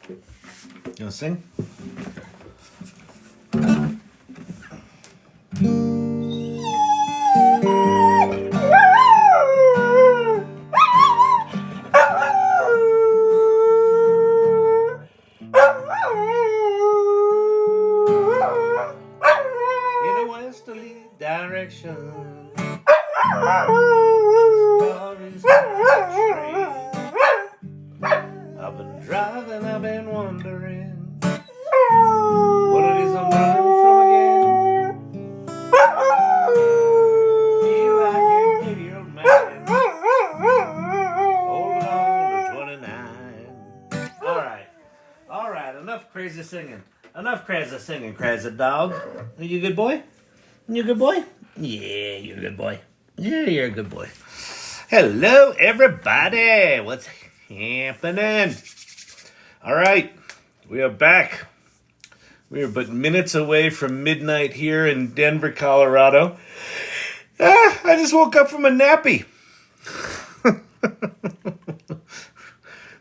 You wanna sing? In a westerly direction. Stories I've been driving, I've been wondering what it is I'm running from again. Feel like an 80-year-old man holding on to 29. All right, enough crazy singing. Enough crazy singing, crazy dog. Are you a good boy? You a good boy? Yeah, you're a good boy. Yeah, you're a good boy. Hello, everybody. What's happening? All right, we are back. We are but minutes away from midnight here in Denver, Colorado. I just woke up from a nappy.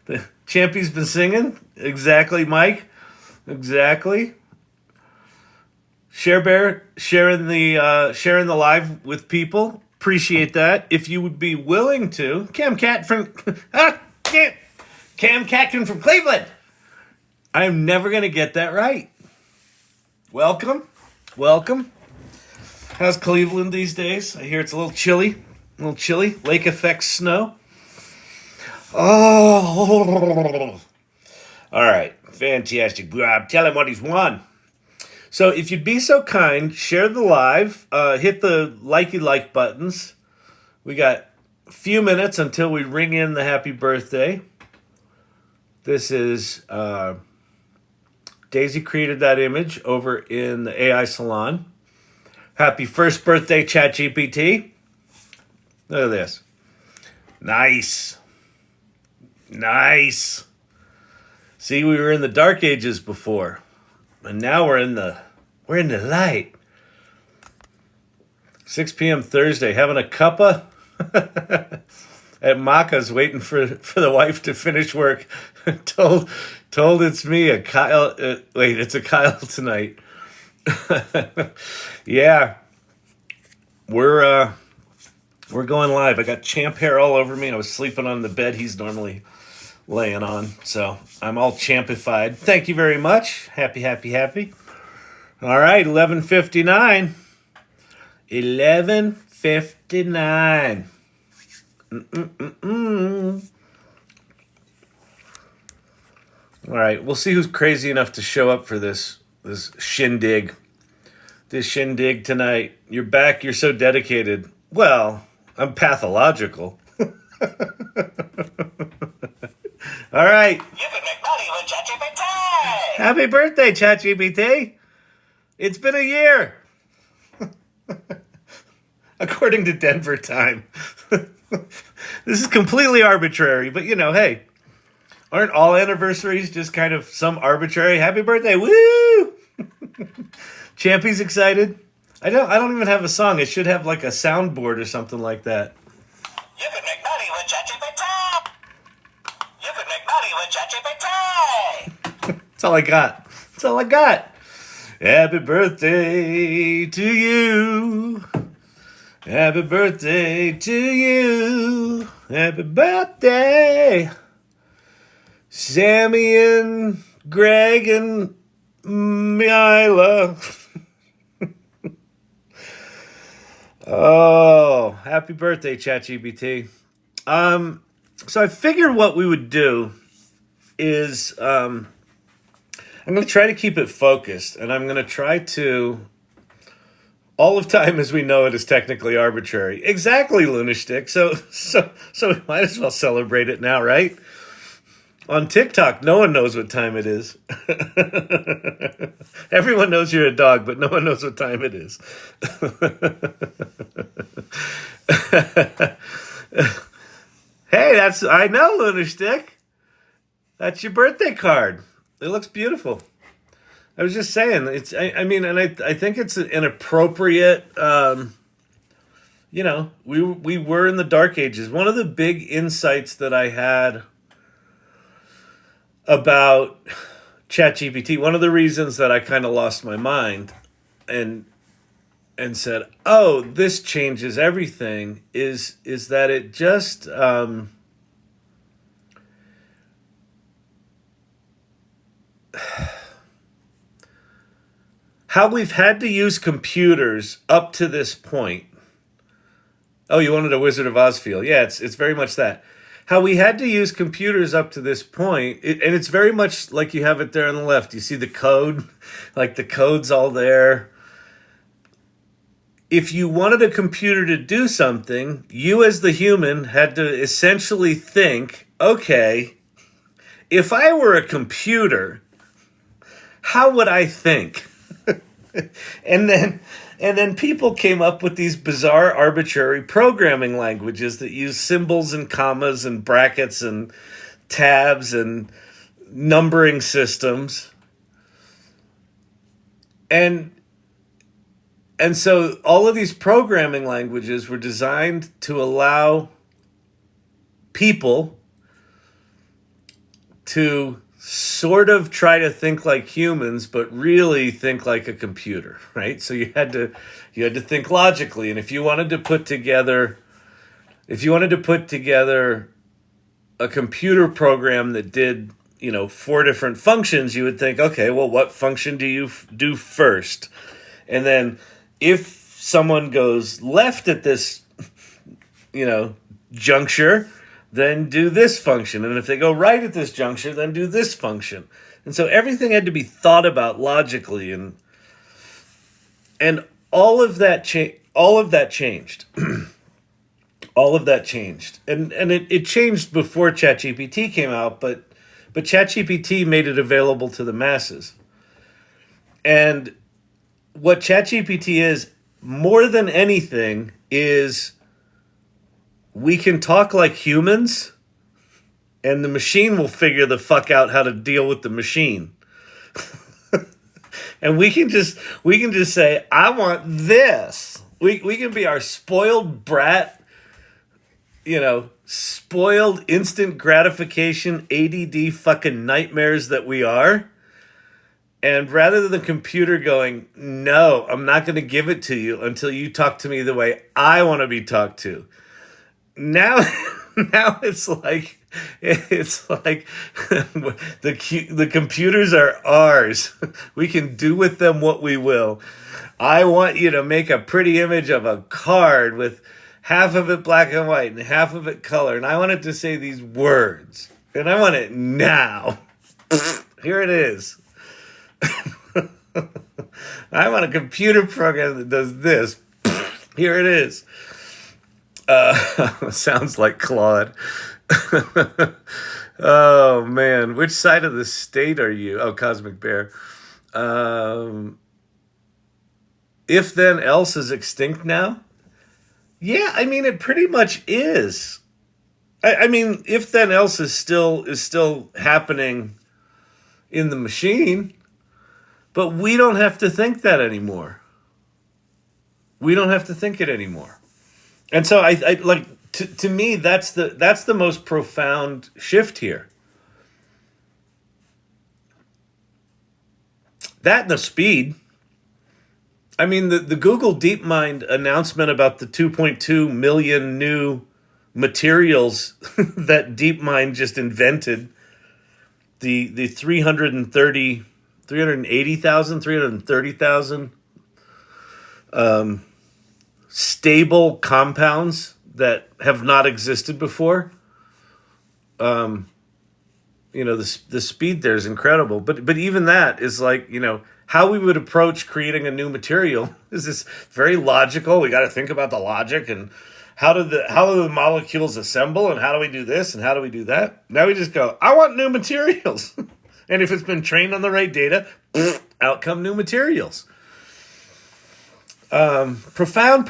The Champy's been singing. Exactly, Mike. Exactly. Share Bear sharing the live with people. Appreciate that. If you would be willing to, Cam Catkin from Cleveland. I'm never gonna get that right. Welcome. How's Cleveland these days? I hear it's a little chilly. Lake effect snow. Oh. All right. Fantastic. Tell him what he's won. So if you'd be so kind, share the live. Hit the like buttons. We got a few minutes until we ring in the happy birthday. This is Daisy created that image over in the AI Salon. Happy first birthday, ChatGPT. Look at this. Nice. See, we were in the dark ages before, and now we're in the light. 6 p.m. Thursday, having a cuppa at Maka's, waiting for the wife to finish work. told it's me, a Kyle. It's a Kyle tonight. Yeah, we're going live. I got champ hair all over me. I was sleeping on the bed he's normally laying on, so I'm all champified. Thank you very much. Happy. All right, 11:59. 11:59. All right, we'll see who's crazy enough to show up for this shindig. This shindig tonight. You're back. You're so dedicated. Well, I'm pathological. All right. You can make money with ChatGPT. Happy birthday, ChatGPT. It's been a year. According to Denver time. This is completely arbitrary, but hey, aren't all anniversaries just kind of some arbitrary happy birthday? Woo! Champy's excited. I don't even have a song. It should have like a soundboard or something like that. You can make money with ChatGPT. You can make money with ChatGPT. That's all I got. Happy birthday to you. Happy birthday to you. Happy birthday, Sammy and Greg and Mila. Oh, happy birthday, ChatGPT. So I figured what we would do is I'm going to try to keep it focused, and I'm going to try to. All of time as we know it is technically arbitrary. Exactly, Lunastick. So we might as well celebrate it now, right? On TikTok, no one knows what time it is. Everyone knows you're a dog, but no one knows what time it is. Hey, I know, Lunastick. That's your birthday card. It looks beautiful. I was just saying, I think it's an appropriate, we were in the dark ages. One of the big insights that I had about ChatGPT, one of the reasons that I kind of lost my mind and said, "Oh, this changes everything," is that it just how we've had to use computers up to this point. Oh, you wanted a Wizard of Oz feel? Yeah, it's very much that. How we had to use computers up to this point, and it's very much like you have it there on the left. You see the code, like the code's all there. If you wanted a computer to do something, you as the human had to essentially think, okay, if I were a computer, how would I think? and then people came up with these bizarre arbitrary programming languages that use symbols and commas and brackets and tabs and numbering systems. And so all of these programming languages were designed to allow people to sort of try to think like humans, but really think like a computer, right? So you had to think logically. And if you wanted to put together a computer program that did, 4 different functions, you would think, okay, well, what function do you do first? And then if someone goes left at this, juncture, then do this function. And if they go right at this juncture, then do this function. And so everything had to be thought about logically, and all of that changed. All of that changed. And it changed before ChatGPT came out, but ChatGPT made it available to the masses. And what ChatGPT is, more than anything, is we can talk like humans, and the machine will figure the fuck out how to deal with the machine. And we can just say, I want this. We can be our spoiled brat, spoiled instant gratification ADD fucking nightmares that we are. And rather than the computer going, no, I'm not going to give it to you until you talk to me the way I want to be talked to. Now it's like the computers are ours. We can do with them what we will. I want you to make a pretty image of a card with half of it black and white and half of it color, and I want it to say these words, and I want it now. Here it is. I want a computer program that does this. Here it is. Sounds like Claude. Oh man, which side of the state are you? Oh, Cosmic Bear. If then else is extinct now? Yeah, I mean it pretty much is. I mean, if then else is still happening in the machine, but we don't have to think that anymore. We don't have to think it anymore. And so I like to me that's the most profound shift here. That and the speed. I mean, the Google DeepMind announcement about the 2.2 million new materials that DeepMind just invented, the 330,000 stable compounds that have not existed before. The speed there is incredible. But even that is like, how we would approach creating a new material is this very logical. We got to think about the logic and how do the molecules assemble and how do we do this and how do we do that? Now we just go, I want new materials. And if it's been trained on the right data, out come new materials. Profound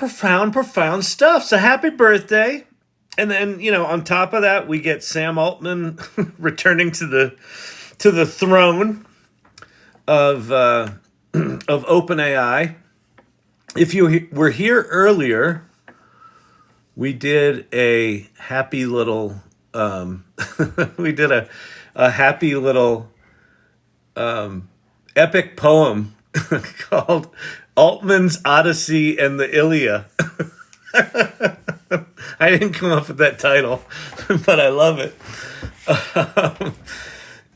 stuff. So happy birthday. And then, on top of that, we get Sam Altman returning to the throne of OpenAI. If you were here earlier, we did a happy little we did a happy little epic poem called Altman's Odyssey and the Iliad. I didn't come up with that title, but I love it.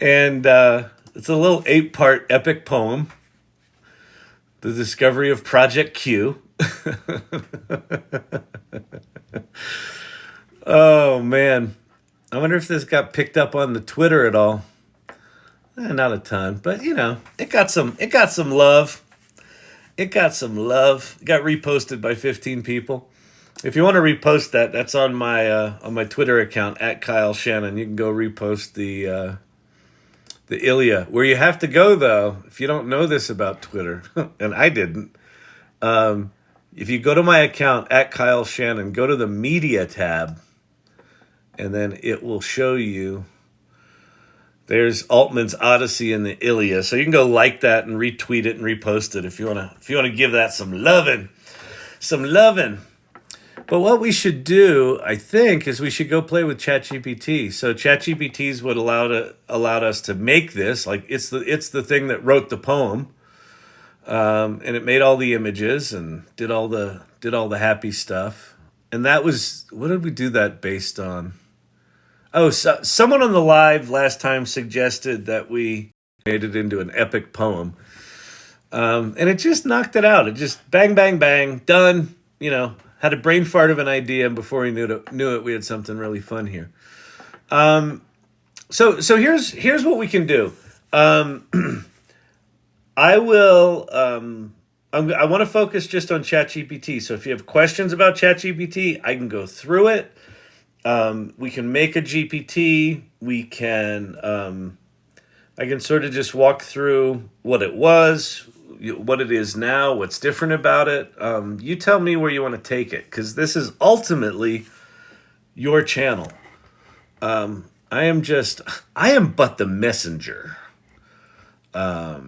And it's a little 8-part epic poem, The Discovery of Project Q. Oh, man. I wonder if this got picked up on the Twitter at all. Not a ton, but it got some love. It got some love. It got reposted by 15 people. If you want to repost that, that's on my Twitter account at Kyle Shannon. You can go repost the Iliad. Where you have to go though, if you don't know this about Twitter, and I didn't, if you go to my account at Kyle Shannon, go to the media tab, and then it will show you. There's Altman's Odyssey and the Iliad. So you can go like that and retweet it and repost it if you wanna give that some loving. Some loving. But what we should do, I think, is we should go play with ChatGPT. So ChatGPTs would allowed us to make this. Like it's the thing that wrote the poem. And it made all the images and did all the happy stuff. And that was, what did we do that based on? Oh, so someone on the live last time suggested that we made it into an epic poem. And it just knocked it out. It just bang, bang, bang, done. Had a brain fart of an idea, and before we knew it, we had something really fun here. So here's what we can do. I will. I want to focus just on ChatGPT. So if you have questions about ChatGPT, I can go through it. We can make a GPT. We can. I can sort of just walk through what it was, what it is now, what's different about it. You tell me where you want to take it, because this is ultimately your channel. I am but the messenger. I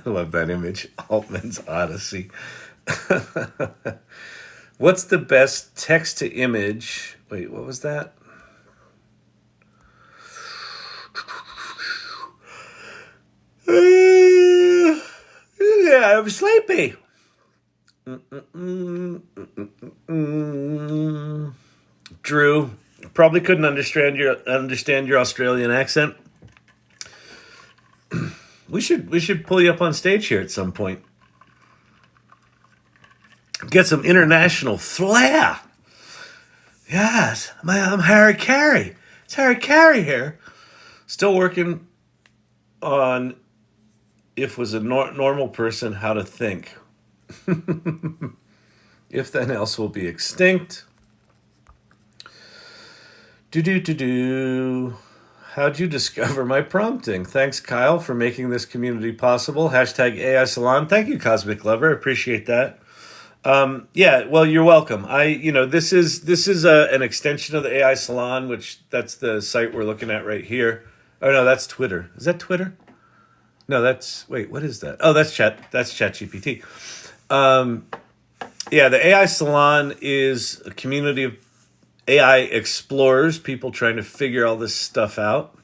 love that image, Altman's Odyssey. What's the best text to image? Wait, what was that? Yeah, I'm sleepy. Drew, probably couldn't understand your Australian accent. We should pull you up on stage here at some point. Get some international flair. Yes, I'm Harry Carey. It's Harry Carey here. Still working on if was a normal person how to think. If then else will be extinct. How'd you discover my prompting? Thanks, Kyle, for making this community possible. Hashtag AI Salon. Thank you, Cosmic Lover. Appreciate that. Yeah, well, you're welcome. This is an extension of the AI Salon, which that's the site we're looking at right here. Oh no, that's Twitter. Is that Twitter? No, what is that? Oh, that's ChatGPT. Yeah, the AI Salon is a community of AI explorers, people trying to figure all this stuff out.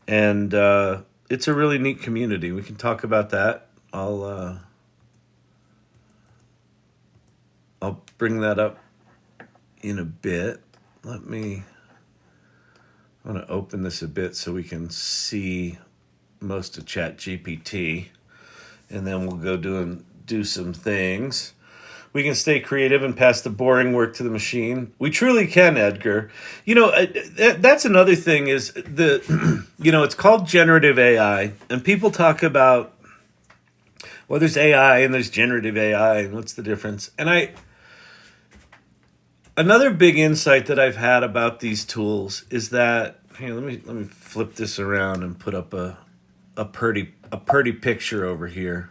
And it's a really neat community. We can talk about that. I'll bring that up in a bit. I want to open this a bit so we can see most of ChatGPT, and then we'll go do some things. We can stay creative and pass the boring work to the machine. We truly can, Edgar. That's another thing is it's called generative AI, and people talk about, well, there's AI and there's generative AI, and what's the difference? And another big insight that I've had about these tools is that, hey, let me flip this around and put up a pretty picture over here.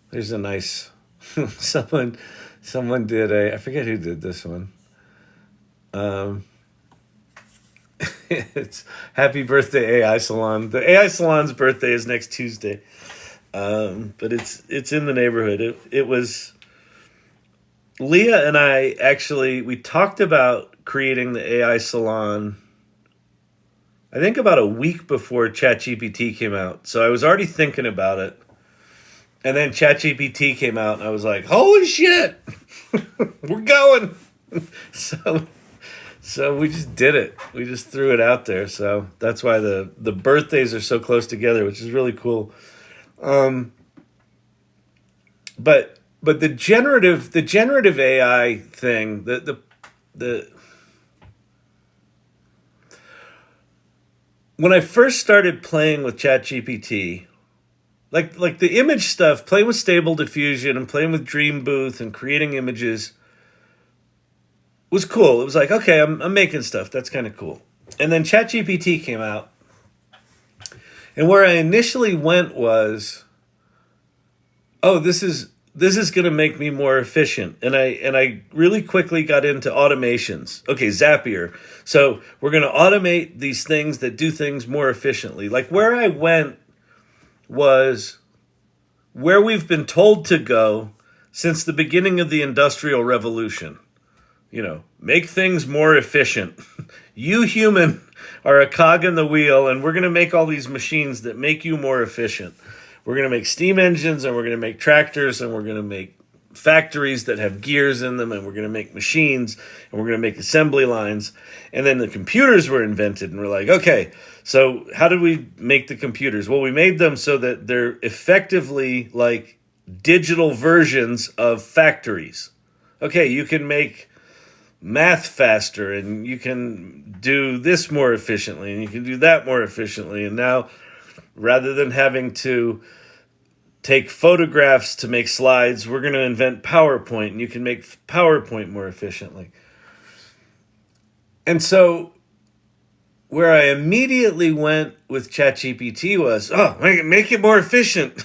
There's a nice someone did I forget who did this one. It's happy birthday AI Salon. The AI Salon's birthday is next Tuesday. But it's in the neighborhood. It was Leah and I we talked about creating the AI Salon I think about a week before ChatGPT came out. So I was already thinking about it. And then ChatGPT came out and I was like, holy shit, we're going. So so we just did it. We just threw it out there. So that's why the birthdays are so close together, which is really cool. But the generative AI thing, the when I first started playing with ChatGPT, like the image stuff, playing with Stable Diffusion and playing with Dream Booth and creating images was cool. It was like, okay, I'm making stuff. That's kind of cool. And then ChatGPT came out, and where I initially went was, oh, this is going to make me more efficient. And I really quickly got into automations. Okay, Zapier. So we're going to automate these things that do things more efficiently. Like where I went was where we've been told to go since the beginning of the Industrial Revolution. Make things more efficient. You human are a cog in the wheel, and we're going to make all these machines that make you more efficient. We're going to make steam engines, and we're going to make tractors, and we're going to make factories that have gears in them, and we're going to make machines, and we're going to make assembly lines. And then the computers were invented, and we're like, okay, so how did we make the computers? Well, we made them so that they're effectively like digital versions of factories. Okay, you can make math faster, and you can do this more efficiently, and you can do that more efficiently. And now, rather than having to take photographs to make slides, we're going to invent PowerPoint, and you can make PowerPoint more efficiently. And so where I immediately went with ChatGPT was, oh, make it more efficient.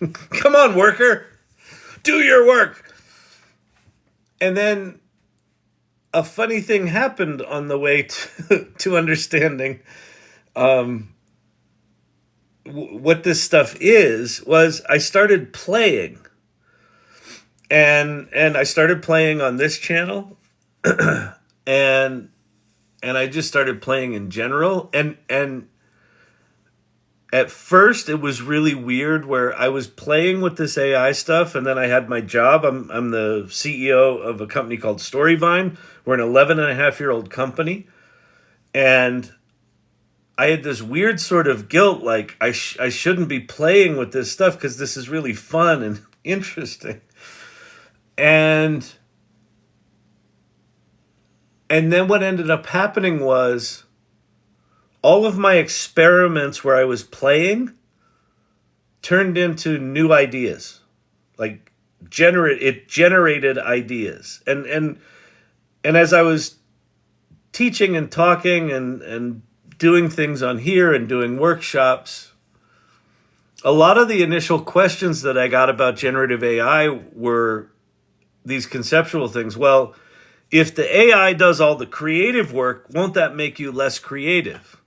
Come on, worker, do your work. And then a funny thing happened on the way to understanding what this stuff was I started playing. And I started playing on this channel. and I just started playing in general. And at first it was really weird where I was playing with this AI stuff, and then I had my job. I'm the CEO of a company called Storyvine. We're an 11-and-a-half-year-old company. And I had this weird sort of guilt, like I shouldn't be playing with this stuff because this is really fun and interesting. And then what ended up happening was all of my experiments where I was playing turned into new ideas. Like it generated ideas. And as I was teaching and talking and doing things on here and doing workshops, a lot of the initial questions that I got about generative AI were these conceptual things. Well, if the AI does all the creative work, won't that make you less creative?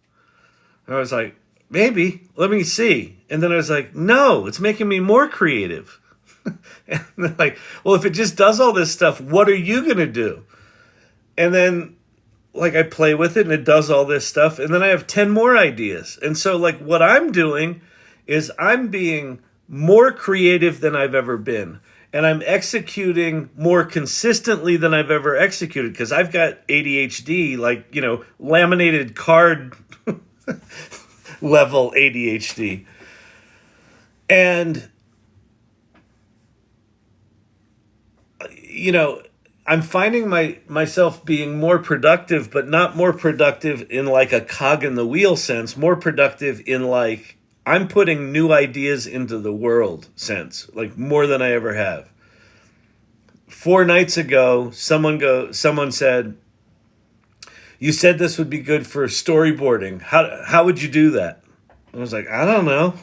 And I was like, maybe, let me see. And then I was like, no, it's making me more creative. And they're like, well, if it just does all this stuff, what are you going to do? And then like I play with it and it does all this stuff. And then I have 10 more ideas. And so like what I'm doing is I'm being more creative than I've ever been. And I'm executing more consistently than I've ever executed because I've got ADHD, like, laminated card level ADHD. And, I'm finding myself being more productive, but not more productive in like a cog in the wheel sense, more productive in like I'm putting new ideas into the world sense, like more than I ever have. 4 nights ago, someone said, you said this would be good for storyboarding. How would you do that? I was like, I don't know.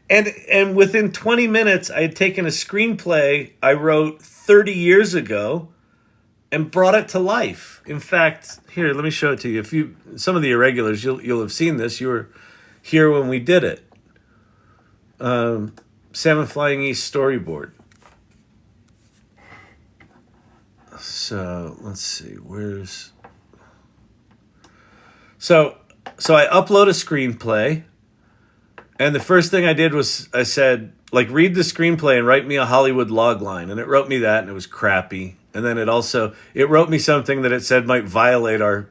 And within 20 minutes, I had taken a screenplay I wrote 30 years ago and brought it to life. In fact, here, let me show it to you. Some of the irregulars, you'll have seen this. You were here when we did it. Salmon Flying East storyboard. So let's see, So I upload a screenplay, and the first thing I did was I said, like, read the screenplay and write me a Hollywood log line. And it wrote me that, and it was crappy. And then it wrote me something that it said might violate our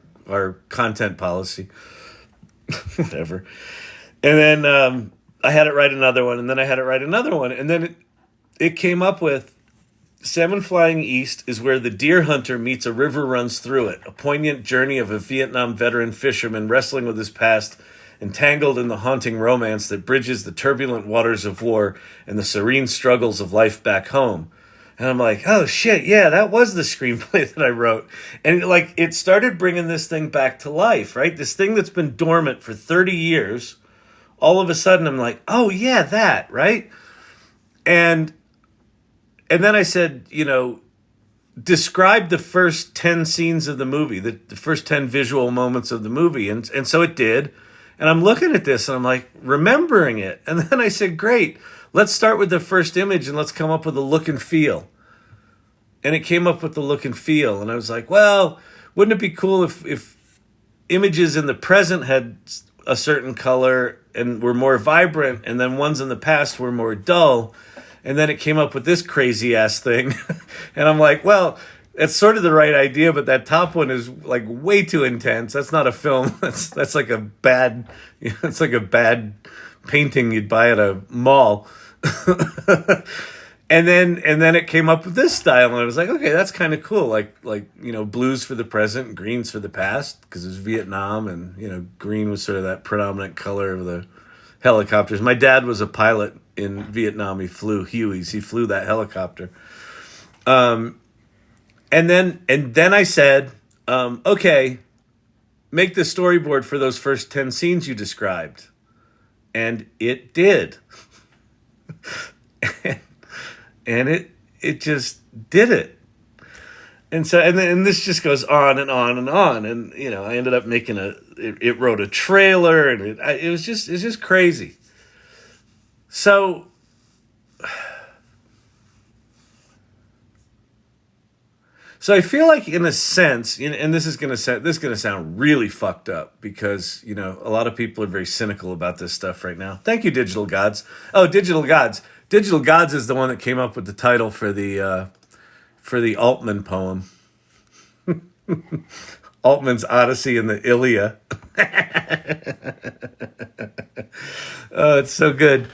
content policy. Whatever. And then I had it write another one, and then I had it write another one. And then it came up with, Salmon Flying East is where the deer hunter meets a river runs through it, a poignant journey of a Vietnam veteran fisherman wrestling with his past, entangled in the haunting romance that bridges the turbulent waters of war and the serene struggles of life back home. And I'm like, oh shit, yeah, that was the screenplay that I wrote. And it started bringing this thing back to life, right? This thing that's been dormant for 30 years. All of a sudden I'm like, oh yeah, that, right? And then I said, describe the first 10 scenes of the movie, the first 10 visual moments of the movie. And so it did. And I'm looking at this and I'm like, remembering it. And then I said, great, let's start with the first image and let's come up with a look and feel. And it came up with the look and feel. And I was like, well, wouldn't it be cool if images in the present had a certain color and were more vibrant, and then ones in the past were more dull? And then it came up with this crazy ass thing. And I'm like, well, it's sort of the right idea, but that top one is like way too intense. That's not a film. That's like a bad, it's like a bad painting you'd buy at a mall. And then it came up with this style, and I was like, okay, that's kind of cool. Like blues for the present, greens for the past, because it was Vietnam, and green was sort of that predominant color of the helicopters. My dad was a pilot in Vietnam. He flew Hueys. He flew that helicopter. And then I said, okay, make the storyboard for those first 10 scenes you described. And it did. And it just did it. And so, and this just goes on and on and on. And, I ended up making it wrote a trailer, and it's just crazy. So I feel like, in a sense, and this is gonna sound really fucked up, because a lot of people are very cynical about this stuff right now. Thank you, Digital Gods. Oh, Digital Gods. Digital Gods is the one that came up with the title for the Altman poem. Altman's Odyssey and the Iliad. Oh, it's so good.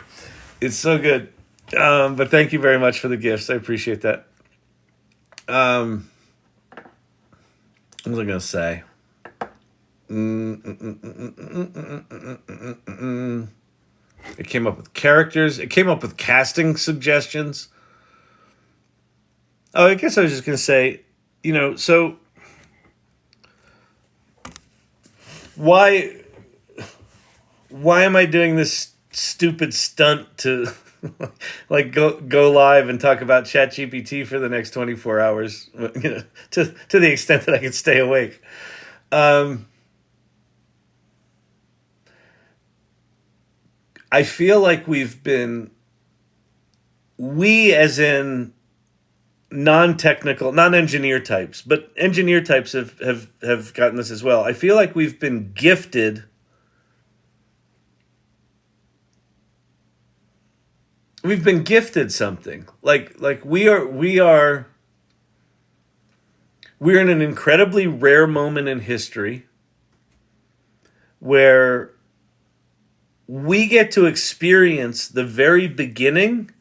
It's so good. But thank you very much for the gifts. I appreciate that. What was I going to say? It came up with characters. It came up with casting suggestions. Oh, I guess I was just going to say, so why am I doing this stupid stunt to go live and talk about ChatGPT for the next 24 hours, to the extent that I can stay awake? I feel like we as in non-technical, non-engineer types, but engineer types have gotten this as well. I feel like we've been gifted something. Like we're in an incredibly rare moment in history where we get to experience the very beginning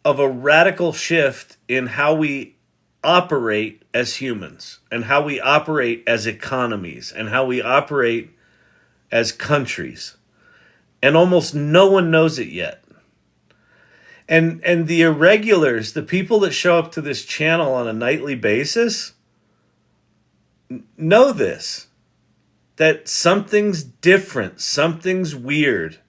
of a radical shift in how we operate as humans, and how we operate as economies, and how we operate as countries. And almost no one knows it yet. And the irregulars, the people that show up to this channel on a nightly basis, know this. That something's different, something's weird,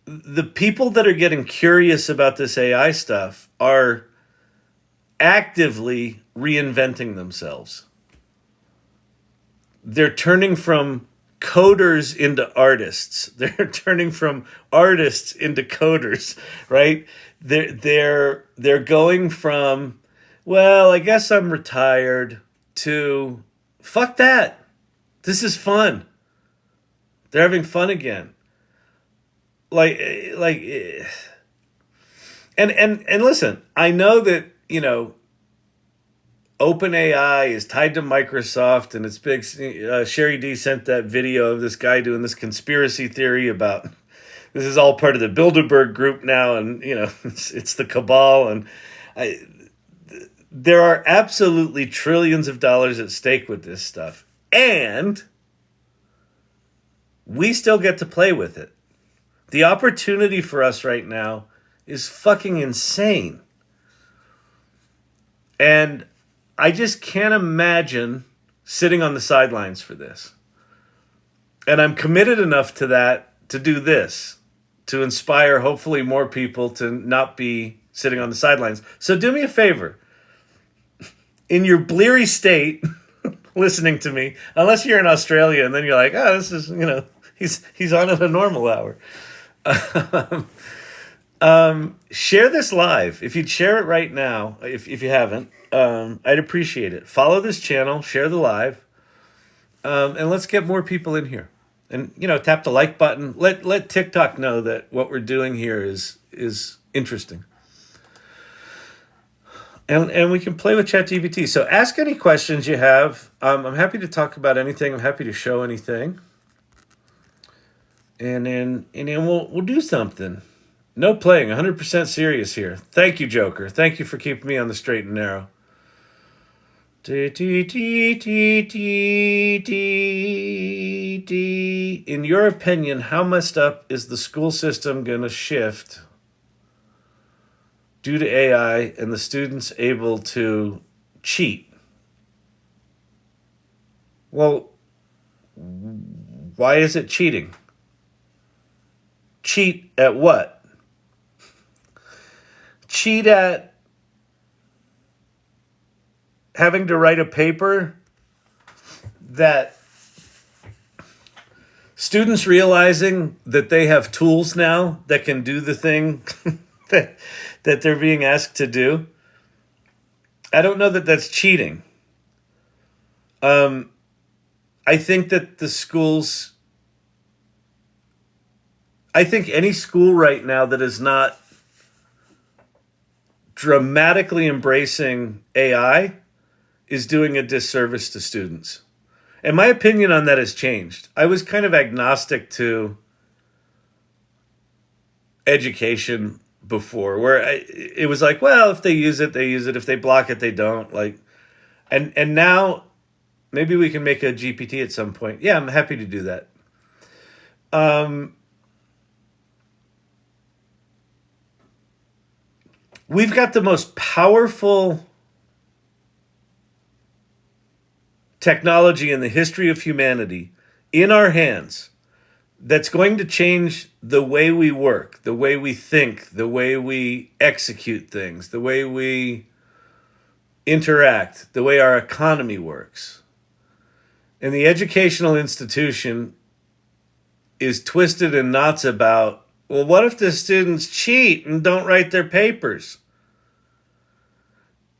the people that are getting curious about this AI stuff are actively reinventing themselves. They're turning from coders into artists. They're turning from artists into coders, right? They're going from, well, I guess I'm retired. to fuck that. This is fun. They're having fun again. Like, and listen, I know that, OpenAI is tied to Microsoft, and it's big. Sherry D sent that video of this guy doing this conspiracy theory about this is all part of the Bilderberg group now, and it's the cabal, and there are absolutely trillions of dollars at stake with this stuff, and we still get to play with it. The opportunity for us right now is fucking insane. And I just can't imagine sitting on the sidelines for this. And I'm committed enough to that to do this, to inspire hopefully more people to not be sitting on the sidelines. So do me a favor. In your bleary state, listening to me, unless you're in Australia and then you're like, oh, this is, he's on at a normal hour. Share this live. If you'd share it right now, if you haven't, I'd appreciate it. Follow this channel, share the live, and let's get more people in here. And tap the like button. Let TikTok know that what we're doing here is interesting. And we can play with ChatGPT. So ask any questions you have. I'm happy to talk about anything. I'm happy to show anything. And then we'll do something. No playing, 100% serious here. Thank you, Joker. Thank you for keeping me on the straight and narrow. In your opinion, how messed up is the school system going to shift due to AI and the students able to cheat? Well, why is it cheating? Cheat at what? Cheat at having to write a paper that students realizing that they have tools now that can do the thing that they're being asked to do. I don't know that that's cheating. I think that I think any school right now that is not dramatically embracing AI is doing a disservice to students. And my opinion on that has changed. I was kind of agnostic to education before, where it was like, well, if they use it, they use it. If they block it, they don't. And now maybe we can make a GPT at some point. Yeah, I'm happy to do that. We've got the most powerful technology in the history of humanity in our hands that's going to change the way we work, the way we think, the way we execute things, the way we interact, the way our economy works. And the educational institution is twisted in knots about, well, what if the students cheat and don't write their papers?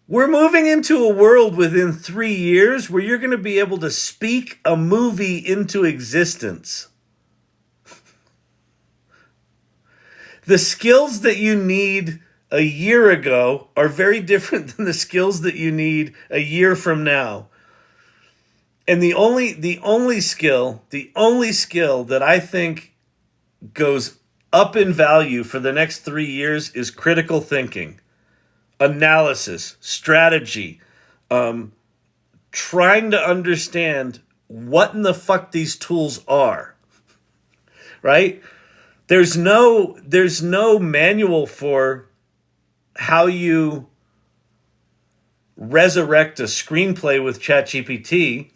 We're moving into a world within 3 years where you're going to be able to speak a movie into existence. The skills that you need a year ago are very different than the skills that you need a year from now. And the only skill that I think goes up in value for the next 3 years is critical thinking, analysis, strategy, trying to understand what in the fuck these tools are, right? There's no manual for how you resurrect a screenplay with ChatGPT.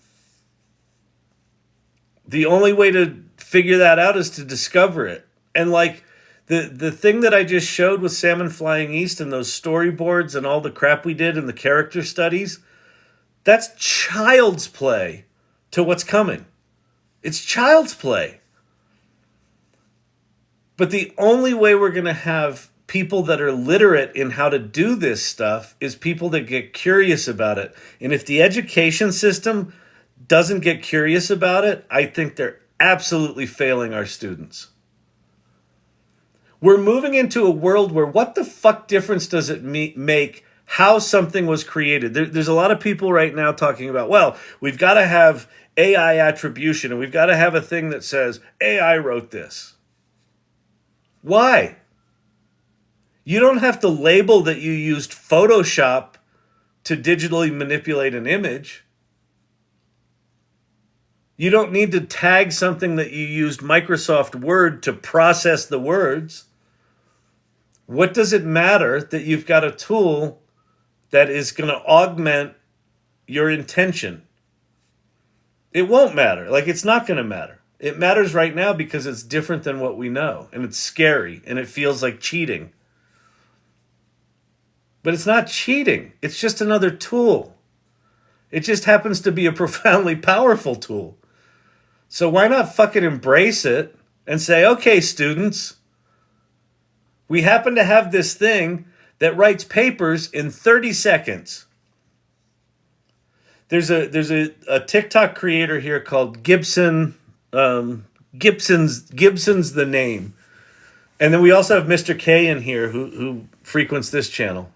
The only way to figure that out is to discover it. And like the thing that I just showed with Salmon Flying East and those storyboards and all the crap we did in the character studies, that's child's play to what's coming. It's child's play. But the only way we're going to have people that are literate in how to do this stuff is people that get curious about it. And if the education system doesn't get curious about it, I think they're absolutely failing our students. We're moving into a world where what the fuck difference does it make how something was created? There's a lot of people right now talking about, well, we've got to have AI attribution and we've got to have a thing that says AI wrote this. Why? You don't have to label that you used Photoshop to digitally manipulate an image. You don't need to tag something that you used Microsoft Word to process the words. What does it matter that you've got a tool that is going to augment your intention? It won't matter. Like, it's not going to matter. It matters right now because it's different than what we know, and it's scary, and it feels like cheating. But it's not cheating. It's just another tool. It just happens to be a profoundly powerful tool. So why not fucking embrace it and say, okay, students, we happen to have this thing that writes papers in 30 seconds. There's a TikTok creator here called Gibson. Gibson's the name. And then we also have Mr. K in here who frequents this channel.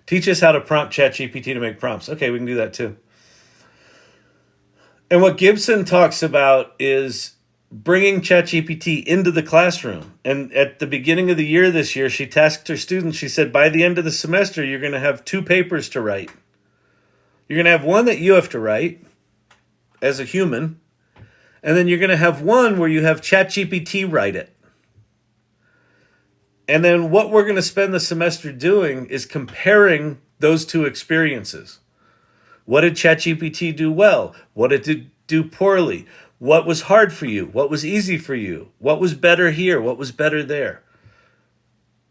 Teach us how to prompt ChatGPT to make prompts. Okay, we can do that too. And what Gibson talks about is bringing ChatGPT into the classroom. And at the beginning of the year this year, she tasked her students, she said, by the end of the semester, you're going to have 2 papers to write. You're going to have one that you have to write as a human, and then you're going to have one where you have ChatGPT write it. And then what we're going to spend the semester doing is comparing those 2 experiences. What did ChatGPT do well? What did it do poorly? What was hard for you? What was easy for you? What was better here? What was better there?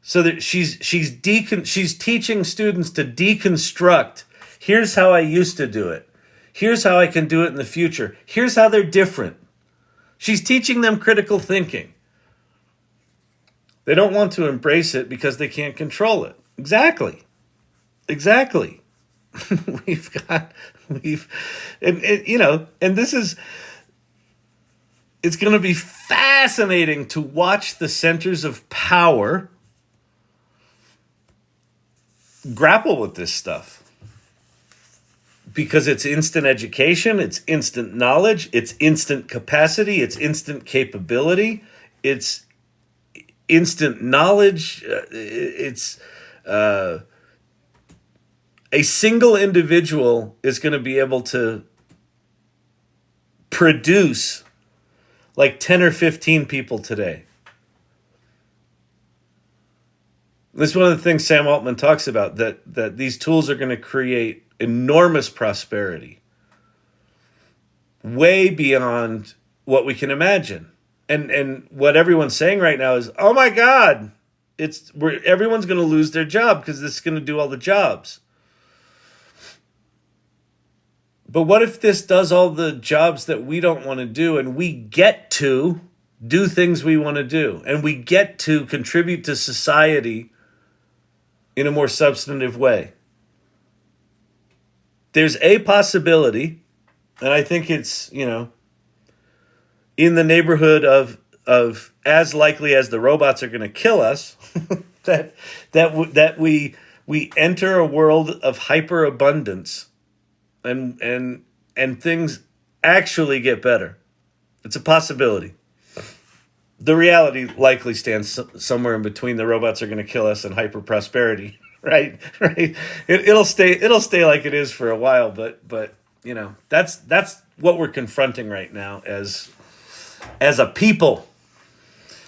So that she's teaching students to deconstruct. Here's how I used to do it. Here's how I can do it in the future. Here's how they're different. She's teaching them critical thinking. They don't want to embrace it because they can't control it. Exactly. And this is, it's going to be fascinating to watch the centers of power grapple with this stuff. Because it's instant education, it's instant knowledge, it's instant capacity, it's instant capability, it's instant knowledge, it's a single individual is going to be able to produce like 10 or 15 people today. This is one of the things Sam Altman talks about, that these tools are going to create enormous prosperity, way beyond what we can imagine. And what everyone's saying right now is, oh my God, everyone's going to lose their job because this is going to do all the jobs. But what if this does all the jobs that we don't want to do, and we get to do things we want to do, and we get to contribute to society in a more substantive way? There's a possibility, and I think it's, in the neighborhood of as likely as the robots are going to kill us, that we enter a world of hyperabundance, and things actually get better. It's a possibility. The reality likely stands somewhere in between the robots are going to kill us and hyper prosperity. Right. It'll stay like it is for a while, but that's what we're confronting right now as a people.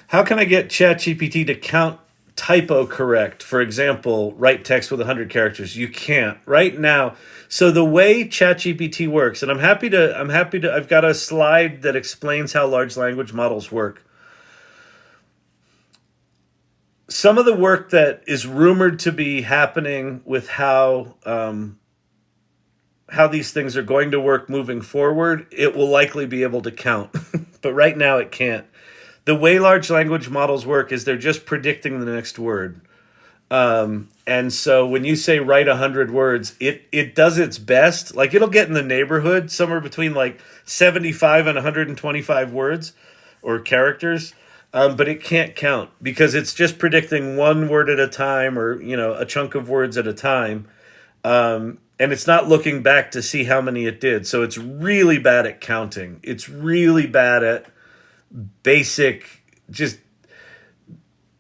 How can I get ChatGPT to count typo correct? For example, write text with 100 characters. You can't right now. So the way ChatGPT works, and I'm happy to I've got a slide that explains how large language models work. Some of the work that is rumored to be happening with how these things are going to work moving forward, it will likely be able to count. But right now it can't. the way large language models work is they're just predicting the next word. And so when you say write 100 words, it does its best. Like it'll get in the neighborhood somewhere between like 75 and 125 words or characters. But it can't count because it's just predicting one word at a time or, a chunk of words at a time. And it's not looking back to see how many it did. So it's really bad at counting. It's really bad at basic, just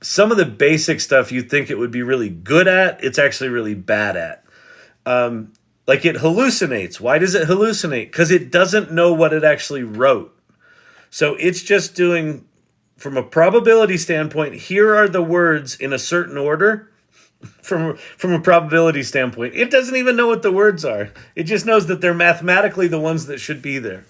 some of the basic stuff you'd think it would be really good at, it's actually really bad at. Like it hallucinates. Why does it hallucinate? Because it doesn't know what it actually wrote. So it's just doing, from a probability standpoint, here are the words in a certain order. From a probability standpoint, it doesn't even know what the words are. It just knows that they're mathematically the ones that should be there.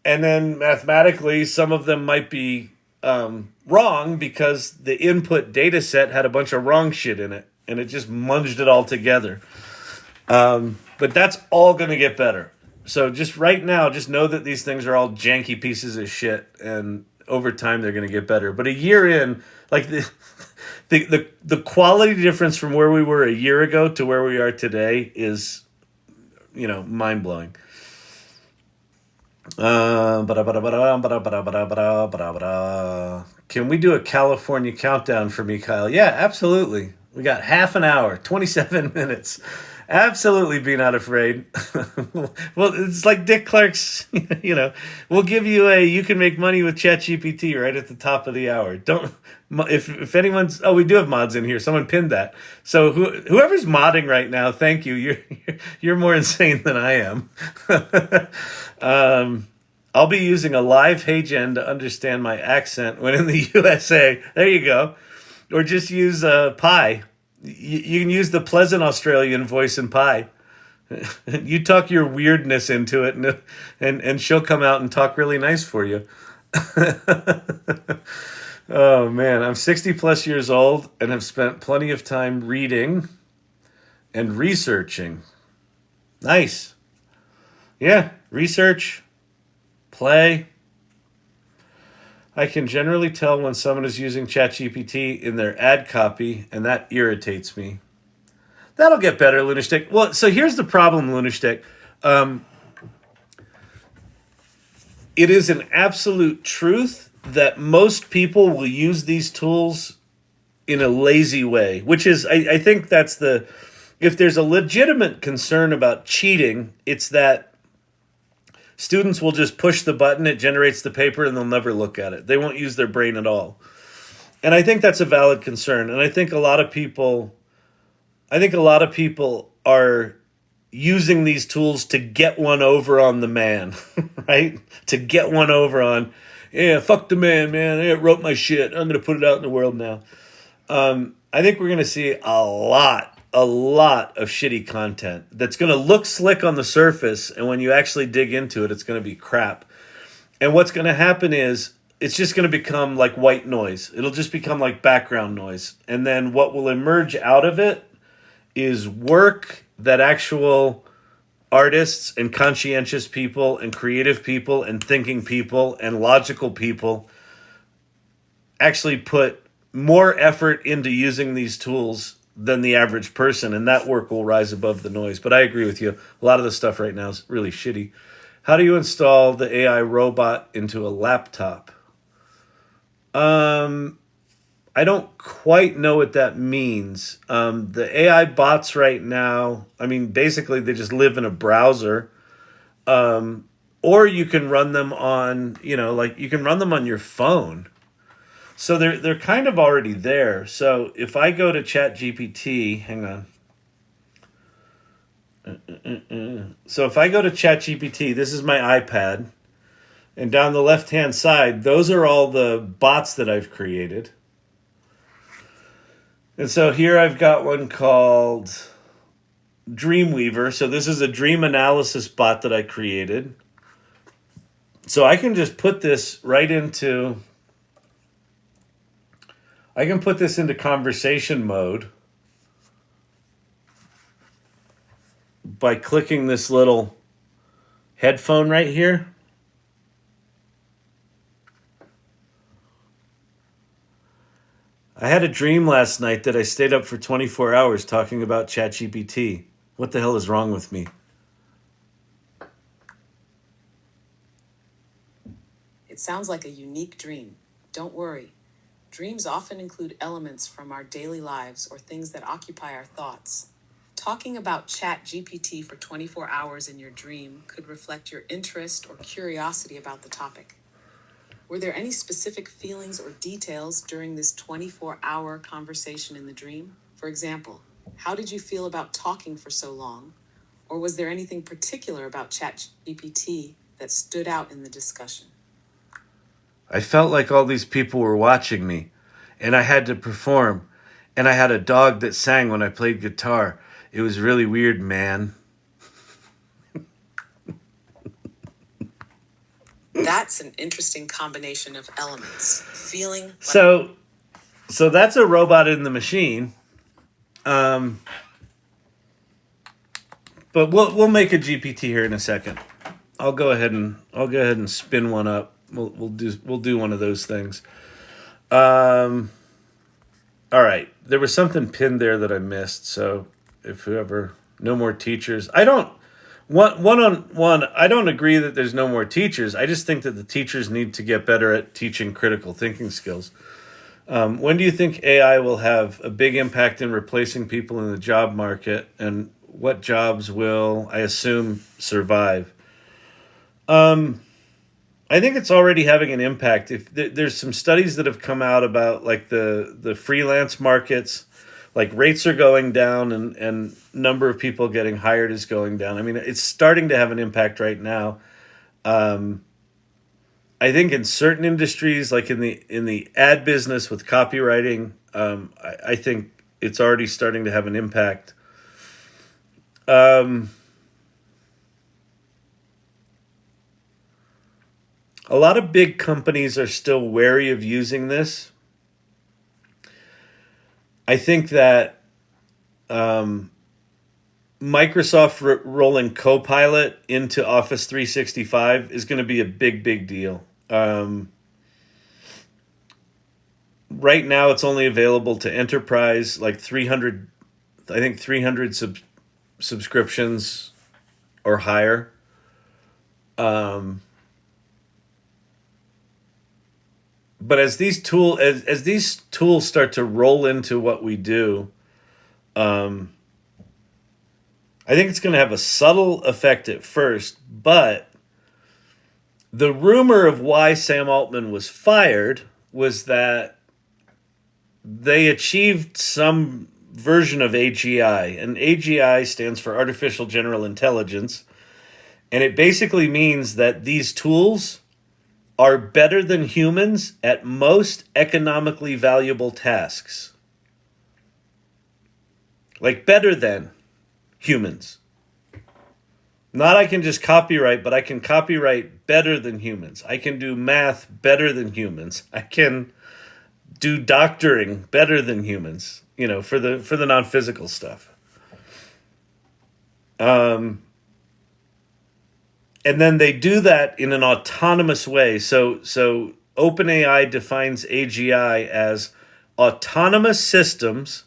And then mathematically, some of them might be wrong because the input data set had a bunch of wrong shit in it, and it just munged it all together. But that's all going to get better. So just right now, just know that these things are all janky pieces of shit, and over time they're going to get better. But a year in, like the quality difference from where we were a year ago to where we are today is, mind blowing. Can we do a California countdown for me, Kyle? Yeah, absolutely. We got half an hour, 27 minutes. Absolutely be not afraid. Well, it's like Dick Clark's, we'll give you you can make money with ChatGPT right at the top of the hour. If anyone's, we do have mods in here. Someone pinned that. So whoever's modding right now, thank you. You're more insane than I am. I'll be using a live HeyGen to understand my accent when in the USA. There you go. Or just use Pi. You can use the pleasant Australian voice in Pi. You talk your weirdness into it, and she'll come out and talk really nice for you. Oh, man. I'm 60 plus years old and have spent plenty of time reading and researching. Nice. Yeah, research, play. I can generally tell when someone is using ChatGPT in their ad copy, and that irritates me. That'll get better, Lunastick. Well, so here's the problem, Lunastick. It is an absolute truth that most people will use these tools in a lazy way, which is, I think that's if there's a legitimate concern about cheating, it's that students will just push the button, it generates the paper, and they'll never look at it. They won't use their brain at all. And I think that's a valid concern. And I think a lot of people are using these tools to get one over on the man, right? To get one over on, yeah, fuck the man. I wrote my shit. I'm going to put it out in the world now. I think we're going to see a lot of shitty content that's going to look slick on the surface, and when you actually dig into it, it's going to be crap. And what's going to happen is it's just going to become like white noise. It'll just become like background noise. And then what will emerge out of it is work that actual artists and conscientious people and creative people and thinking people and logical people actually put more effort into using these tools than the average person, and that work will rise above the noise. But I agree with you. A lot of the stuff right now is really shitty. How do you install the AI robot into a laptop? I don't quite know what that means. The AI bots right now, basically they just live in a browser. Or you can run them on, you can run them on your phone. So they're kind of already there. So if I go to ChatGPT, hang on. So if I go to ChatGPT, this is my iPad. And down the left-hand side, those are all the bots that I've created. And so here I've got one called Dreamweaver. So this is a dream analysis bot that I created. So I can just put this right into... I can put this into conversation mode by clicking this little headphone right here. I had a dream last night that I stayed up for 24 hours talking about ChatGPT. What the hell is wrong with me? It sounds like a unique dream. Don't worry. Dreams often include elements from our daily lives or things that occupy our thoughts. Talking about ChatGPT for 24 hours in your dream could reflect your interest or curiosity about the topic. Were there any specific feelings or details during this 24-hour conversation in the dream? For example, how did you feel about talking for so long? Or was there anything particular about ChatGPT that stood out in the discussion? I felt like all these people were watching me, and I had to perform, and I had a dog that sang when I played guitar. It was really weird, man. That's an interesting combination of elements. Feeling So that's a robot in the machine. But we'll make a GPT here in a second. I'll go ahead and spin one up. We'll do one of those things. All right. There was something pinned there that I missed. So if whoever no more teachers, I don't one on one. I don't agree that there's no more teachers. I just think that the teachers need to get better at teaching critical thinking skills. When do you think AI will have a big impact in replacing people in the job market, and what jobs will, I assume, survive? I think it's already having an impact. If there's some studies that have come out about like the freelance markets, like rates are going down and number of people getting hired is going down. I mean, it's starting to have an impact right now. I think in certain industries, like in the ad business with copywriting, I think it's already starting to have an impact. A lot of big companies are still wary of using this. I think that Microsoft rolling Copilot into Office 365 is going to be a big deal. Right now, it's only available to enterprise, like 300, I think 300 subscriptions or higher. But as these tools start to roll into what we do, I think it's going to have a subtle effect at first. But the rumor of why Sam Altman was fired was that they achieved some version of AGI, and AGI stands for Artificial General Intelligence, and it basically means that these tools are better than humans at most economically valuable tasks. Like better than humans. Not I can just copyright, but I can copyright better than humans. I can do math better than humans. I can do doctoring better than humans, for the non-physical stuff. And then they do that in an autonomous way. So OpenAI defines AGI as autonomous systems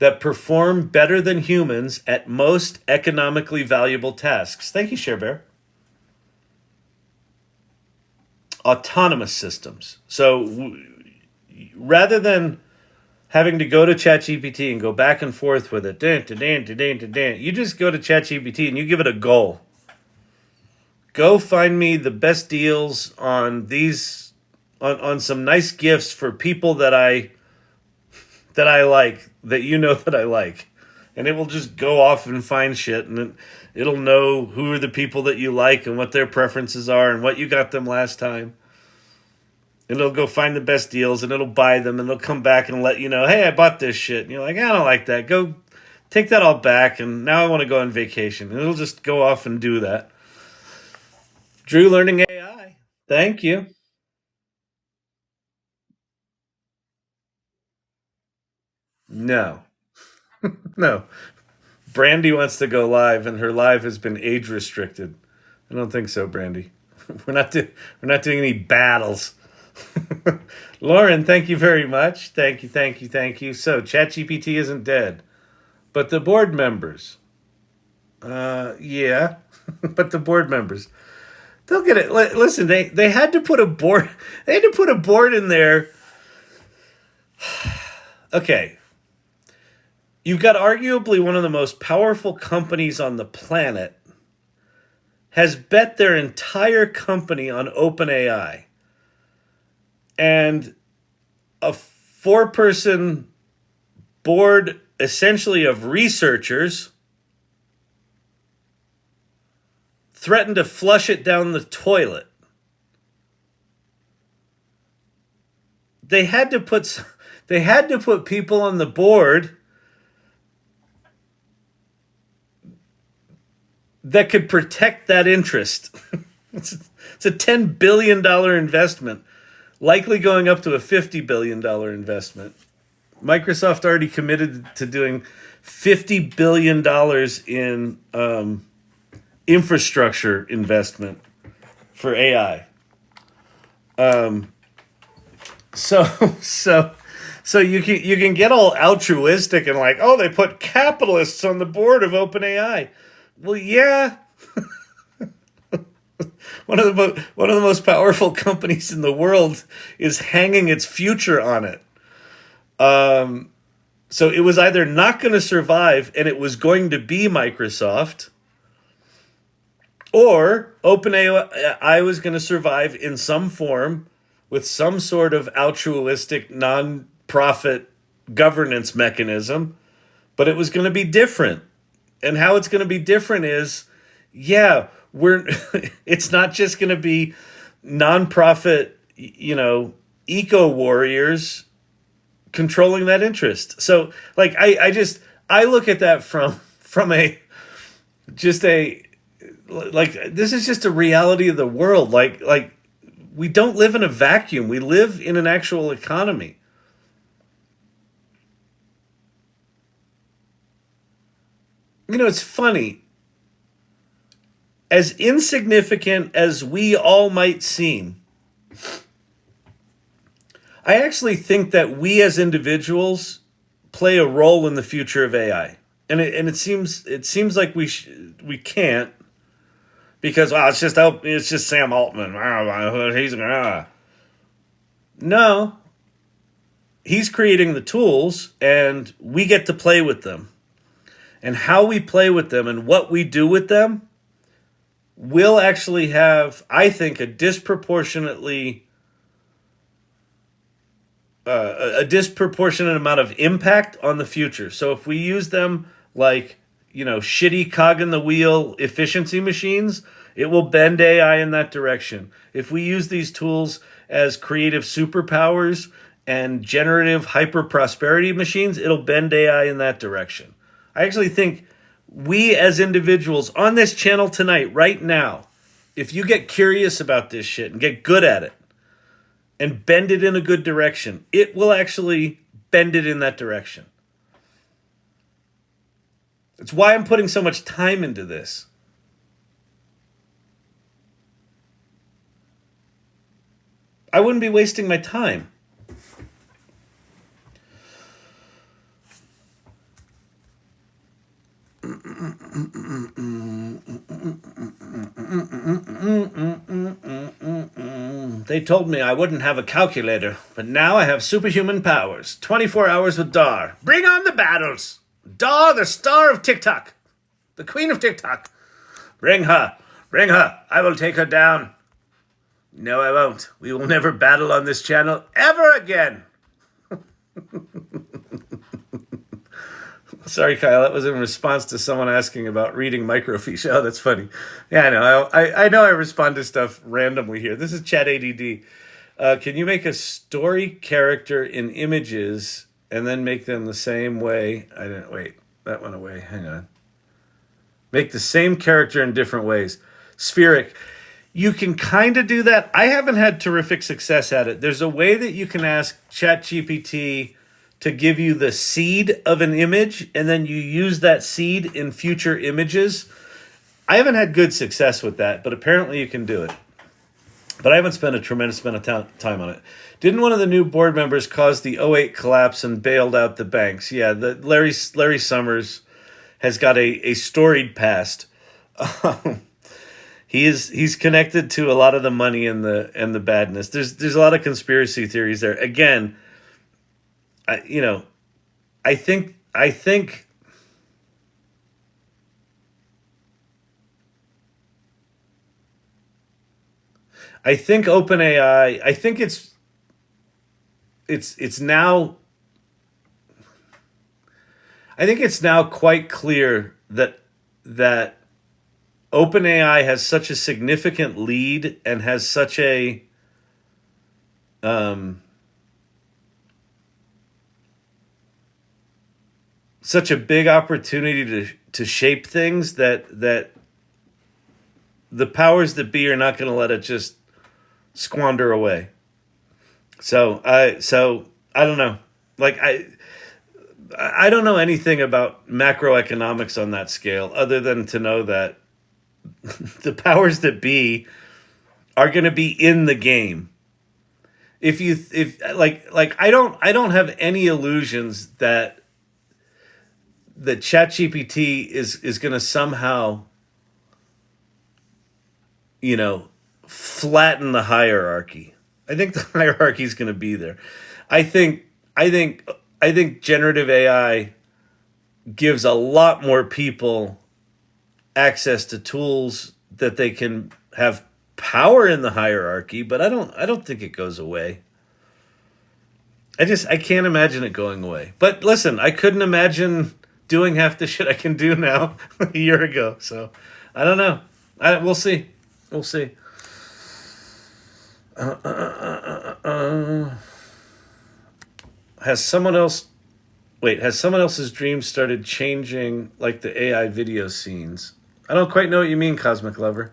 that perform better than humans at most economically valuable tasks. Thank you, Cher Bear. Autonomous systems. So rather than having to go to ChatGPT and go back and forth with it, you just go to ChatGPT and you give it a goal. Go find me the best deals on these on some nice gifts for people that I like, that that I like. And it will just go off and find shit, and it'll know who are the people that you like and what their preferences are and what you got them last time. And it'll go find the best deals and it'll buy them and it'll come back and let you know, hey, I bought this shit. And you're like, I don't like that. Go take that all back, and now I want to go on vacation. And it'll just go off and do that. Drew learning AI. Thank you. No. No. Brandy wants to go live, and her live has been age restricted. I don't think so, Brandy. We're not doing any battles. Lauren, thank you very much. Thank you, thank you, thank you. So, ChatGPT isn't dead, but the board members, yeah, but the board members, they'll get it. Listen, they had to put a board. They had to put a board in there. Okay, you've got arguably one of the most powerful companies on the planet has bet their entire company on OpenAI, and a four-person board, essentially of researchers, threatened to flush it down the toilet. They had to put people on the board that could protect that interest. It's a $10 billion investment, likely going up to a $50 billion investment. Microsoft already committed to doing $50 billion in infrastructure investment for AI. So you can get all altruistic and like, oh, they put capitalists on the board of OpenAI. Well, yeah. One of the most powerful companies in the world is hanging its future on it. So it was either not going to survive and it was going to be Microsoft, or OpenAI was going to survive in some form with some sort of altruistic non-profit governance mechanism, but it was going to be different. And how it's going to be different is, yeah, it's not just going to be non-profit, eco warriors controlling that interest. So like I look at that from this is just a reality of the world. Like we don't live in a vacuum. We live in an actual economy. It's funny. As insignificant as we all might seem, I actually think that we as individuals play a role in the future of AI. And it seems like we can't, because it's just Sam Altman. No. He's creating the tools and we get to play with them. And how we play with them and what we do with them will actually have, I think, a disproportionate amount of impact on the future. So if we use them like, shitty cog in the wheel efficiency machines, it will bend AI in that direction. If we use these tools as creative superpowers and generative hyper prosperity machines, it'll bend AI in that direction. I actually think we as individuals on this channel tonight, right now, if you get curious about this shit and get good at it and bend it in a good direction, it will actually bend it in that direction. It's why I'm putting so much time into this. I wouldn't be wasting my time. They told me I wouldn't have a calculator, but now I have superhuman powers. 24 hours with Dar. Bring on the battles! Dar, the star of TikTok. The queen of TikTok. Bring her. Bring her. I will take her down. No, I won't. We will never battle on this channel ever again. Sorry, Kyle. That was in response to someone asking about reading microfiche. Oh, that's funny. Yeah, I know. I know I respond to stuff randomly here. This is Chat ADD. Can you make a story character in images and then make them the same way? Wait. That went away. Hang on. Make the same character in different ways. Spheric. You can kind of do that. I haven't had terrific success at it. There's a way that you can ask ChatGPT to give you the seed of an image, and then you use that seed in future images. I haven't had good success with that, but apparently you can do it. but I haven't spent a tremendous amount of time on it. Didn't one of the new board members cause the '08 collapse and bailed out the banks? Yeah, the Larry Summers has got a storied past. He's connected to a lot of the money and the badness. There's a lot of conspiracy theories there. Again, I think OpenAI. I think it's now. I think it's now quite clear that OpenAI has such a significant lead and has such a big opportunity to shape things that the powers that be are not going to let it just squander away. So I don't know. Like I don't know anything about macroeconomics on that scale other than to know that the powers that be are going to be in the game. If I don't have any illusions that ChatGPT is going to somehow flatten the hierarchy. I think the hierarchy is going to be there. I think generative AI gives a lot more people access to tools that they can have power in the hierarchy, but I don't think it goes away. I can't imagine it going away. But listen, I couldn't imagine doing half the shit I can do now a year ago. So I don't know. We'll see. We'll see. Has someone else's dreams started changing like the AI video scenes? I don't quite know what you mean, Cosmic Lover.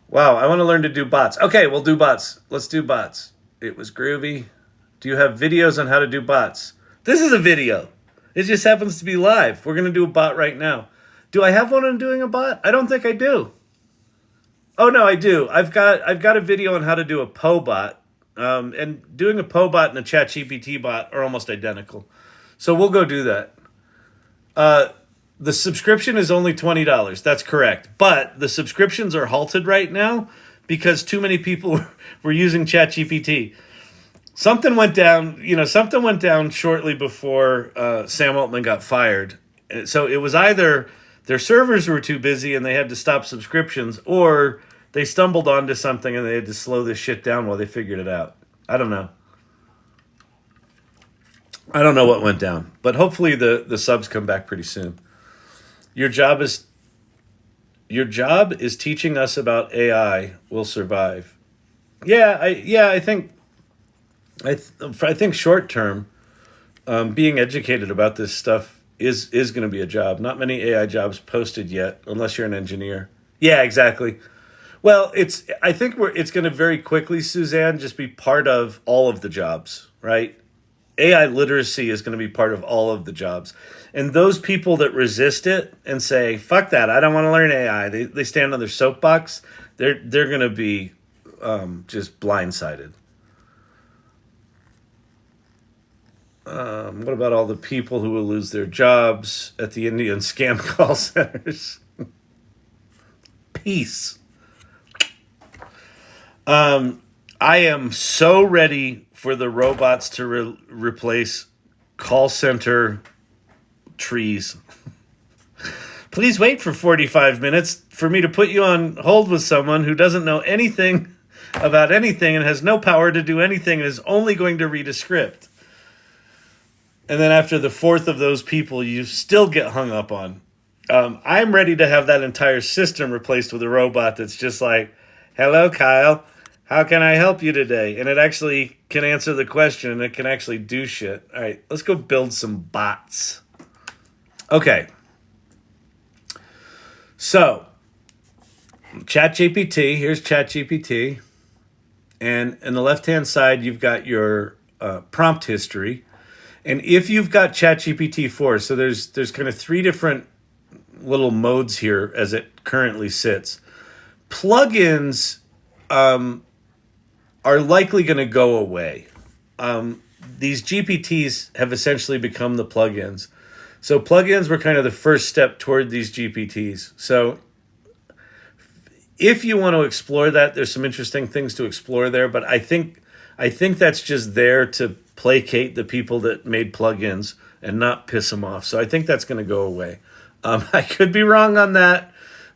Wow, I want to learn to do bots. Okay, we'll do bots. Let's do bots. It was groovy. Do you have videos on how to do bots? This is a video. It just happens to be live. We're going to do a bot right now. Do I have one on doing a bot? I don't think I do. Oh, no, I do. I've got a video on how to do a Poe bot. And doing a Poe bot and a ChatGPT bot are almost identical. So we'll go do that. The subscription is only $20. That's correct. But the subscriptions are halted right now because too many people were using ChatGPT. Something went down shortly before Sam Altman got fired. So it was either their servers were too busy and they had to stop subscriptions, or they stumbled onto something and they had to slow this shit down while they figured it out. I don't know. I don't know what went down, but hopefully the subs come back pretty soon. Your job is teaching us about AI will survive. I think short term, being educated about this stuff is going to be a job. Not many AI jobs posted yet, unless you're an engineer. Yeah, exactly. Well, I think it's going to very quickly, Suzanne, just be part of all of the jobs, right? AI literacy is going to be part of all of the jobs. And those people that resist it and say, fuck that, I don't want to learn AI, they stand on their soapbox, they're going to be just blindsided. What about all the people who will lose their jobs at the Indian scam call centers? Peace. I am so ready for the robots to replace call center trees. Please wait for 45 minutes for me to put you on hold with someone who doesn't know anything about anything and has no power to do anything and is only going to read a script. And then after the fourth of those people, you still get hung up on. I'm ready to have that entire system replaced with a robot that's just like, hello, Kyle. How can I help you today? And it actually can answer the question and it can actually do shit. All right, let's go build some bots. Okay. So, ChatGPT, here's ChatGPT. And on the left-hand side, you've got your prompt history. And if you've got ChatGPT-4, so there's kind of three different little modes here as it currently sits. Plugins are likely going to go away. These GPTs have essentially become the plugins. So plugins were kind of the first step toward these GPTs. So if you want to explore that, there's some interesting things to explore there. But I think that's just there to placate the people that made plugins and not piss them off. So I think that's going to go away. I could be wrong on that,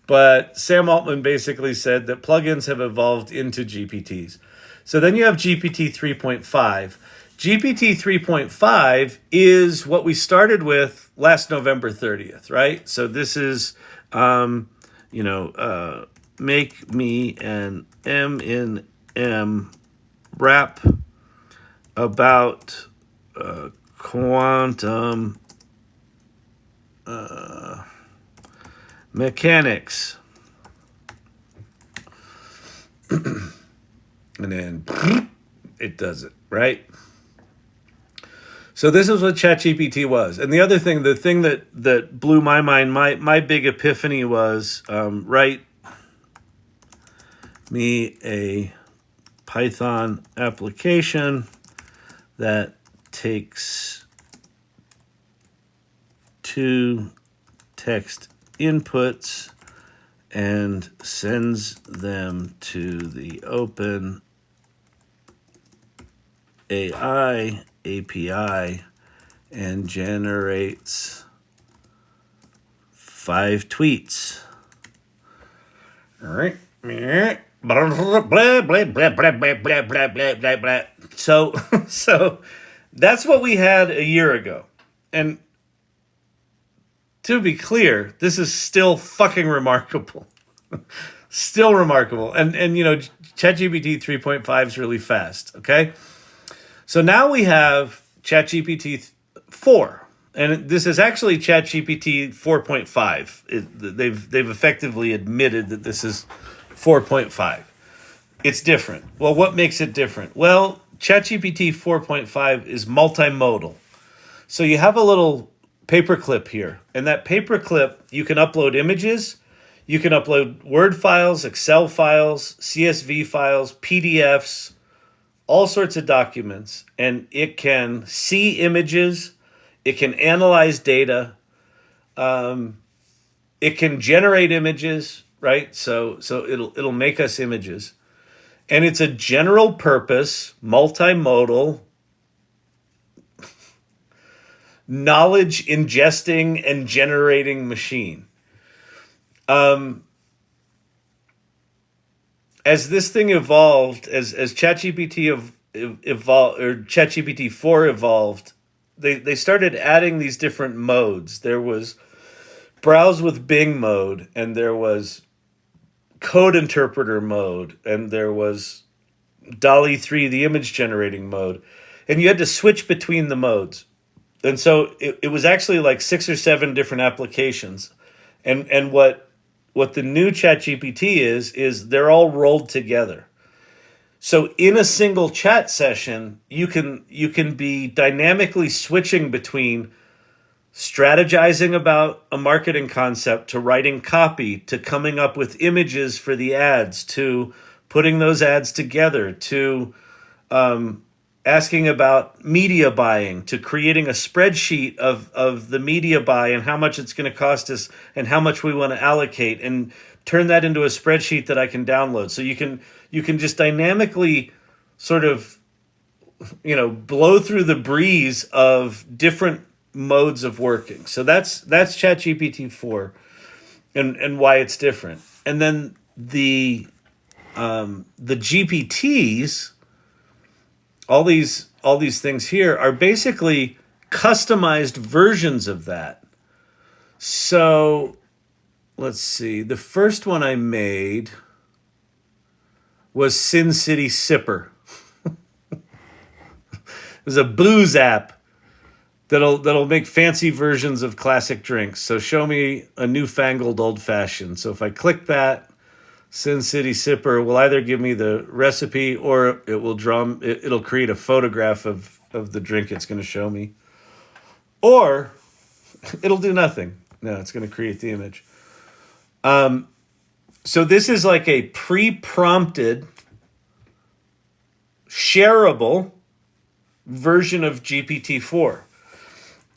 but Sam Altman basically said that plugins have evolved into GPTs. So then you have GPT 3.5. GPT 3.5 is what we started with last November 30th, right? So this is, make me an M in M rap about quantum mechanics. And then it does it, right? So this is what ChatGPT was. And the thing that blew my mind, my big epiphany was write me a Python application that takes two text inputs and sends them to the open AI API and generates 5 tweets. All right. So that's what we had a year ago. And to be clear, this is still fucking remarkable. Still remarkable. And ChatGPT 3.5 is really fast, okay? So now we have ChatGPT 4. And this is actually ChatGPT 4.5. They've effectively admitted that this is 4.5. It's different. Well, what makes it different? Well, ChatGPT 4.5 is multimodal. So you have a little paperclip here. And that paperclip, you can upload images, you can upload Word files, Excel files, CSV files, PDFs, all sorts of documents. And it can see images, it can analyze data, it can generate images, right? So it'll make us images. And it's a general purpose, multimodal, knowledge ingesting and generating machine. As this thing evolved, as ChatGPT evolved, or ChatGPT 4 evolved, they started adding these different modes. There was browse with Bing mode, and there was code interpreter mode, and there was DALL-E 3, the image generating mode. And you had to switch between the modes. And so it was actually like 6 or 7 different applications. And what the new ChatGPT is they're all rolled together. So in a single chat session, you can be dynamically switching between strategizing about a marketing concept to writing copy to coming up with images for the ads to putting those ads together to asking about media buying to creating a spreadsheet of the media buy and how much it's going to cost us and how much we want to allocate and turn that into a spreadsheet that I can download. So you can just dynamically sort of blow through the breeze of different modes of working. So that's ChatGPT 4 and why it's different. And then the GPTs, all these things here are basically customized versions of that. So let's see. The first one I made was Sin City Sipper. It was a booze app that'll make fancy versions of classic drinks. So show me a newfangled old fashioned. So if I click that, Sin City Sipper will either give me the recipe or it'll create a photograph of the drink it's going to show me. Or it'll do nothing. No, it's going to create the image. So this is like a pre-prompted, shareable version of GPT-4.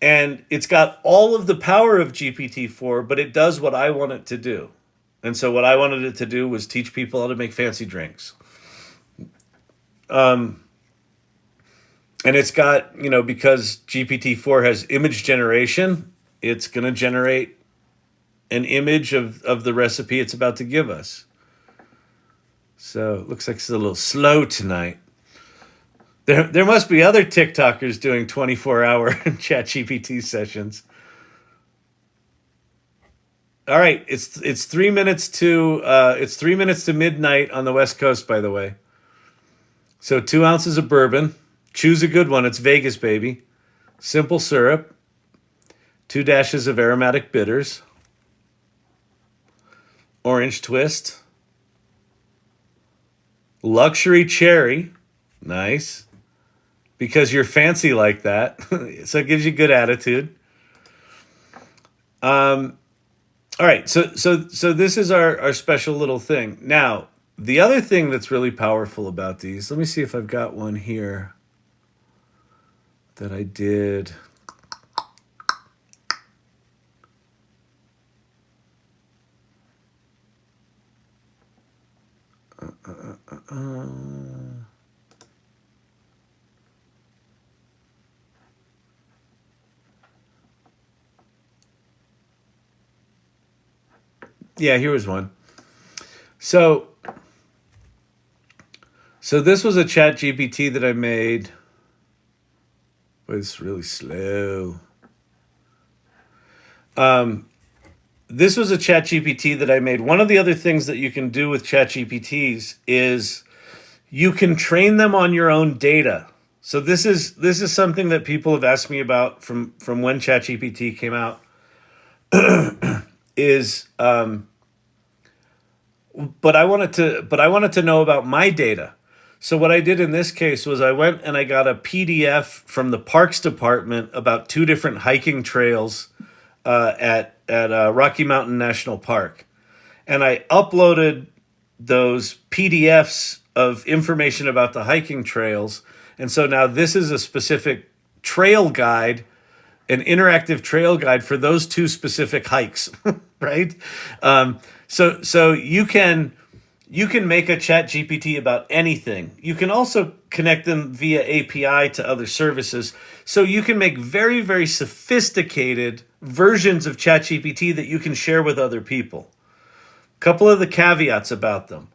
And it's got all of the power of GPT-4, but it does what I want it to do. And so what I wanted it to do was teach people how to make fancy drinks. And it's got, because GPT-4 has image generation, it's going to generate an image of the recipe it's about to give us. So it looks like it's a little slow tonight. There must be other TikTokers doing 24-hour ChatGPT sessions. All right, it's 3 minutes to midnight on the West Coast, by the way. So 2 ounces of bourbon. Choose a good one. It's Vegas, baby. Simple syrup. 2 dashes of aromatic bitters. Orange twist. Luxury cherry. Nice. Because you're fancy like that. So it gives you good attitude. All right. So this is our special little thing. Now, the other thing that's really powerful about these, let me see if I've got one here that I did. Yeah, here was one. So this was a chat GPT that I made. Boy, it's really slow. This was a chat GPT that I made. One of the other things that you can do with chat GPTs is you can train them on your own data. So this is something that people have asked me about from when ChatGPT came out. But I wanted to know about my data. So what I did in this case was I went and I got a PDF from the Parks Department about 2 different hiking trails at Rocky Mountain National Park, and I uploaded those PDFs of information about the hiking trails. And so now this is a specific trail guide, an interactive trail guide for those 2 specific hikes, right? So you can make a chat GPT about anything. You can also connect them via API to other services. So you can make very, very sophisticated versions of chat GPT that you can share with other people. Couple of the caveats about them.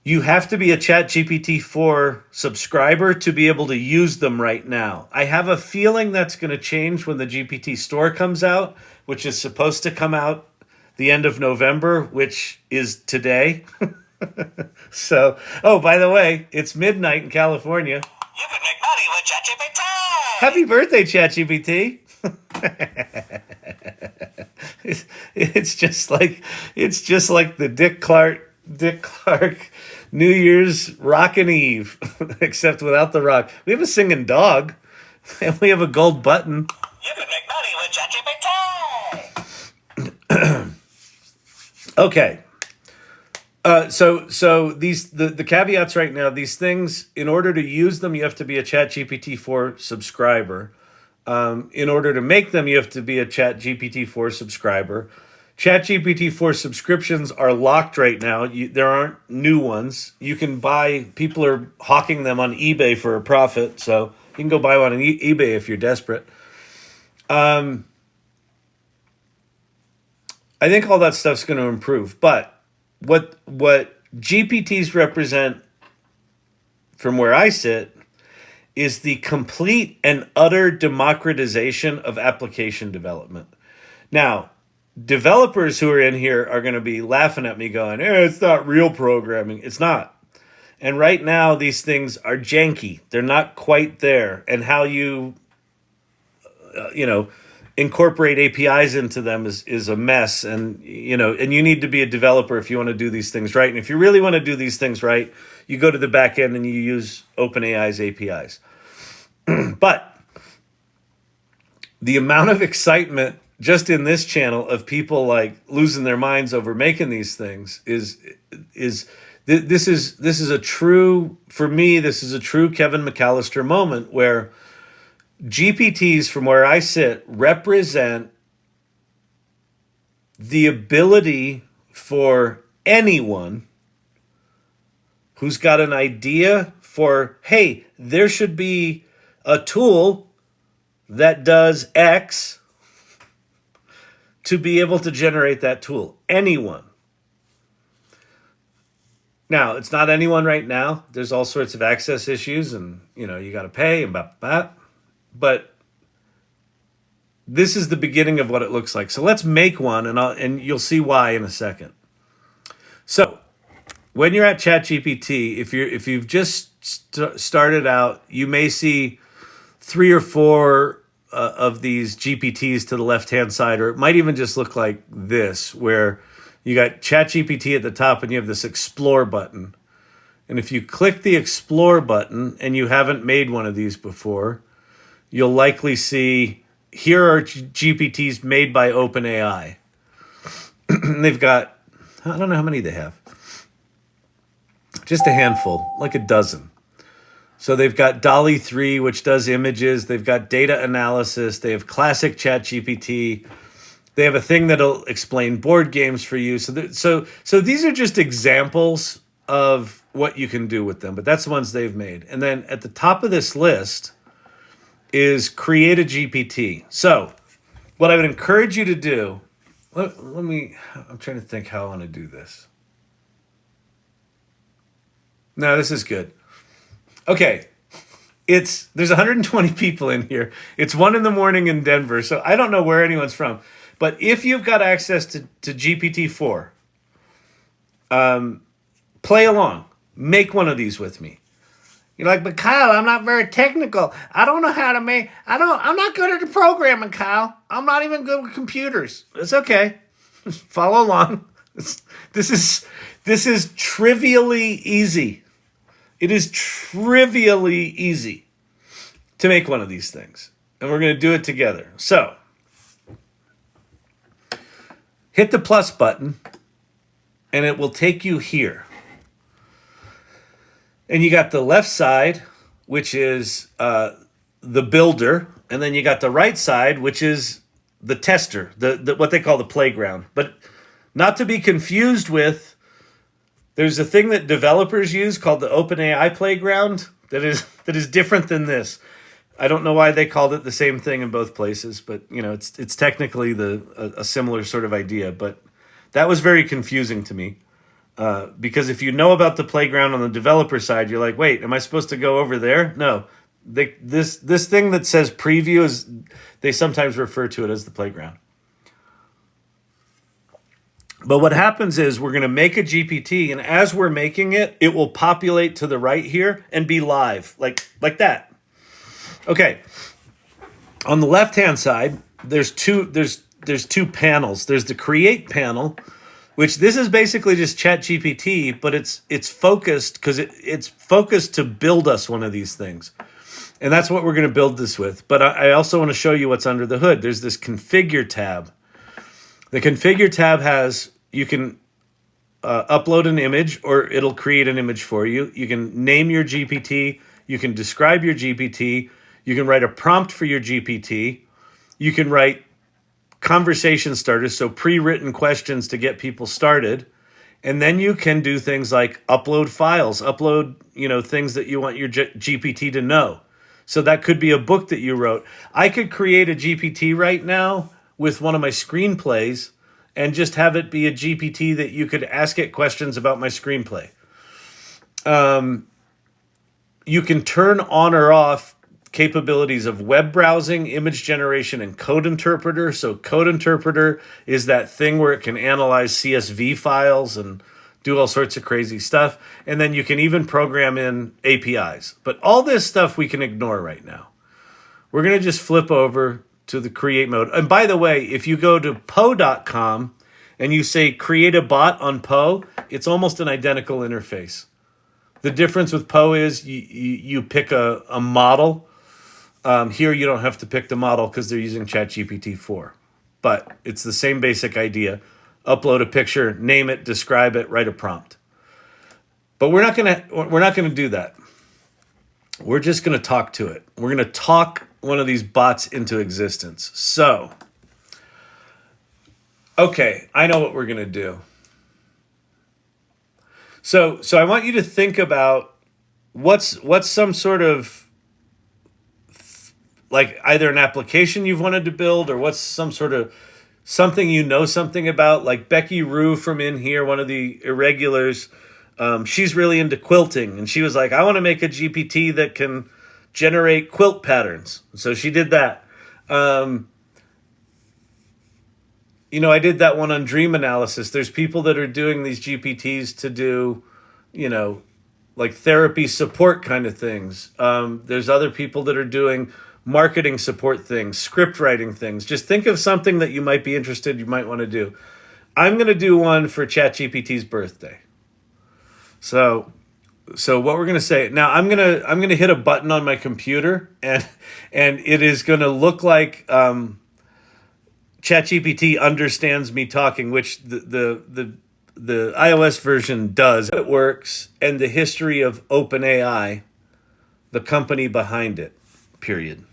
You have to be a ChatGPT-4 subscriber to be able to use them right now. I have a feeling that's going to change when the GPT store comes out, which is supposed to come out the end of November, which is today. So, by the way, it's midnight in California. You can make money with ChatGPT. Happy birthday, ChatGPT. It's just like the Dick Clark New Year's Rockin' Eve, except without the rock. We have a singing dog, and we have a gold button. You can make money with ChatGPT. Okay. So the caveats right now, these things, in order to use them, you have to be a ChatGPT-4 subscriber. In order to make them, you have to be a ChatGPT-4 subscriber. ChatGPT-4 subscriptions are locked right now. There aren't new ones. You can buy, people are hawking them on eBay for a profit, so you can go buy one on eBay if you're desperate. I think all that stuff's going to improve. But what GPTs represent, from where I sit, is the complete and utter democratization of application development. Now, developers who are in here are going to be laughing at me going, it's not real programming. It's not. And right now, these things are janky. They're not quite there. And how you incorporate APIs into them is a mess. And you need to be a developer if you want to do these things right. And if you really want to do these things right, you go to the back end and you use OpenAI's APIs. But the amount of excitement just in this channel of people like losing their minds over making these things is This is a true, for me, this is a true Kevin McAllister moment where GPTs, from where I sit, represent the ability for anyone who's got an idea for, hey, there should be a tool that does X, to be able to generate that tool. Anyone. Now, it's not anyone right now. There's all sorts of access issues and, you got to pay and blah, blah, blah. But this is the beginning of what it looks like. So let's make one, and you'll see why in a second. So when you're at ChatGPT, if you've just started out, you may see 3 or 4 of these GPTs to the left-hand side, or it might even just look like this, where you got ChatGPT at the top and you have this Explore button. And if you click the Explore button and you haven't made one of these before, you'll likely see, here are GPTs made by OpenAI. They've got, I don't know how many they have. Just a handful, like a dozen. So they've got DALL-E 3, which does images. They've got data analysis. They have classic ChatGPT. They have a thing that'll explain board games for you. So these are just examples of what you can do with them, but that's the ones they've made. And then at the top of this list is create a GPT. So what I would encourage you to do, I'm trying to think how I want to do this. No, this is good. Okay, there's 120 people in here. It's 1 a.m. in Denver, so I don't know where anyone's from. But if you've got access to GPT-4, play along. Make one of these with me. You're like, but Kyle, I'm not very technical. I don't know how to make. I'm not good at the programming, Kyle. I'm not even good with computers. It's okay. Follow along. This is trivially easy. It is trivially easy to make one of these things. And we're going to do it together. So, hit the plus button, and it will take you here. And you got the left side, which is the builder, and then you got the right side, which is the tester, the what they call the playground. But not to be confused with, there's a thing that developers use called the OpenAI playground that is different than this. I don't know why they called it the same thing in both places, but it's technically a similar sort of idea. But that was very confusing to me because if you know about the playground on the developer side, you're like, wait, am I supposed to go over there? No, this thing that says preview is, they sometimes refer to it as the playground. But what happens is we're going to make a GPT, and as we're making it, it will populate to the right here and be live, like that. Okay. On the left-hand side, there's two panels. There's the create panel, which this is basically just ChatGPT, but it's focused because it's focused to build us one of these things. And that's what we're going to build this with. But I also want to show you what's under the hood. There's this configure tab. The configure tab has, you can upload an image or it'll create an image for you. You can name your GPT. You can describe your GPT. You can write a prompt for your GPT. You can write conversation starters, so pre-written questions to get people started. And then you can do things like upload files, upload, things that you want your GPT to know. So that could be a book that you wrote. I could create a GPT right now with one of my screenplays and just have it be a GPT that you could ask it questions about my screenplay. You can turn on or off capabilities of web browsing, image generation, and code interpreter. So code interpreter is that thing where it can analyze CSV files and do all sorts of crazy stuff. And then you can even program in APIs. But all this stuff we can ignore right now. We're going to just flip over to the create mode. And by the way, if you go to Poe.com and you say create a bot on Poe, it's almost an identical interface. The difference with Poe is you pick a model. Here you don't have to pick the model because they're using ChatGPT-4. But it's the same basic idea. Upload a picture, name it, describe it, write a prompt. But we're not gonna do that. We're just gonna talk to it. We're gonna talk one of these bots into existence. So, okay, I know what we're gonna do. So I want you to think about what's some sort of, like, either an application you've wanted to build, or what's some sort of something you know something about. Like Becky Rue from in here, one of the irregulars, she's really into quilting, and she was like, I want to make a GPT that can generate quilt patterns. So she did that. I did that one on dream analysis. There's people that are doing these GPTs to do, like therapy support kind of things. There's other people that are doing marketing support things, script writing things. Just think of something that you might be interested, you might want to do. I'm going to do one for ChatGPT's birthday. So what we're going to say now, I'm going to hit a button on my computer, and it is going to look like ChatGPT understands me talking, which the iOS version does. It works, and the history of OpenAI, the company behind it, period.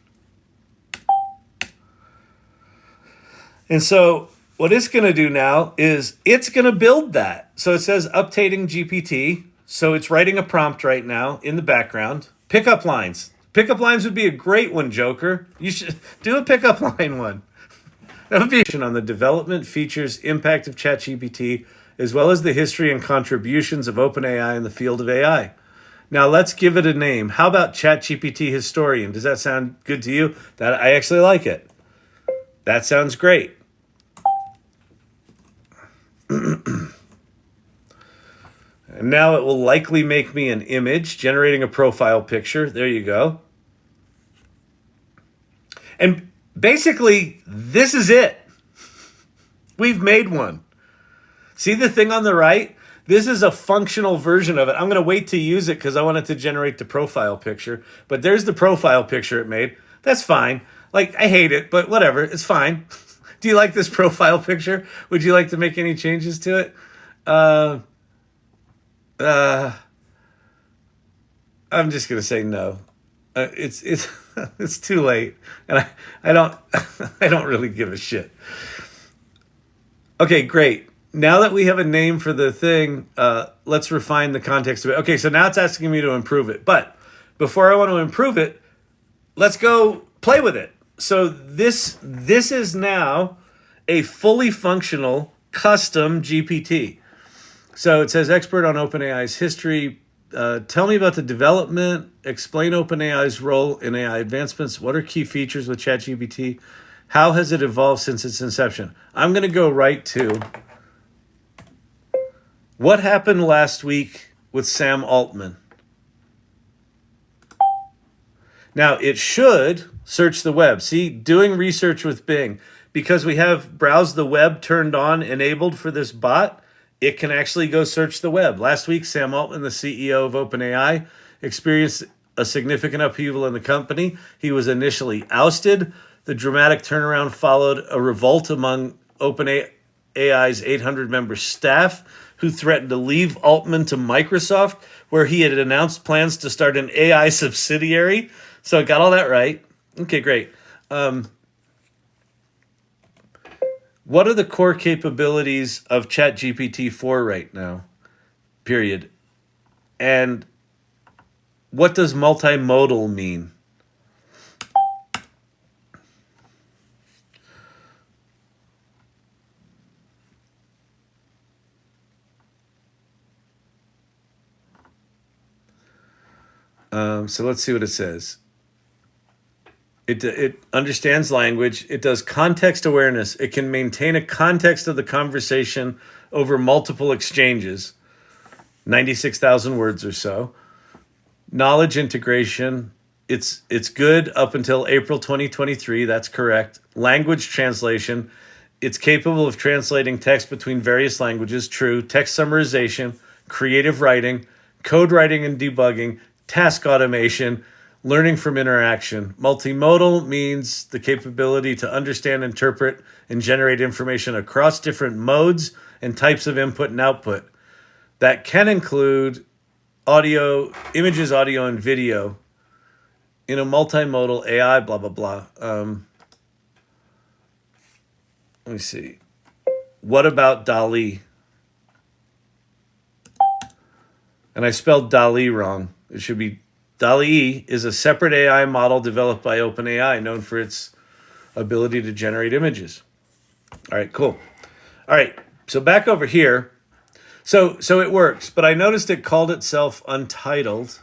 And so what it's going to do now is it's going to build that. So it says updating GPT. So it's writing a prompt right now in the background. Pickup lines. Pickup lines would be a great one, Joker. You should do a pickup line one. That would be on the development, features, impact of ChatGPT, as well as the history and contributions of OpenAI in the field of AI. Now let's give it a name. How about ChatGPT Historian? Does that sound good to you? That I actually like it. That sounds great. And now it will likely make me an image, generating a profile picture. There you go. And basically, this is it. We've made one. See the thing on the right? This is a functional version of it. I'm going to wait to use it because I want it to generate the profile picture. But there's the profile picture it made. That's fine. Like, I hate it, but whatever. It's fine. Do you like this profile picture? Would you like to make any changes to it? I'm just going to say no. It's it's too late, and I don't I don't really give a shit. Okay, great. Now that we have a name for the thing, let's refine the context of it. Okay, so now it's asking me to improve it. But before I want to improve it, let's go play with it. So this is now a fully functional custom GPT. So it says expert on OpenAI's history. Tell me about the development. Explain OpenAI's role in AI advancements. What are key features with ChatGPT? How has it evolved since its inception? I'm going to go right to what happened last week with Sam Altman. Now, it should search the web. See, doing research with Bing. Because we have browse the web turned on, enabled for this bot, it can actually go search the web. Last week, Sam Altman, the CEO of OpenAI, experienced a significant upheaval in the company. He was initially ousted. The dramatic turnaround followed a revolt among OpenAI's 800-member staff, who threatened to leave Altman to Microsoft, where he had announced plans to start an AI subsidiary. So I got all that right. Okay, great. What are the core capabilities of ChatGPT 4 right now? Period. And what does multimodal mean? So let's see what it says. It understands language. It does context awareness. It can maintain a context of the conversation over multiple exchanges, 96,000 words or so. Knowledge integration. It's good up until April 2023. That's correct. Language translation. It's capable of translating text between various languages. True. Text summarization, creative writing, code writing and debugging, task automation, learning from interaction. Multimodal means the capability to understand, interpret, and generate information across different modes and types of input and output. That can include audio, images, audio, and video in a multimodal AI, blah, blah, blah. Let me see. What about DALL-E? And I spelled DALL-E wrong. It should be DALL-E is a separate AI model developed by OpenAI, known for its ability to generate images. All right, cool. All right, so back over here. So it works, but I noticed it called itself Untitled.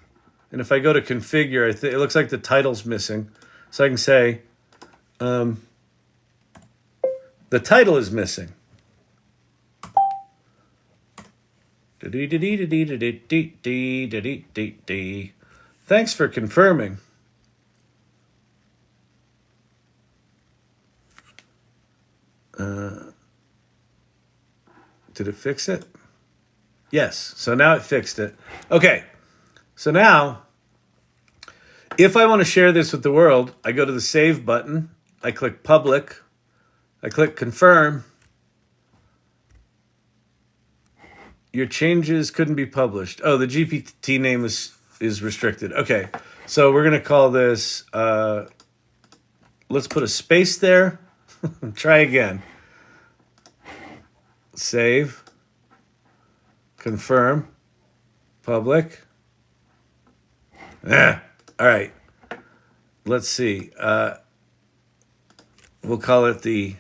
And if I go to configure, it looks like the title's missing. So I can say, the title is missing. Thanks for confirming. Did it fix it? Yes. So now it fixed it. Okay. So now, if I want to share this with the world, I go to the Save button. I click Public. I click Confirm. Your changes couldn't be published. Oh, the GPT name is restricted. Okay. So we're going to call this, let's put a space there. Try again. Save. Confirm. Public. All right. Let's see. We'll call it the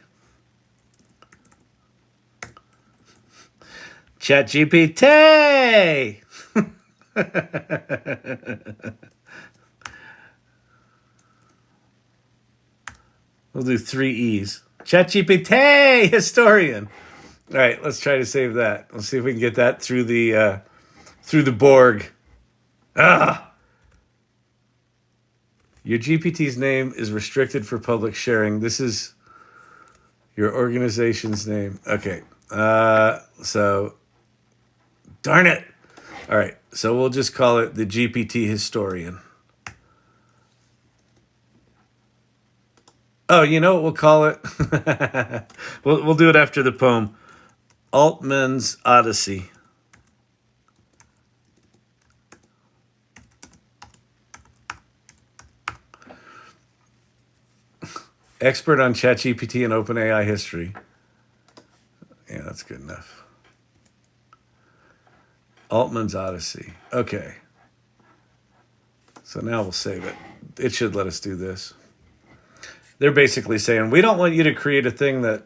ChatGPT. We'll do 3 E's. ChatGPT historian. All right, let's try to save that. Let's see if we can get that through the Borg. Your GPT's name is restricted for public sharing. This is your organization's name. Okay. So, darn it. All right. So we'll just call it the GPT historian. Oh, you know what we'll call it? We'll do it after the poem. Altman's Odyssey. Expert on ChatGPT and OpenAI history. Yeah, that's good enough. Altman's Odyssey. Okay. So now we'll save it. It should let us do this. They're basically saying, we don't want you to create a thing that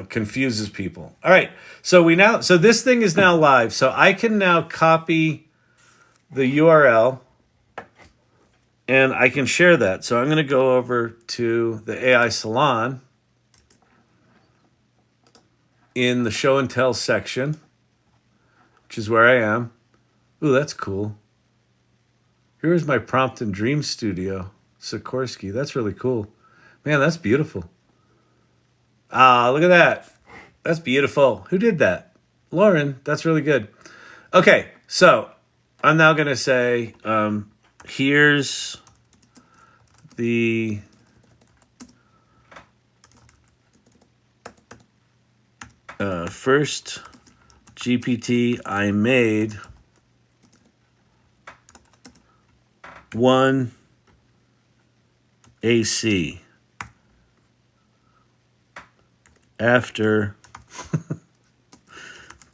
confuses people. All right. So this thing is now live. So I can now copy the URL and I can share that. So I'm going to go over to the AI Salon in the show and tell section, which is where I am. Ooh, that's cool. Here is my prompt and dream studio, Sikorsky. That's really cool. Man, that's beautiful. Ah, look at that. That's beautiful. Who did that? Lauren, that's really good. Okay, so I'm now going to say, here's the first GPT I made. 1 AC. After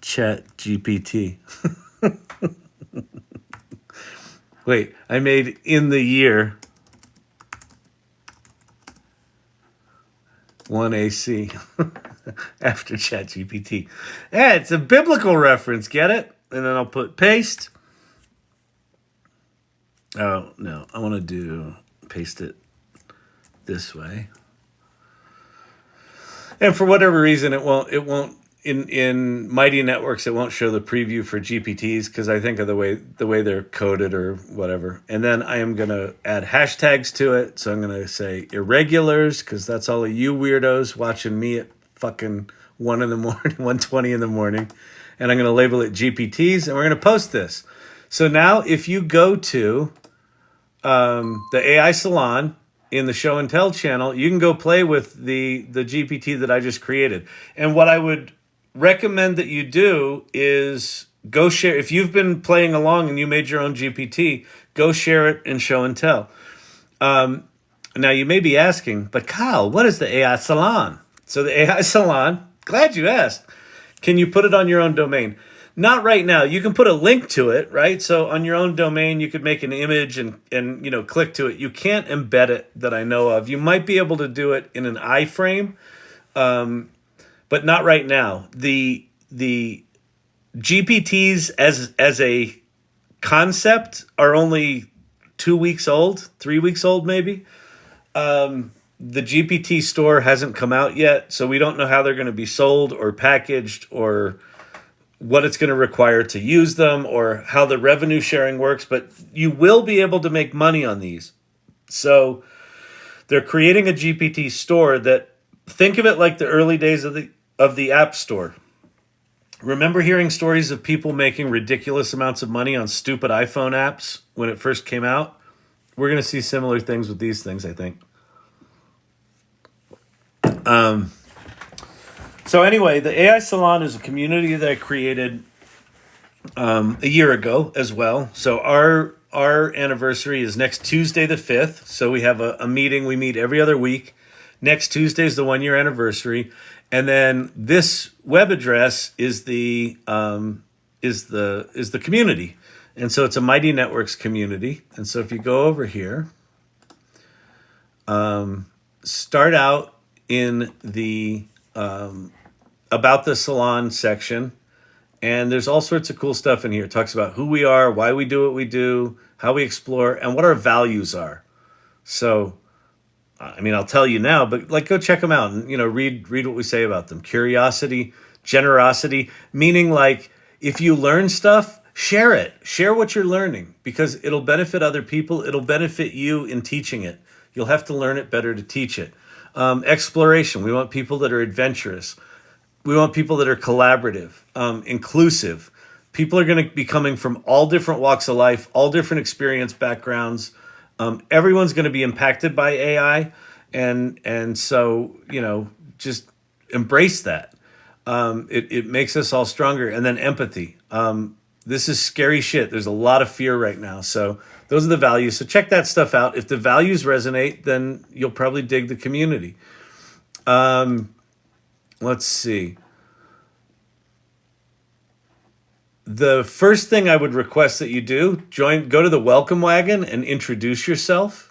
ChatGPT. Wait, I made in the year 1 AC after ChatGPT. Yeah, it's a biblical reference, get it? And then I'll put paste. Oh, no, I want to paste it this way. And for whatever reason, it won't in Mighty Networks, it won't show the preview for GPTs because I think of the way they're coded or whatever. And then I am going to add hashtags to it. So I'm going to say irregulars because that's all of you weirdos watching me at fucking 1 in the morning, 1:20 in the morning. And I'm going to label it GPTs and we're going to post this. So now if you go to the AI Salon in the Show and Tell channel, you can go play with the GPT that I just created. And what I would recommend that you do is go share. If you've been playing along and you made your own GPT, go share it in Show and Tell. Now you may be asking, but Kyle, what is the AI Salon? So the AI Salon, glad you asked. Can you put it on your own domain? Not right now. You can put a link to it, right? So on your own domain, you could make an image and click to it. You can't embed it that I know of. You might be able to do it in an iframe, but not right now. The GPTs as a concept are only 2 weeks old, 3 weeks old maybe. The GPT store hasn't come out yet, so we don't know how they're going to be sold or packaged or what it's going to require to use them or how the revenue sharing works, but you will be able to make money on these. So they're creating a GPT store that, think of it like the early days of the App Store. Remember hearing stories of people making ridiculous amounts of money on stupid iPhone apps when it first came out? We're going to see similar things with these things, I think. So anyway, the AI Salon is a community that I created a year ago as well. So our anniversary is next Tuesday the 5th. So we have a meeting. We meet every other week. Next Tuesday is the 1 year anniversary. And then this web address is the community. And so it's a Mighty Networks community. And so if you go over here, start out in the about the salon section, and there's all sorts of cool stuff in here. It talks about who we are, why we do what we do, how we explore, and what our values are. So, I mean, I'll tell you now, but go check them out and read what we say about them. Curiosity, generosity, meaning if you learn stuff, share it. Share what you're learning because it'll benefit other people. It'll benefit you in teaching it. You'll have to learn it better to teach it. Exploration. We want people that are adventurous. We want people that are collaborative, inclusive. People are going to be coming from all different walks of life, all different experience backgrounds. Everyone's going to be impacted by AI. And so, just embrace that. It makes us all stronger. And then empathy. This is scary shit. There's a lot of fear right now. So those are the values. So check that stuff out. If the values resonate, then you'll probably dig the community. Let's see. The first thing I would request that you do, go to the welcome wagon and introduce yourself.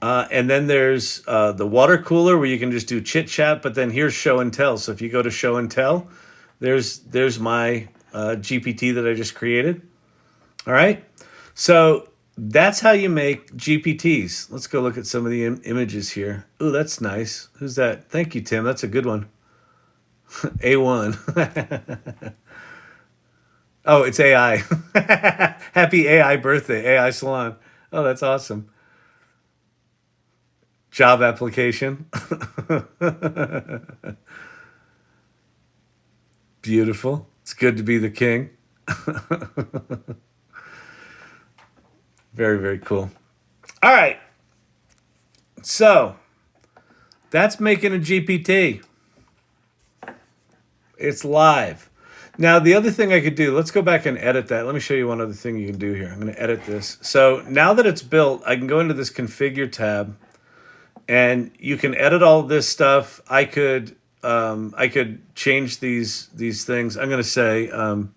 And then there's the water cooler where you can just do chit chat, but then here's show and tell. So if you go to show and tell, there's my GPT that I just created. All right. So that's how you make GPTs. Let's go look at some of the images here. Ooh, that's nice. Who's that? Thank you, Tim. That's a good one. A1. Oh, it's AI. Happy AI birthday, AI Salon. Oh, that's awesome. Job application. Beautiful. It's good to be the king. Very, very cool. All right. So that's making a GPT. It's live. Now, the other thing I could do, let's go back and edit that. Let me show you one other thing you can do here. I'm going to edit this. So now that it's built, I can go into this configure tab and you can edit all of this stuff. I could change these things. I'm going to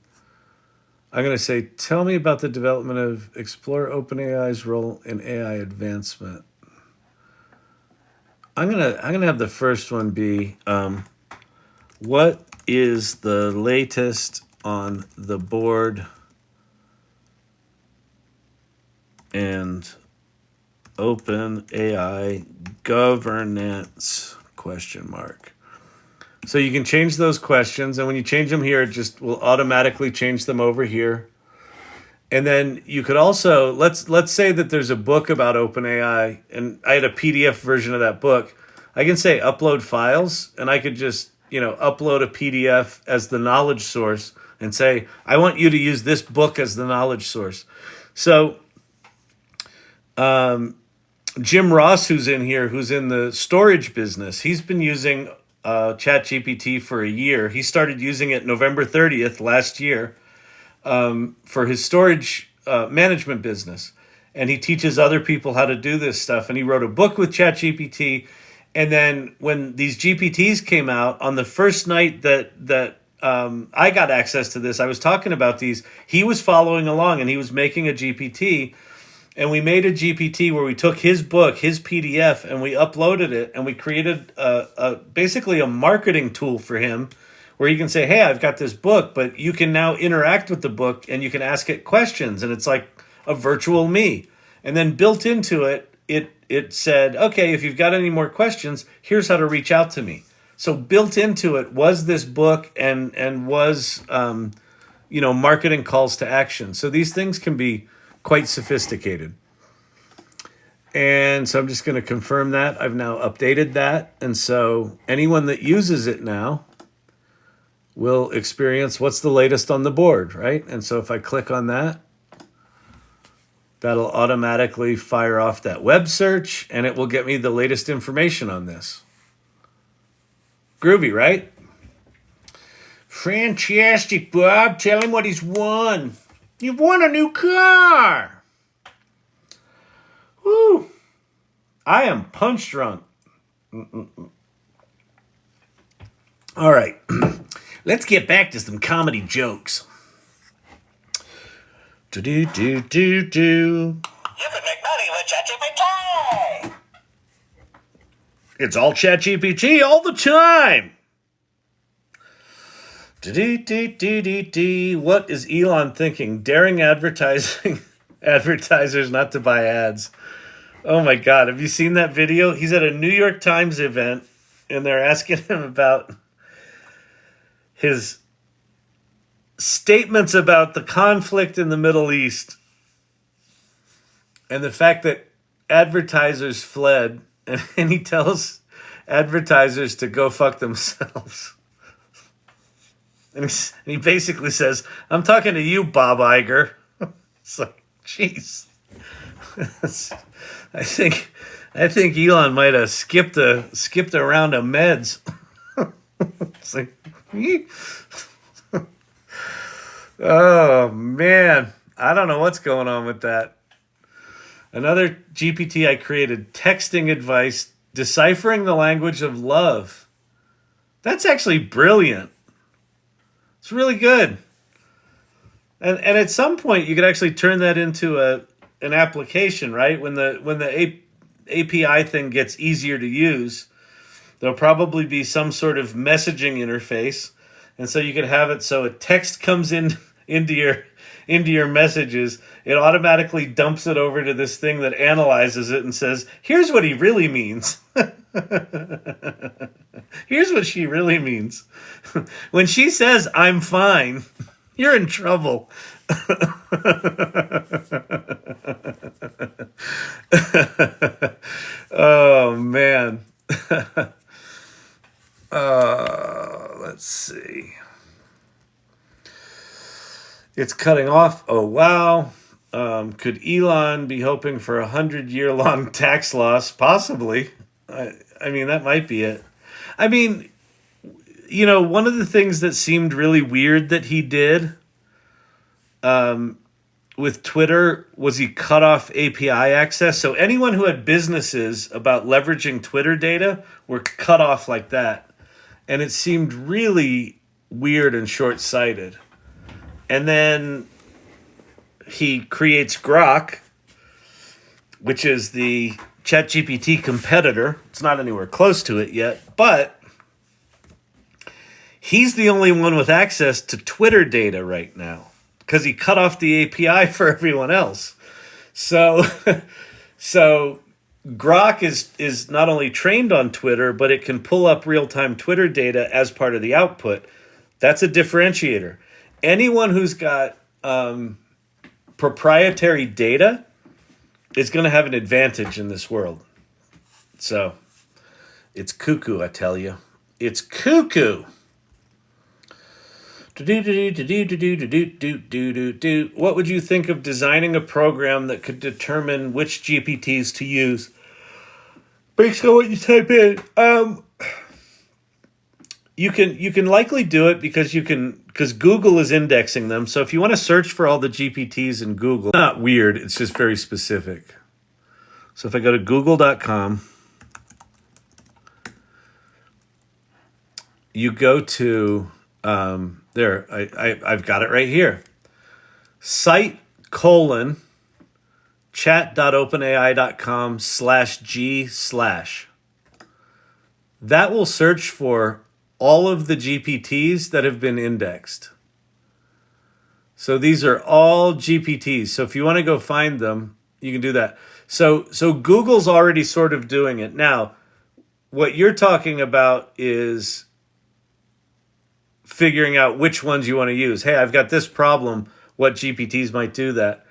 say, tell me about the development of explore OpenAI's role in AI advancement. I'm gonna have the first one be what is the latest on the board and OpenAI governance ? So you can change those questions, and when you change them here, it just will automatically change them over here. And then you could also, let's say that there's a book about OpenAI, and I had a PDF version of that book. I can say upload files, and I could just, upload a PDF as the knowledge source and say, I want you to use this book as the knowledge source. So Jim Ross, who's in here, who's in the storage business, he's been using ChatGPT for a year. He started using it November 30th last year. for his storage management business. And he teaches other people how to do this stuff. And he wrote a book with ChatGPT. And then when these GPTs came out, on the first night that I got access to this, I was talking about these. He was following along and he was making a GPT. And we made a GPT where we took his book, his PDF, and we uploaded it. And we created basically a marketing tool for him where you can say, hey, I've got this book, but you can now interact with the book and you can ask it questions. And it's like a virtual me. And then built into it, it said, okay, if you've got any more questions, here's how to reach out to me. So built into it was this book and was, marketing calls to action. So these things can be quite sophisticated. And so I'm just going to confirm that. I've now updated that. And so anyone that uses it now will experience what's the latest on the board, right? And so if I click on that, that'll automatically fire off that web search and it will get me the latest information on this. Groovy, right? Fantastic, Bob. Tell him what he's won. You've won a new car. Woo. I am punch drunk. All right. Let's get back to some comedy jokes. You can make money with ChatGPT. It's all ChatGPT all the time. What is Elon thinking? Daring advertisers not to buy ads. Oh my God. Have you seen that video? He's at a New York Times event and they're asking him about his statements about the conflict in the Middle East and the fact that advertisers fled, and he tells advertisers to go fuck themselves. And he basically says, I'm talking to you, Bob Iger. It's like, jeez. I think Elon might have skipped a round of meds. It's like, oh man, I don't know what's going on with that. Another GPT I created, texting advice, deciphering the language of love. That's actually brilliant. It's really good. And at some point you could actually turn that into an application, right? When the API thing gets easier to use, there'll probably be some sort of messaging interface. And so you could have it so a text comes into your messages, it automatically dumps it over to this thing that analyzes it and says, here's what he really means. Here's what she really means. When she says, I'm fine, you're in trouble. Oh, man. Let's see. It's cutting off. Oh, wow. Could Elon be hoping for 100-year-long tax loss? Possibly. I mean, that might be it. I mean, one of the things that seemed really weird that he did with Twitter was he cut off API access. So anyone who had businesses about leveraging Twitter data were cut off like that. And it seemed really weird and short-sighted. And then he creates Grok, which is the ChatGPT competitor. It's not anywhere close to it yet, but he's the only one with access to Twitter data right now because he cut off the API for everyone else. So Grok is not only trained on Twitter, but it can pull up real-time Twitter data as part of the output. That's a differentiator. Anyone who's got proprietary data is going to have an advantage in this world. So it's cuckoo, I tell you. It's cuckoo. What would you think of designing a program that could determine which GPTs to use? Based on what you type in. You can likely do it because you can because Google is indexing them. So if you want to search for all the GPTs in Google, it's not weird, it's just very specific. So if I go to google.com, you go to, I've got it right here. Site colon chat.openai.com/g/. That will search for all of the GPTs that have been indexed. So these are all GPTs. So if you want to go find them, you can do that. So Google's already sort of doing it. Now, what you're talking about is figuring out which ones you want to use. Hey, I've got this problem. What GPTs might do that?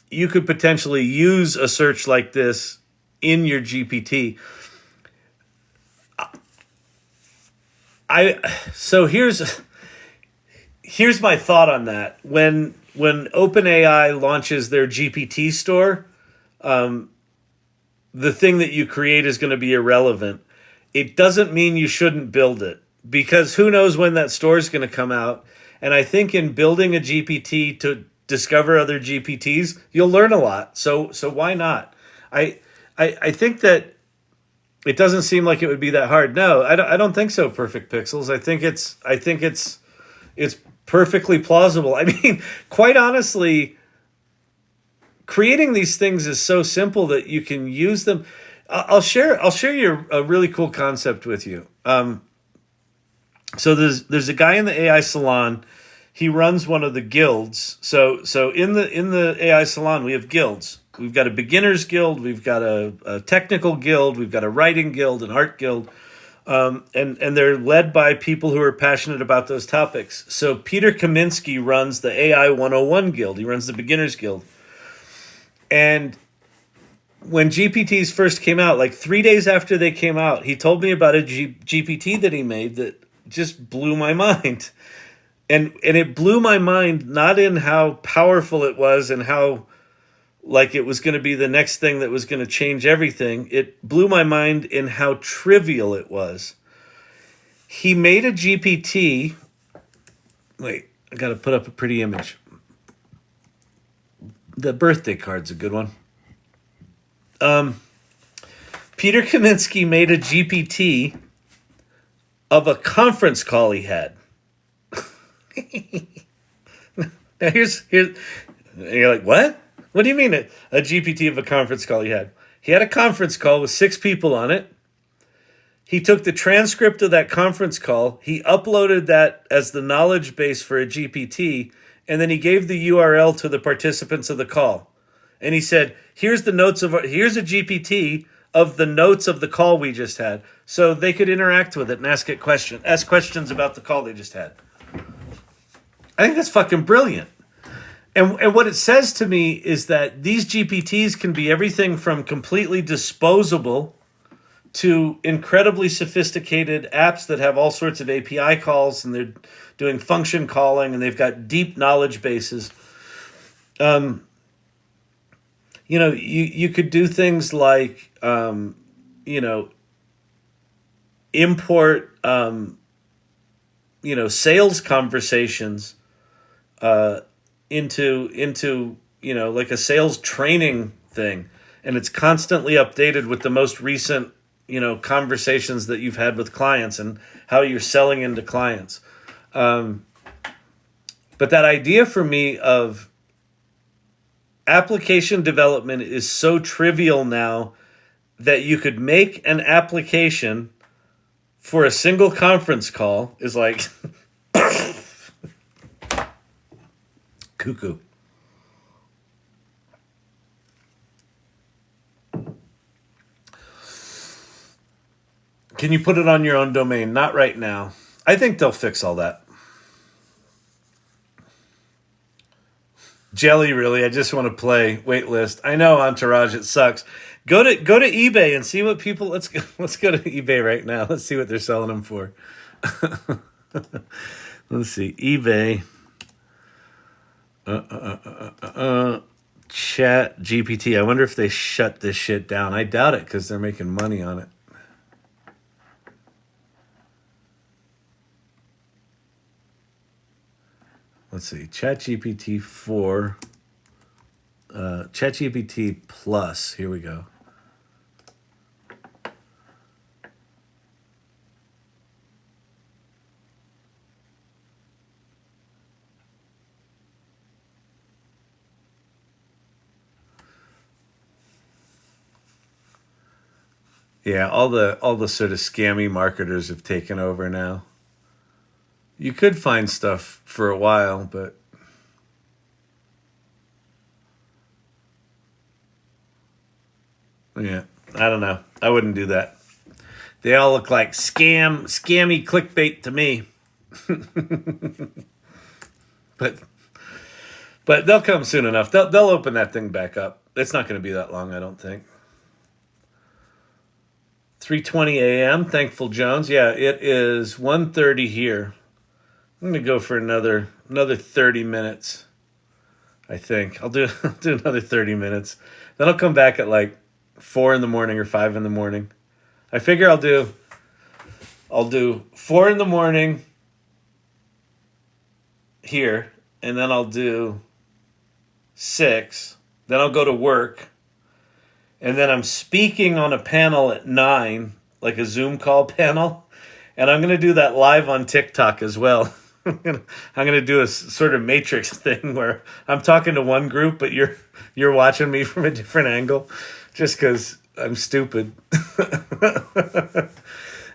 You could potentially use a search like this in your GPT. So here's my thought on that. When OpenAI launches their GPT store, the thing that you create is going to be irrelevant. It doesn't mean you shouldn't build it, because who knows when that store is going to come out. And I think in building a GPT to discover other GPTs, you'll learn a lot. So why not? I think that it doesn't seem like it would be that hard. No, I don't think so. Perfect Pixels. I think it's perfectly plausible. I mean, quite honestly, creating these things is so simple that you can use them. I'll share a really cool concept with you. So there's a guy in the AI Salon. He runs one of the guilds. So in the AI Salon, we have guilds. We've got a beginner's guild. We've got a technical guild. We've got a writing guild, an art guild. And they're led by people who are passionate about those topics. So Peter Kaminsky runs the AI 101 guild. He runs the beginner's guild. And when GPTs first came out, like 3 days after they came out, he told me about a GPT that he made that just blew my mind. And it blew my mind not in how powerful it was and how like it was going to be the next thing that was going to change everything. It blew my mind in how trivial it was. He made a GPT. Wait, I got to put up a pretty image. The birthday card's a good one. Peter Kaminsky made a GPT of a conference call he had. Now here's you're like, what? What do you mean a GPT of a conference call he had? He had a conference call with 6 people on it. He took the transcript of that conference call. He uploaded that as the knowledge base for a GPT, and then he gave the URL to the participants of the call. And he said, here's a GPT of the notes of the call we just had. So they could interact with it and ask questions about the call they just had. I think that's fucking brilliant. And what it says to me is that these GPTs can be everything from completely disposable to incredibly sophisticated apps that have all sorts of API calls, and they're doing function calling, and they've got deep knowledge bases. You could do things like, import, sales conversations into like a sales training thing, and it's constantly updated with the most recent conversations that you've had with clients and how you're selling into clients. But that idea for me of application development is so trivial now that you could make an application for a single conference call is like cuckoo. Can you put it on your own domain? Not right now. I think they'll fix all that. Jelly, really? I just want to play waitlist. I know, Entourage, it sucks. Go to eBay and see what people. Let's go to eBay right now. Let's see what they're selling them for. Let's see, eBay. Chat GPT. I wonder if they shut this shit down. I doubt it because they're making money on it. let's see, ChatGPT 4, ChatGPT Plus. Here we go. Yeah, all the sort of scammy marketers have taken over now. You could find stuff for a while, but yeah, I don't know. I wouldn't do that. They all look like scammy clickbait to me. But they'll come soon enough. They'll open that thing back up. It's not going to be that long, I don't think. 3:20 a.m. Thankful Jones. Yeah, it is 1:30 here. I'm going to go for another 30 minutes. I think I'll do do another 30 minutes. Then I'll come back at like 4 in the morning or 5 in the morning. I figure I'll do 4 in the morning here, and then I'll do 6. Then I'll go to work, and then I'm speaking on a panel at 9, like a Zoom call panel, and I'm gonna do that live on TikTok as well. I'm gonna do a sort of Matrix thing where I'm talking to one group, but you're watching me from a different angle, just because I'm stupid.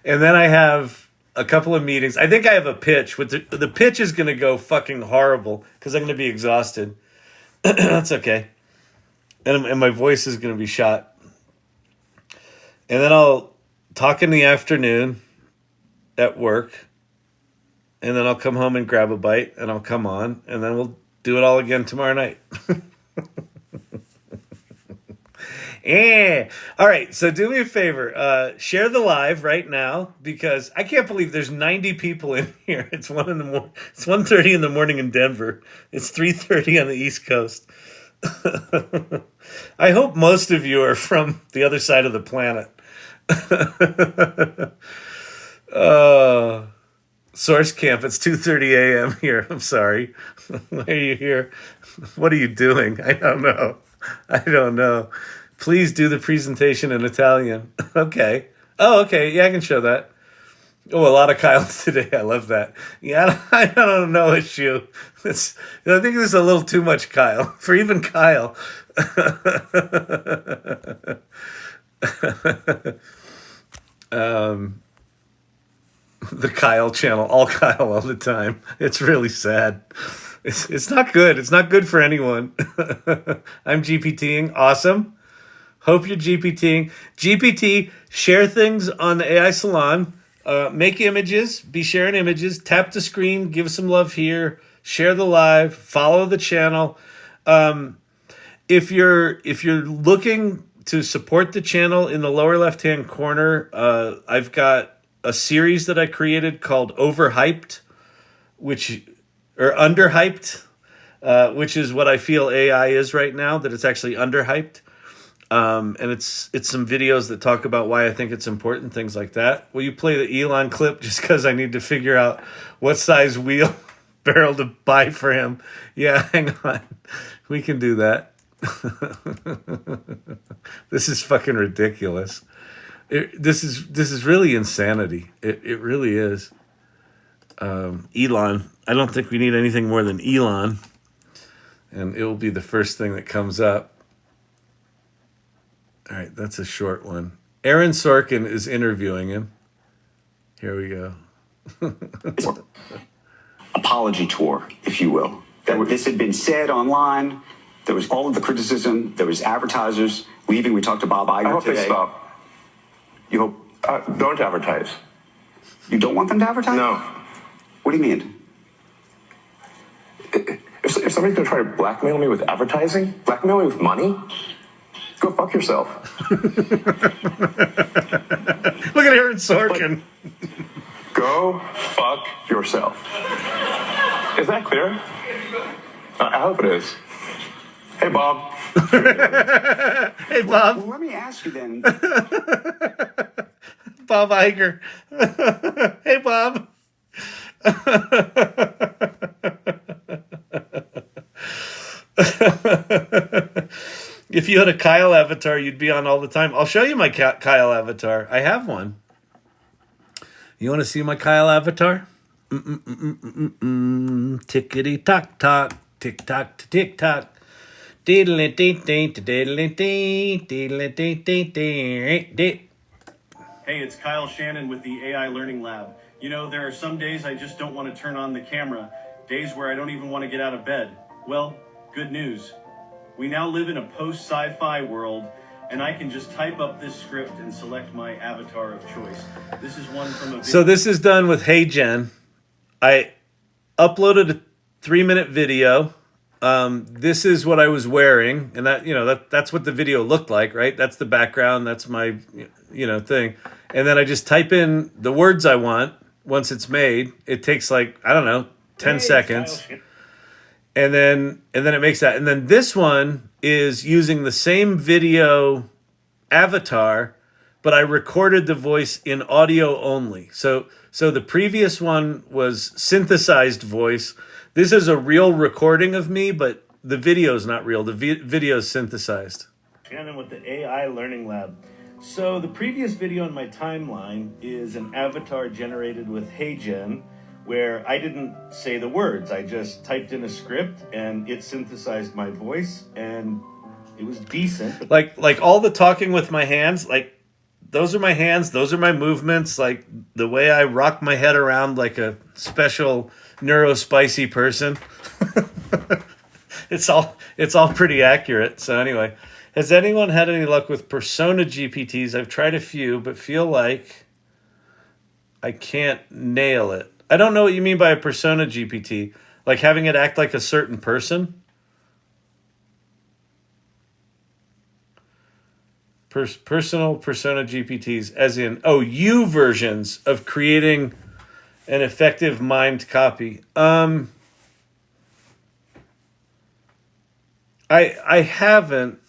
And then I have a couple of meetings. I think I have a pitch. With the pitch is going to go fucking horrible because I'm going to be exhausted. That's okay. And my voice is going to be shot. And then I'll talk in the afternoon at work. And then I'll come home and grab a bite. And I'll come on. And then we'll do it all again tomorrow night. Yeah. All right. So do me a favor. Share the live right now because I can't believe there's 90 people in here. It's 1 in the morning. It's 1:30 in the morning in Denver. It's 3:30 on the East Coast. I hope most of you are from the other side of the planet. Source Camp. It's 2:30 a.m. here. I'm sorry. Why are you here? What are you doing? I don't know. Please do the presentation in Italian. Okay. Oh, okay. Yeah, I can show that. Oh, a lot of Kyle today. I love that. Yeah, I don't know issue. I think there's a little too much Kyle for even Kyle. The Kyle channel, all Kyle all the time. It's really sad. It's not good. It's not good for anyone. I'm GPTing. Awesome. Hope you're GPTing. GPT, share things on the AI Salon. Make images. Be sharing images. Tap the screen. Give some love here. Share the live. Follow the channel. If you're looking to support the channel, in the lower left-hand corner, I've got a series that I created called Overhyped, or Underhyped, which is what I feel AI is right now, that it's actually underhyped. And it's some videos that talk about why I think it's important, things like that. Will you play the Elon clip just because I need to figure out what size wheel barrel to buy for him? Yeah, hang on. We can do that. This is fucking ridiculous. This is really insanity. It really is. Elon. I don't think we need anything more than Elon. And it will be the first thing that comes up. All right, that's a short one. Aaron Sorkin is interviewing him. Here we go. Apology tour, if you will. That this had been said online. There was all of the criticism. There was advertisers leaving. We talked to Bob Iger I hope today. they stop. You hope? Don't advertise. You don't want them to advertise? No. What do you mean? If somebody's going to try to blackmail me with advertising, blackmail me with money, go fuck yourself. Look at Aaron Sorkin. Go fuck yourself. Is that clear? I hope it is. Hey, Bob. Hey, Bob. Well, let me ask you then. Bob Iger. Hey, Bob. If you had a Kyle avatar, you'd be on all the time. I'll show you my Kyle avatar. I have one. You want to see my Kyle avatar? Tickety tock tock, tick tock to tick tock. Diddly dee dee diddly dee diddly dee dee dee. Hey, it's Kyle Shannon with the AI Learning Lab. You know, there are some days I just don't want to turn on the camera, days where I don't even want to get out of bed. Well, good news. We now live in a post-sci-fi world, and I can just type up this script and select my avatar of choice. This is one from a... So this is done with Hey Jen. I uploaded a 3-minute video. This is what I was wearing, and that's what the video looked like, right? That's the background. That's my, thing. And then I just type in the words I want. Once it's made, it takes 10 seconds. And then it makes that. And then this one is using the same video avatar, but I recorded the voice in audio only. So the previous one was synthesized voice. This is a real recording of me, but the video is not real. The video is synthesized. Shannon with the AI Learning Lab. So the previous video in my timeline is an avatar generated with Hey Jen, where I didn't say the words. I just typed in a script and it synthesized my voice, and it was decent. Like all the talking with my hands, those are my hands, those are my movements, like the way I rock my head around like a special neurospicy person. It's all pretty accurate. So anyway, has anyone had any luck with persona GPTs? I've tried a few, but feel like I can't nail it. I don't know what you mean by a persona GPT. Like having it act like a certain person? Personal persona GPTs, as in, you versions of creating an effective mimed copy. I haven't,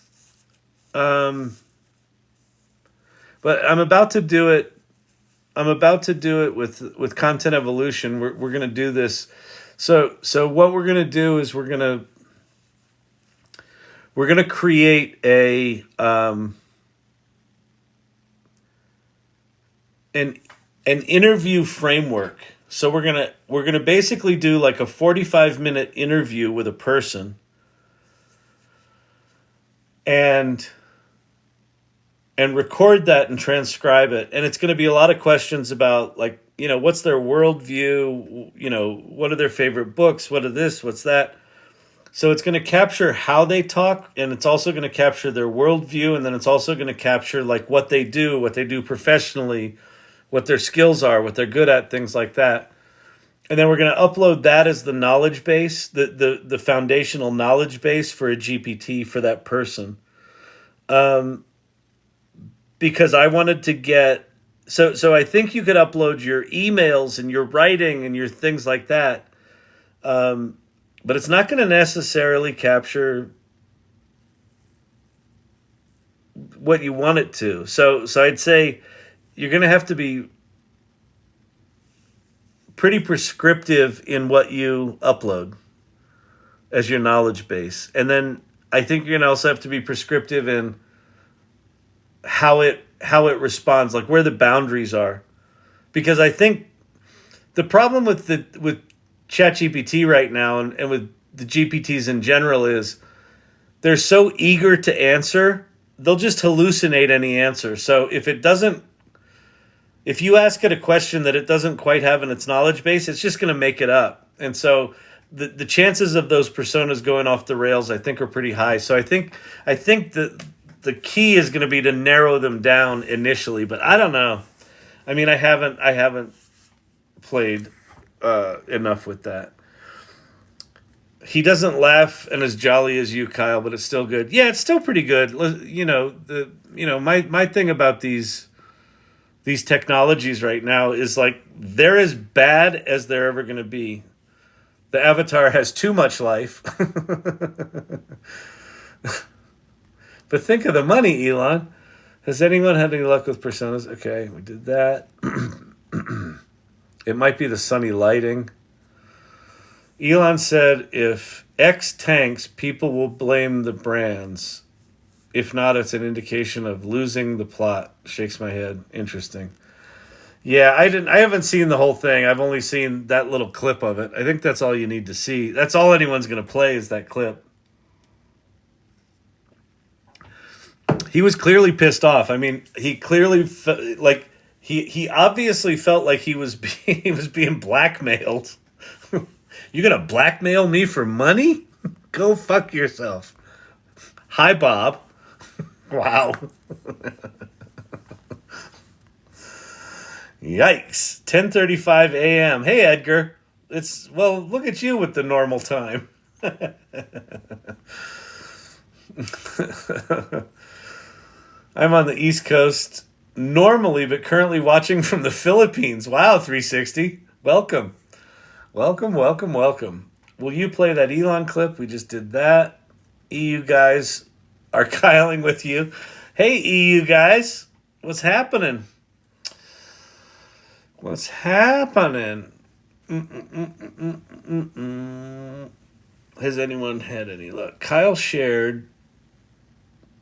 but I'm about to do it. I'm about to do it with Content Evolution. We're gonna do this. So what we're gonna do is we're gonna create an interview framework. So we're gonna basically do like a 45-minute interview with a person, and record that and transcribe it. And it's going to be a lot of questions about what's their worldview, what are their favorite books, what are this, what's that. So it's going to capture how they talk, and it's also going to capture their worldview, and then it's also going to capture what they do professionally, what their skills are, what they're good at, things like that. And then we're going to upload that as the knowledge base, the foundational knowledge base for a GPT for that person. Because I wanted to get... So I think you could upload your emails and your writing and your things like that. But it's not going to necessarily capture what you want it to. So I'd say you're going to have to be pretty prescriptive in what you upload as your knowledge base. And then I think you're going to also have to be prescriptive in how it responds, like where the boundaries are. Because I think the problem with ChatGPT right now and with the GPTs in general is they're so eager to answer, they'll just hallucinate any answer. So if you ask it a question that it doesn't quite have in its knowledge base, it's just going to make it up. And so the chances of those personas going off the rails, I think, are pretty high. So I think that the key is going to be to narrow them down initially, but I don't know. I mean, I haven't played enough with that. He doesn't laugh and as jolly as you, Kyle, but it's still good. Yeah, it's still pretty good. My thing about these technologies right now is they're as bad as they're ever going to be. The avatar has too much life. But think of the money, Elon. Has anyone had any luck with personas? Okay, we did that. It might be the sunny lighting. Elon said if X tanks, people will blame the brands. If not, it's an indication of losing the plot. Shakes my head. Interesting. Yeah, I haven't seen the whole thing. I've only seen that little clip of it. I think that's all you need to see. That's all anyone's going to play is that clip. He was clearly pissed off. I mean, he clearly like he obviously felt like he was being blackmailed. You're going to blackmail me for money? Go fuck yourself. Hi, Bob. Wow. Yikes. 10:35 a.m. Hey, Edgar. Well, look at you with the normal time. I'm on the East Coast normally, but currently watching from the Philippines. Wow, 360. Welcome. Welcome, welcome, welcome. Will you play that Elon clip? We just did that. EU guys are kyling with you. Hey, EU guys. What's happening? What's happening? Has anyone had any luck? Kyle shared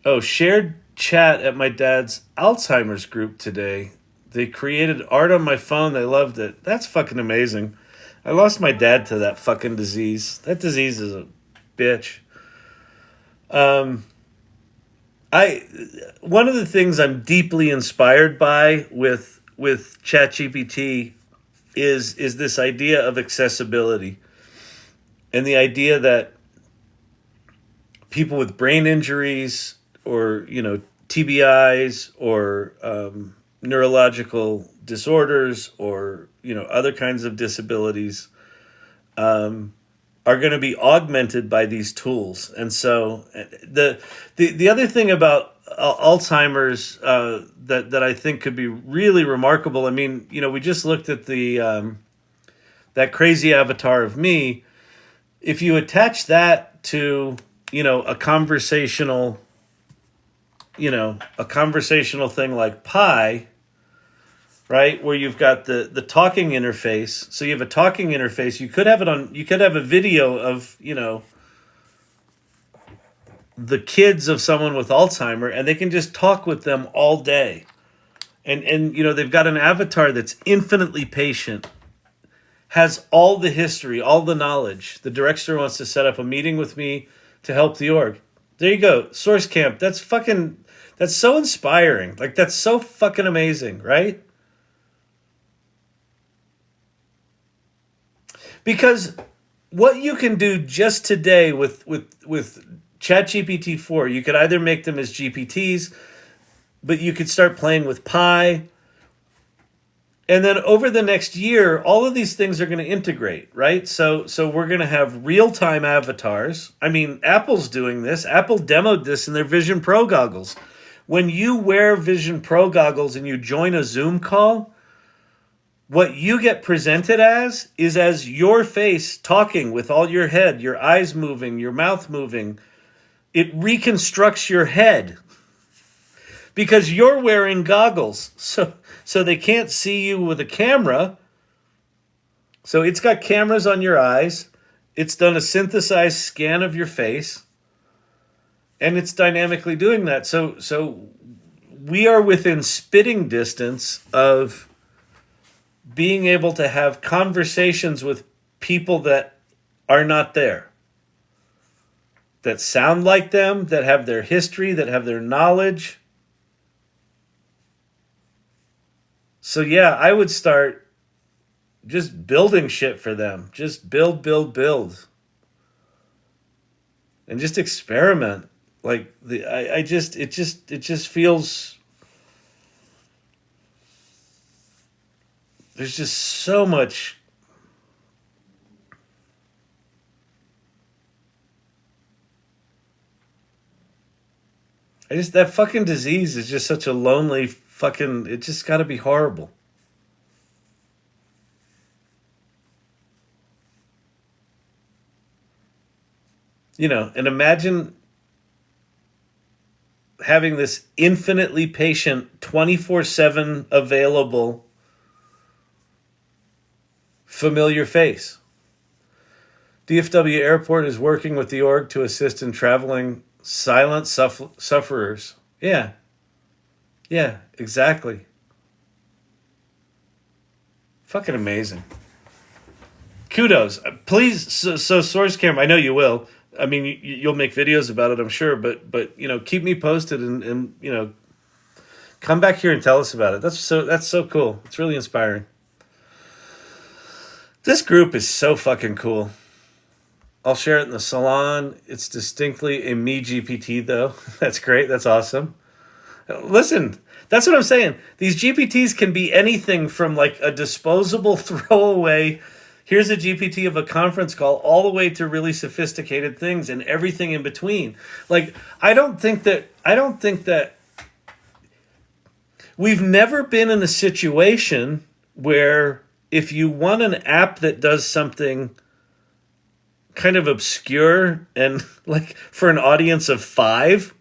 chat at my dad's Alzheimer's group today. They created art on my phone. They loved it. That's fucking amazing. I lost my dad to that fucking disease. That disease is a bitch. One of the things I'm deeply inspired by with ChatGPT is this idea of accessibility and the idea that people with brain injuries or TBIs or neurological disorders or other kinds of disabilities are going to be augmented by these tools. And so the other thing about Alzheimer's that I think could be really remarkable. I mean, we just looked at the that crazy avatar of me. If you attach that to a conversational thing like Pi, right, where you've got the talking interface. So you have a talking interface. You could have a video of the kids of someone with Alzheimer, and they can just talk with them all day. And they've got an avatar that's infinitely patient, has all the history, all the knowledge. The director wants to set up a meeting with me to help the org. There you go. Source Camp. That's so inspiring. Like, that's so fucking amazing, right? Because what you can do just today with ChatGPT-4, you could either make them as GPTs, but you could start playing with Pi. And then over the next year, all of these things are going to integrate, right? So we're going to have real-time avatars. I mean, Apple's doing this. Apple demoed this in their Vision Pro goggles. When you wear Vision Pro goggles and you join a Zoom call, what you get presented as is as your face talking with all your head, your eyes moving, your mouth moving. It reconstructs your head because you're wearing goggles. So they can't see you with a camera. So it's got cameras on your eyes. It's done a synthesized scan of your face. And it's dynamically doing that. So we are within spitting distance of being able to have conversations with people that are not there, that sound like them, that have their history, that have their knowledge. So yeah, I would start just building shit for them. Just build. And just experiment. Like it just feels there's just so much that fucking disease is just such a lonely fucking, it just got to be horrible. And imagine having this infinitely patient, 24/7 available, familiar face. DFW Airport is working with the org to assist in traveling silent sufferers. Yeah. Yeah, exactly. Fucking amazing. Kudos. Please, so Source Cam, I know you will. I mean, you'll make videos about it, I'm sure, but keep me posted and come back here and tell us about it. That's so cool. It's really inspiring. This group is so fucking cool. I'll share it in the salon. It's distinctly a me GPT, though. That's great. That's awesome. Listen, that's what I'm saying. These GPTs can be anything from like a disposable throwaway, here's a GPT of a conference call, all the way to really sophisticated things and everything in between. Like, I don't think that we've never been in a situation where if you want an app that does something kind of obscure and like for an audience of 5,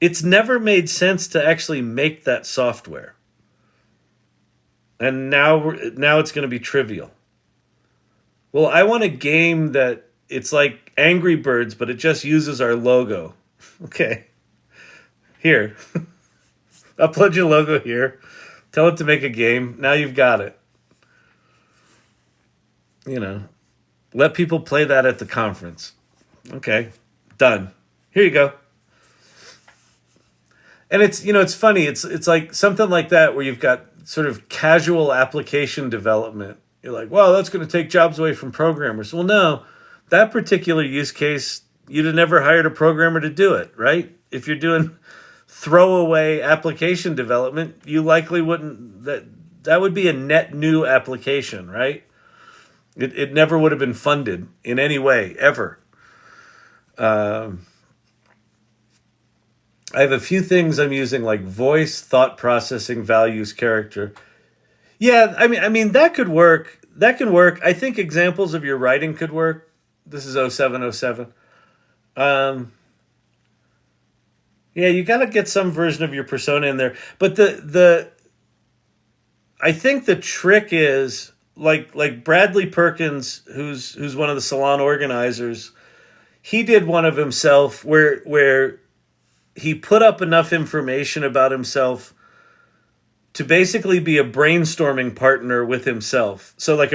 it's never made sense to actually make that software. And now it's going to be trivial. Well, I want a game that it's like Angry Birds, but it just uses our logo. Okay. Here. Upload your logo here. Tell it to make a game. Now you've got it. Let people play that at the conference. Okay. Done. Here you go. And it's funny. It's like something like that where you've got sort of casual application development. You're like, well, that's going to take jobs away from programmers. Well, no, that particular use case, you'd have never hired a programmer to do it, right? If you're doing throwaway application development, you likely wouldn't. That would be a net new application, right? It never would have been funded in any way, ever. I have a few things I'm using, like voice, thought processing, values, character. Yeah, I mean that could work. That can work. I think examples of your writing could work. This is 0707. Yeah, you got to get some version of your persona in there. But I think the trick is like Bradley Perkins, who's one of the salon organizers. He did one of himself where he put up enough information about himself to basically be a brainstorming partner with himself. So like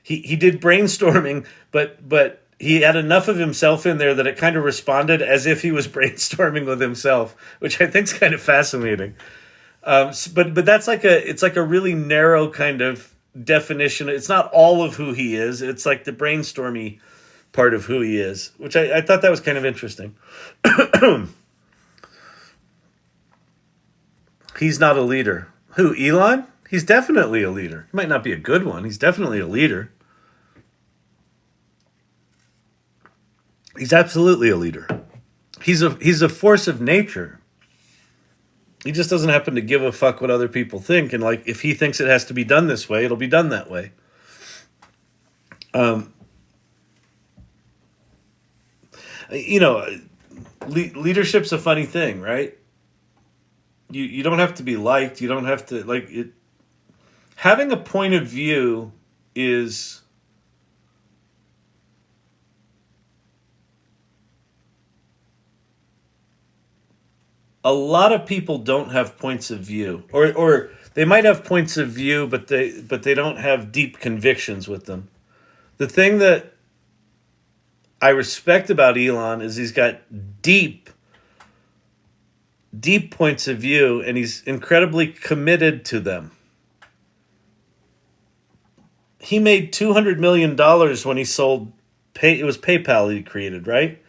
he did brainstorming, but he had enough of himself in there that it kind of responded as if he was brainstorming with himself, which I think is kind of fascinating. But that's it's like a really narrow kind of definition. It's not all of who he is. It's like the brainstormy part of who he is, which I thought that was kind of interesting. He's not a leader. Who, Elon? He's definitely a leader. He might not be a good one. He's definitely a leader. He's absolutely a leader. He's a force of nature. He just doesn't happen to give a fuck what other people think. And like, if he thinks it has to be done this way, it'll be done that way. Leadership's a funny thing, right? You don't have to be liked. You don't have to like it. Having a point of view is a lot of people don't have points of view, or they might have points of view, but they don't have deep convictions with them. The thing that I respect about Elon is he's got deep points of view, and he's incredibly committed to them. He made $200 million when he sold it was PayPal he created, right?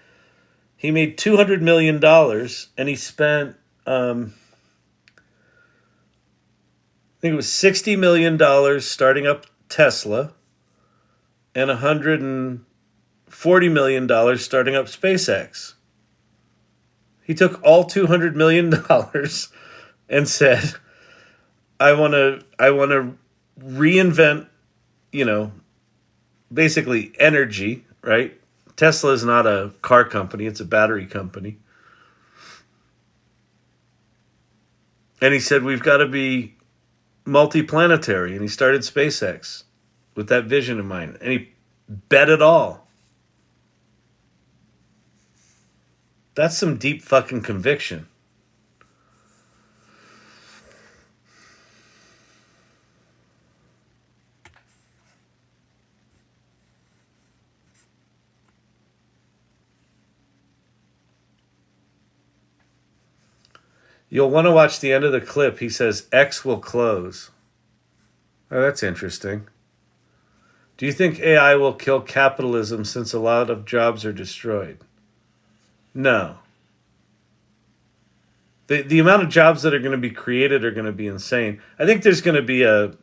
He made $200 million, and he spent, I think it was $60 million starting up Tesla, and $140 million starting up SpaceX. He took all $200 million and said, I want to reinvent, basically energy, right? Tesla is not a car company, it's a battery company. And he said, we've got to be multiplanetary. And he started SpaceX with that vision in mind. And he bet it all. That's some deep fucking conviction. You'll want to watch the end of the clip. He says X will close. Oh, that's interesting. Do you think AI will kill capitalism since a lot of jobs are destroyed? No. The amount of jobs that are going to be created are going to be insane. I think there's going to be a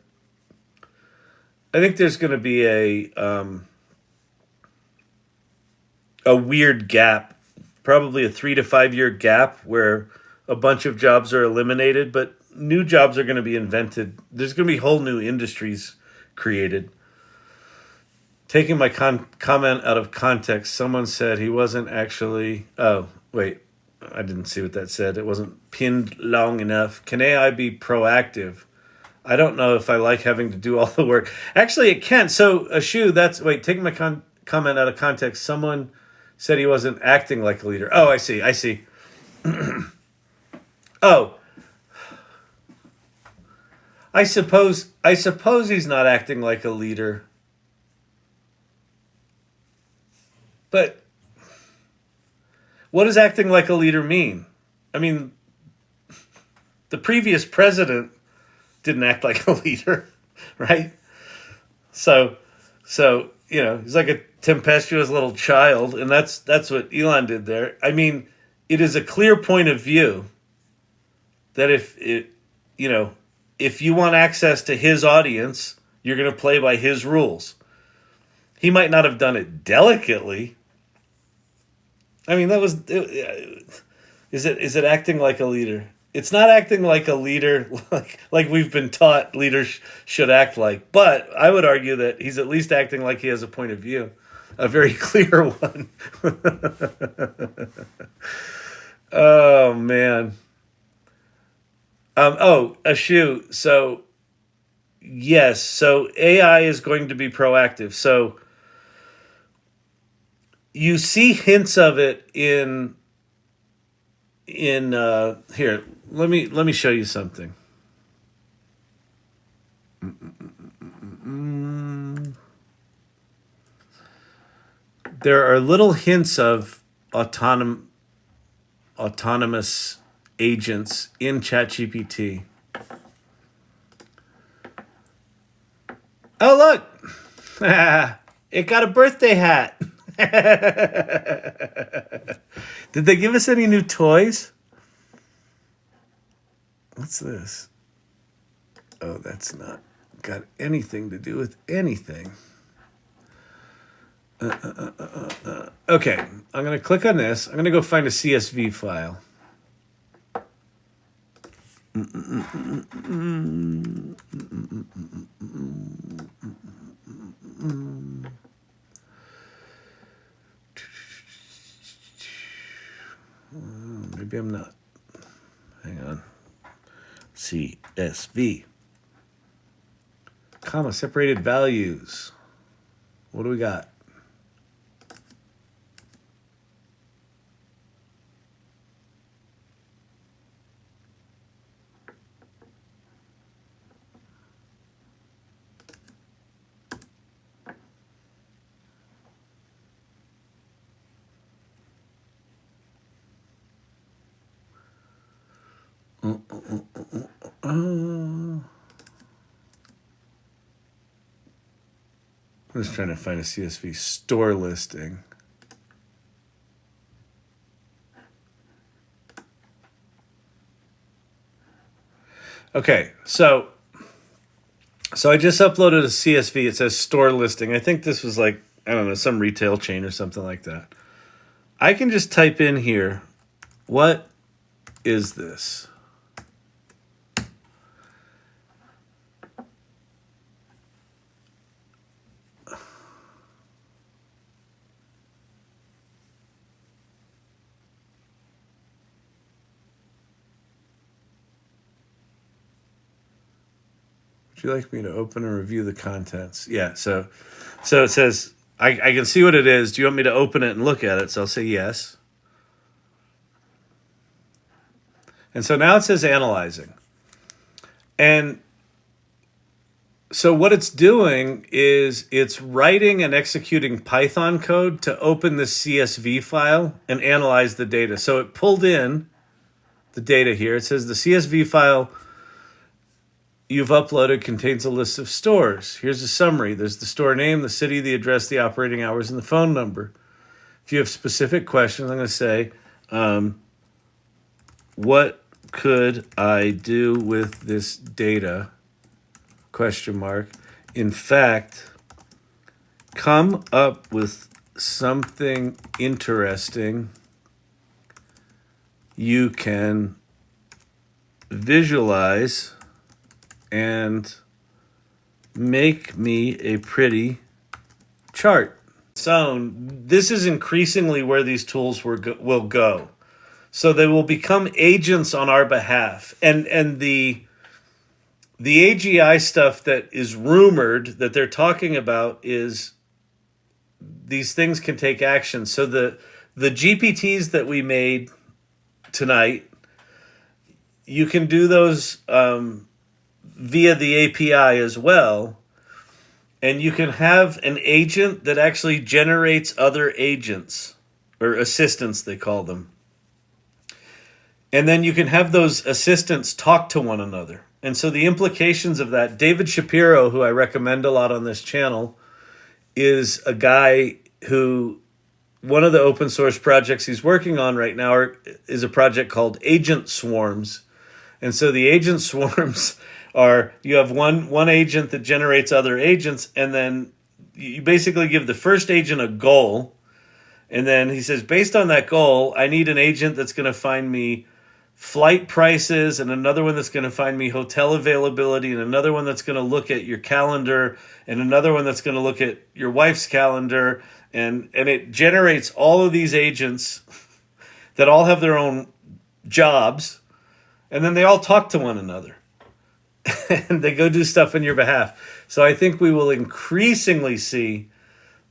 weird gap, probably a 3 to 5 year gap where a bunch of jobs are eliminated, but new jobs are going to be invented. There's going to be whole new industries created. Taking my comment out of context, someone said he wasn't actually... Oh, wait. I didn't see what that said. It wasn't pinned long enough. Can AI be proactive? I don't know if I like having to do all the work. Actually, it can. So, Ashu, that's... Wait, taking my comment out of context, someone said he wasn't acting like a leader. Oh, I see. Oh. I suppose he's not acting like a leader. But what does acting like a leader mean? I mean, the previous president didn't act like a leader, right? So he's like a tempestuous little child, and that's what Elon did there. I mean, it is a clear point of view that if you want access to his audience, you're going to play by his rules. He might not have done it delicately. I mean, is it acting like a leader? It's not acting like a leader like we've been taught leaders should act like. But I would argue that he's at least acting like he has a point of view, a very clear one. Oh, man. Ashu. So, yes. So AI is going to be proactive. So you see hints of it in here. Let me show you something. There are little hints of autonomous agents in ChatGPT. Oh, look. It got a birthday hat. Did they give us any new toys? What's this? Oh, that's not got anything to do with anything. Okay, I'm going to click on this. I'm going to go find a CSV file. Maybe I'm not. Hang on. CSV. Comma, separated values. What do we got? I'm just trying to find a CSV store listing. Okay, so I just uploaded a CSV. It says store listing. I think this was like, I don't know, some retail chain or something like that. I can just type in here, what is this? Would you like me to open and review the contents? Yeah, so it says, I can see what it is. Do you want me to open it and look at it? So I'll say yes. And so now it says analyzing. And so what it's doing is it's writing and executing Python code to open the CSV file and analyze the data. So it pulled in the data here. It says the CSV file you've uploaded contains a list of stores. Here's a summary. There's the store name, the city, the address, the operating hours, and the phone number. If you have specific questions, I'm going to say, what could I do with this data? ? In fact, come up with something interesting you can visualize and make me a pretty chart. So this is increasingly where these tools will go. So they will become agents on our behalf. And the AGI stuff that is rumored that they're talking about is these things can take action. So the GPTs that we made tonight, you can do those via the API as well. And you can have an agent that actually generates other agents, or assistants they call them. And then you can have those assistants talk to one another. And so the implications of that, David Shapiro, who I recommend a lot on this channel, is a guy who, one of the open source projects he's working on right now is a project called Agent Swarms. And so the agent swarms are, you have one agent that generates other agents, and then you basically give the first agent a goal. And then he says, based on that goal, I need an agent that's going to find me flight prices, and another one that's going to find me hotel availability, and another one that's going to look at your calendar, and another one that's going to look at your wife's calendar. And it generates all of these agents that all have their own jobs, and then they all talk to one another. And they go do stuff on your behalf. So I think we will increasingly see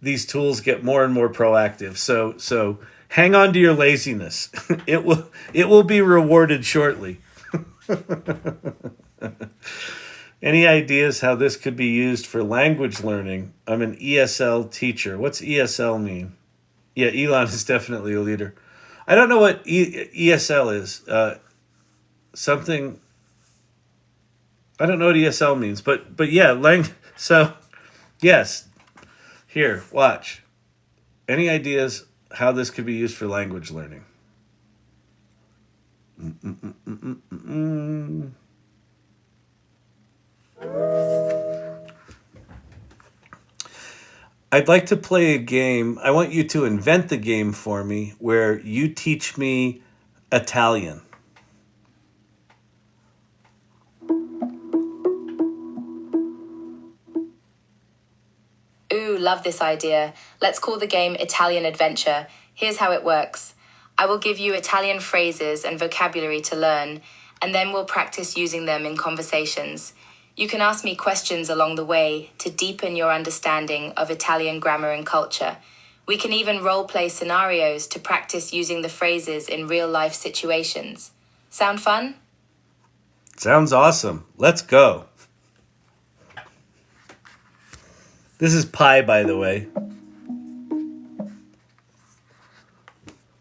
these tools get more and more proactive. So hang on to your laziness. It will be rewarded shortly. Any ideas how this could be used for language learning? I'm an ESL teacher. What's ESL mean? Yeah, Elon is definitely a leader. I don't know what ESL is. Something... I don't know what ESL means, but yeah, so yes. Here, watch. Any ideas how this could be used for language learning? I'd like to play a game. I want you to invent the game for me where you teach me Italian. Ooh, love this idea. Let's call the game Italian Adventure. Here's how it works. I will give you Italian phrases and vocabulary to learn, and then we'll practice using them in conversations. You can ask me questions along the way to deepen your understanding of Italian grammar and culture. We can even role-play scenarios to practice using the phrases in real-life situations. Sound fun? Sounds awesome. Let's go. This is Pi, by the way.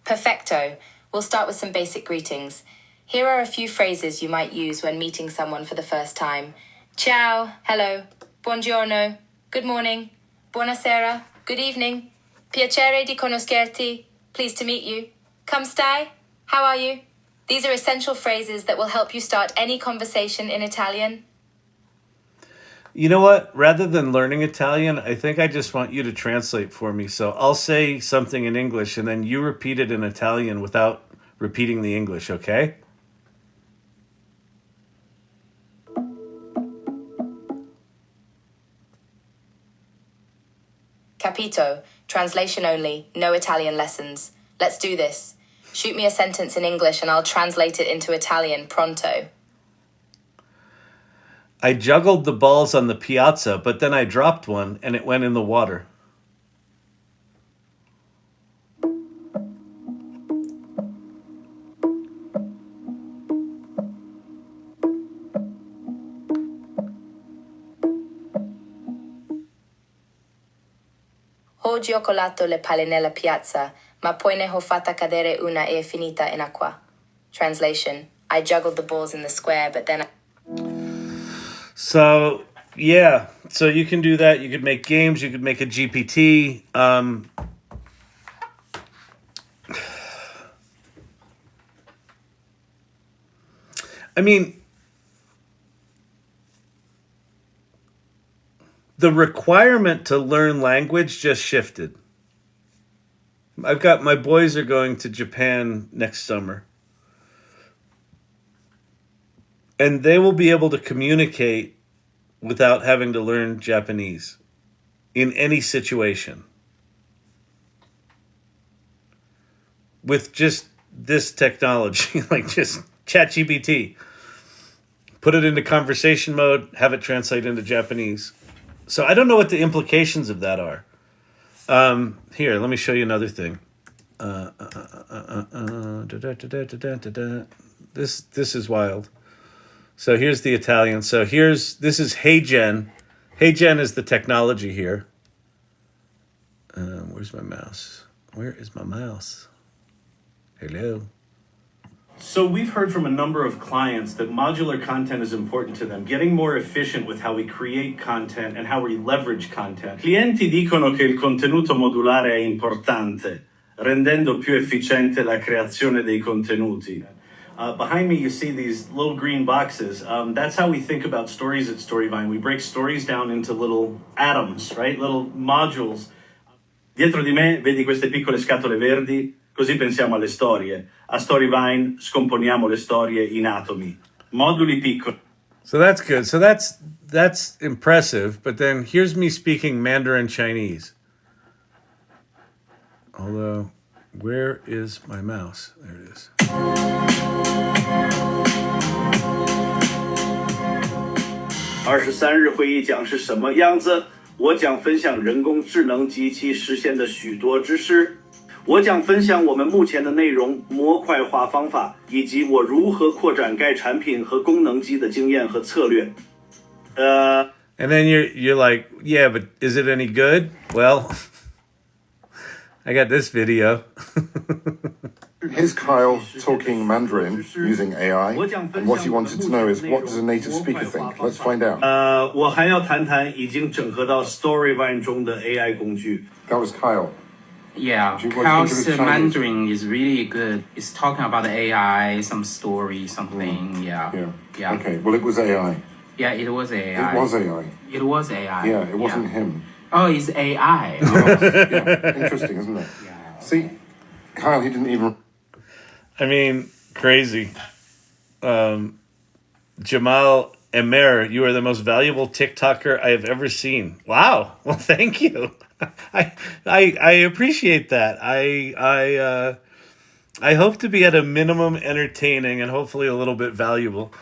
Perfecto. We'll start with some basic greetings. Here are a few phrases you might use when meeting someone for the first time. Ciao, hello. Buongiorno, good morning. Buonasera, good evening. Piacere di conoscerti, pleased to meet you. Come stai, how are you? These are essential phrases that will help you start any conversation in Italian. You know what? Rather than learning Italian, I think I just want you to translate for me. So I'll say something in English and then you repeat it in Italian without repeating the English, okay? Capito. Translation only. No Italian lessons. Let's do this. Shoot me a sentence in English and I'll translate it into Italian pronto. I juggled the balls on the piazza, but then I dropped one and it went in the water. Ho giocolato le palle nella piazza, ma poi ne ho fatta cadere una e finita in acqua. Translation: I juggled the balls in the square, but then So yeah, so you can do that. You could make games. You could make a GPT. I mean, the requirement to learn language just shifted. I've got my boys are going to Japan next summer. And they will be able to communicate without having to learn Japanese in any situation. With just this technology, like just ChatGPT. Put it into conversation mode, have it translate into Japanese. So I don't know what the implications of that are. Here, let me show you another thing. This is wild. So here's the Italian. So this is Hey Gen. Hey Gen is the technology here. Where's my mouse? Where is my mouse? Hello. So we've heard from a number of clients that modular content is important to them, getting more efficient with how we create content and how we leverage content. Clienti dicono che il contenuto modulare è importante, rendendo più efficiente la creazione dei contenuti. Behind me, you see these little green boxes. That's how we think about stories at Storyvine. We break stories down into little atoms, right? Little modules. Dietro di me vedi queste piccole scatole verdi? Così pensiamo alle storie. A Storyvine scomponiamo le storie in atomi. Moduli piccoli. So that's good. So that's impressive. But then here's me speaking Mandarin Chinese. Although, where is my mouse? There it is. 23日会议讲是什么样子？我将分享人工智能及其实现的许多知识。我将分享我们目前的内容模块化方法，以及我如何扩展该产品和功能机的经验和策略。And then you're like, yeah, but is it any good? Well, I got this video. Here's Kyle talking Mandarin using AI, and what he wanted to know is, what does a native speaker think? Let's find out. 我还要谈谈已经整合到 Storyvine 中的 AI 工具。 That was Kyle. Yeah, Do you want to Kyle's think of it Chinese? Mandarin is really good. It's talking about the AI, some story, something. Yeah. Yeah. Okay, well, it was AI. Yeah, it was AI. It was AI. It was AI. Yeah, it wasn't him. Oh, it's AI. Yeah, interesting, isn't it? Yeah. See, Kyle, he didn't even... I mean, crazy. Jamal Emer, you are the most valuable TikToker I have ever seen. Wow. Well, thank you. I appreciate that. I hope to be at a minimum entertaining and hopefully a little bit valuable.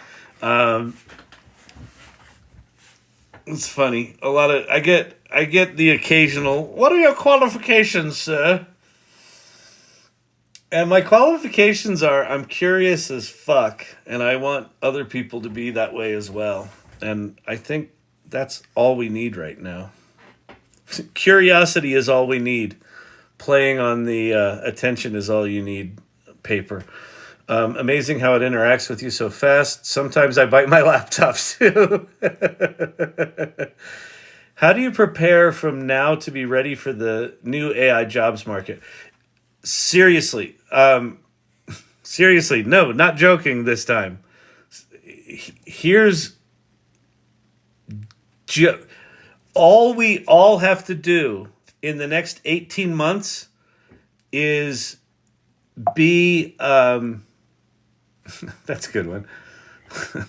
It's funny. I get the occasional, what are your qualifications, sir? And my qualifications are, I'm curious as fuck, and I want other people to be that way as well. And I think that's all we need right now. Curiosity is all we need. Playing on the attention is all you need paper. Amazing how it interacts with you so fast. Sometimes I bite my laptop too. How do you prepare from now to be ready for the new AI jobs market? Seriously, no, not joking this time. Here's all we all have to do in the next 18 months is be, that's a good one. I